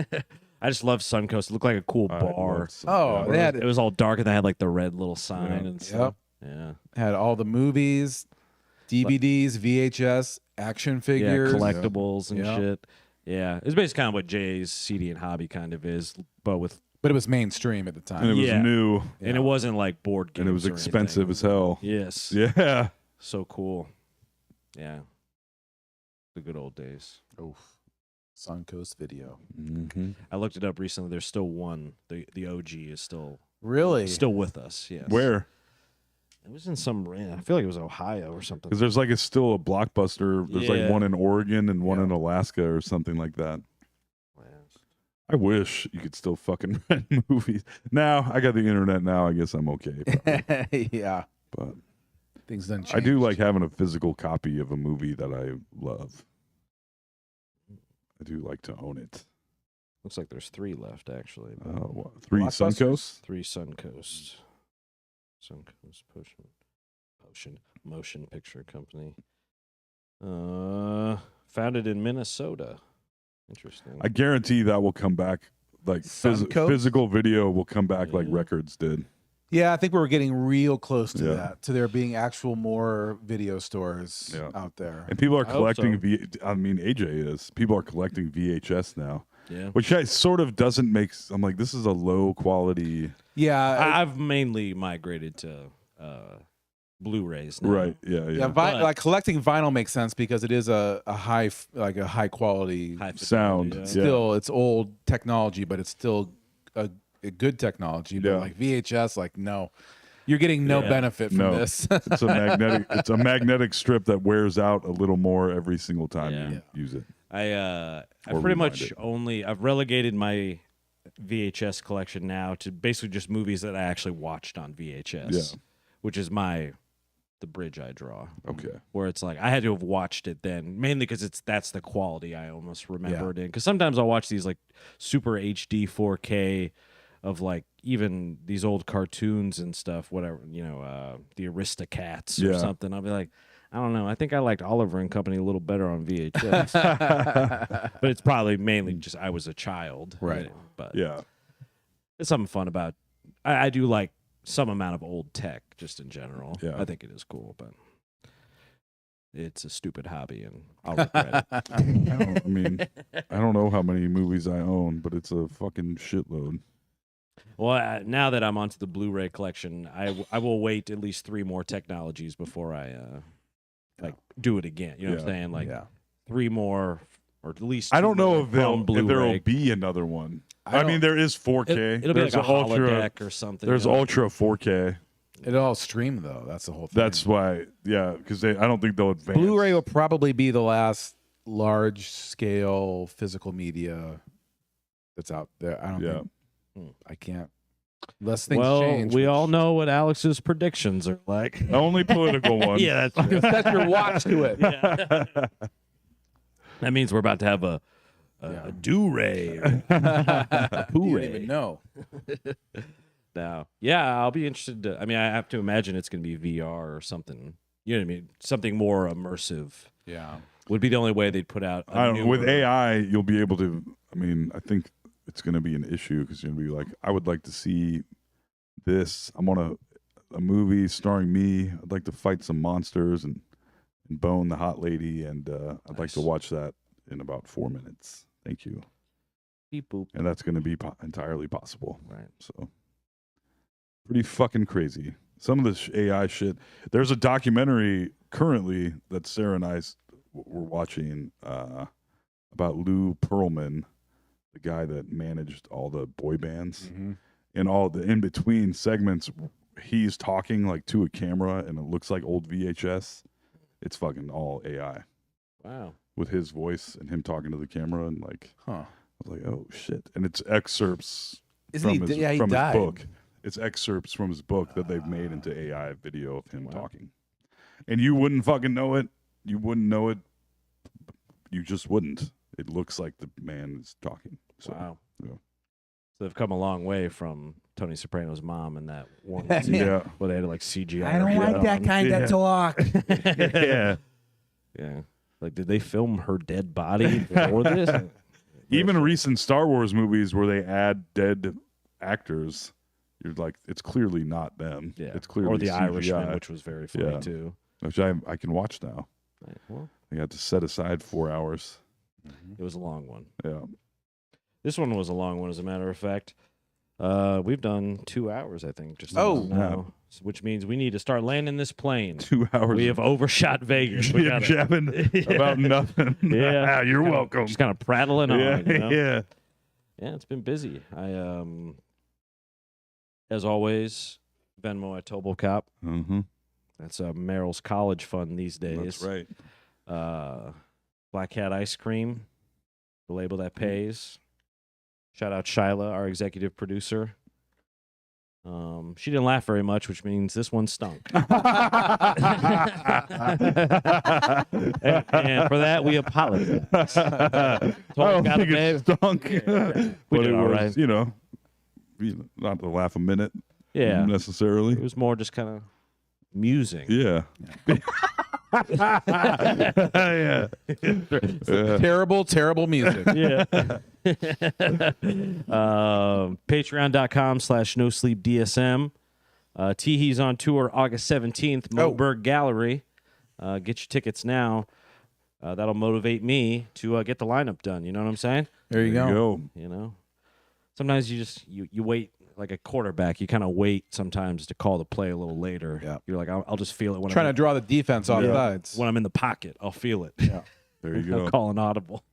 yeah. I just loved Suncoast. It looked like a cool I bar. loved some- Oh, yeah. they had It was all dark and they had like the red little sign Yeah. and stuff. Yep. Yeah. Had all the movies, DVDs, VHS, action figures. Yeah, collectibles and Yeah. shit. Yeah, it's basically kind of what Jay's CD and Hobby kind of is, but with But it was mainstream at the And it time. was Yeah. new, and it wasn't like board games. and it was or expensive anything. as hell. Yes. Yeah. So cool. Yeah. The good old days. Oof. Suncoast Video. Mm-hmm. I looked it up recently. There's still one. The OG is still Really? with us. Yes. Where? It was in some. I feel like it was Ohio or something. Because there's like it's still a Blockbuster. There's Yeah. like one in Oregon and one Yeah. in Alaska or something like that. Yeah. I wish you could still fucking rent movies. Now I got the internet. Now I guess I'm okay. probably. yeah. But Things done changed. I do like having a physical copy of a movie that I love. I do like to own it. Looks like there's 3 left actually. but What, 3 Blockbusters? Suncoast? 3 Suncoast. Suncoast Motion Picture Company. founded in Minnesota. Interesting. I guarantee that will come back. Like Suncoast? physical video will come back like Yeah. records did. Yeah, I think we're getting real close to Yeah. that, to there being actual more video stores Yeah. out there. And people are I hope collecting. so. I mean, AJ is. People are collecting VHS now, Yeah. which sort of doesn't make. I'm like, this is a low quality. Yeah, I've mainly migrated to Blu-rays now. Right. Yeah. Yeah. yeah. But- Like collecting vinyl makes sense because it is a high quality. High Sound. fidelity, Yeah. Still, it's old technology, but it's still a good technology. But Yeah. like VHS, like no, you're getting no Yeah. benefit from No. this. It's a magnetic. It's a magnetic strip that wears out a little more every single time Yeah. you use it. I Or pretty much rewind I've relegated my VHS collection now to basically just movies that I actually watched on VHS. Yeah. Which is the bridge I draw. Okay. Where it's like I had to have watched it then, mainly because that's the quality I almost remember it in. Because sometimes I'll watch these like super HD 4K of like even these old cartoons and stuff, whatever, the Aristocats or Yeah. something. I'll be like, I don't know. I think I liked Oliver and Company a little better on VHS. But it's probably mainly just I was a child. Right. But Yeah. it's something fun about I do like some amount of old tech just in general. Yeah. I think it is cool, but it's a stupid hobby and I'll regret it. I don't know how many movies I own, but it's a fucking shitload. Well, now that I'm onto the Blu-ray collection, I will wait at least 3 more technologies before I do it again. You know what I'm Yeah. saying? Like yeah. 3 more, or at least. I 2 don't know more if there from will Blu-ray. be another one. I I mean, there is 4K. It'll be there's like a an ultra. holodeck or something. There's you know? ultra 4K. It'll all stream though. That's the whole thing. That's why, yeah, because I don't think they'll advance. Blu-ray will probably be the last large scale physical media that's out there. I don't Yeah. think I can't. Unless things Well, change. we which- all know what Alex's predictions are like. Only political ones. Yeah, that's true. Set your watch to it. That means we're about to have a do-ray. You don't even know. Now, yeah, I'll be interested to. I mean, I have to imagine it's going to be VR or something. You know what I mean? Something more immersive Yeah. would be the only way they'd put out. I don't know. With newer- AI, you'll be able to. I mean, I think it's going to be an issue because you're going to be like, I would like to see this. I'm on a movie starring me. I'd like to fight some monsters and bone the hot lady, and I'd like to Nice. watch that in about 4 minutes. Thank you. Beep boop. And that's going to be entirely possible. Right. So pretty fucking crazy. Some of this AI shit. There's a documentary currently that Sarah and I were watching about Lou Pearlman, the guy that managed all the boy bands, and all the in between segments. He's talking like to a camera, and it looks like old VHS. It's fucking all AI Wow. with his voice and him talking to the camera, and like Huh. I was like, oh shit! And it's excerpts Isn't from he? his Yeah, he from died. his book. It's excerpts from his book that they've made into AI video of him Wow. talking. And you wouldn't fucking know it. You wouldn't know it. You just wouldn't. It looks like the man is talking. So, Wow. yeah. So they've come a long way from Tony Soprano's mom and that one Yeah. where they had to like CGI. I don't her like head that on. kind Yeah. of talk. Yeah. Yeah. Like, did they film her dead body before this? Even recent Star Wars movies where they add dead actors, you're like, it's clearly not them. Yeah. It's clearly or The CGI, Irishman, which was very funny Yeah. too. which I can watch now. Right. Well, I had to set aside 4 hours. it was a long one. Yeah. This one was a long one, as a matter of fact. We've done 2 hours, I think. Just Oh. now, which means we need to start landing this plane. 2 hours. We have overshot Vegas. We gotta- jabbing about nothing. Yeah. You're welcome. Just kind of prattling on. Yeah. You know? Yeah. Yeah, it's been busy. As always, Venmo at Toblecop. Mm-hmm. That's Merrill's college fund these days. That's right. Black Cat Ice Cream, the label that pays. Shout out Shyla, our executive producer. She didn't laugh very much, which means this one stunk. and for that, we apologize. I don't got think it, it babe. stunk. We but did it all was, right. you know, not to laugh a minute Yeah, necessarily. it was more just kind of musing. Yeah. Yeah. Terrible, terrible music. Yeah. Patreon.com/NoSleepDSM. Teehee's on tour August 17th, Moberg Gallery. Get your tickets now. That'll motivate me to get the lineup done. You know what I'm saying? There you go. You know, sometimes you just you wait like a quarterback. You kind of wait sometimes to call the play a little later. Yeah. You're like, I'll just feel it when Trying to draw the defense off sides. when I'm in the pocket. I'll feel it. Yeah. There you I'm go. calling audible.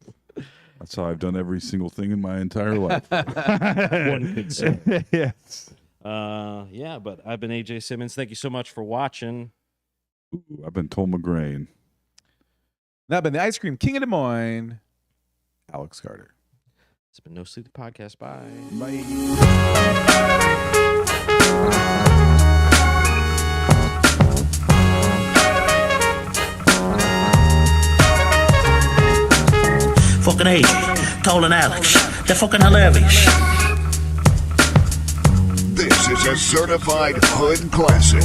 That's how I've done every single thing in my entire life. One could say. Yes. Yeah, but I've been AJ Simmons. Thank you so much for watching. Ooh, I've been Tom McGrain. Now, been the Ice Cream King of Des Moines, Alex Carter. It's been No Sleep the Podcast. Bye. Fucking AJ, Toll and Alex. They're fucking hilarious. This is a certified hood classic.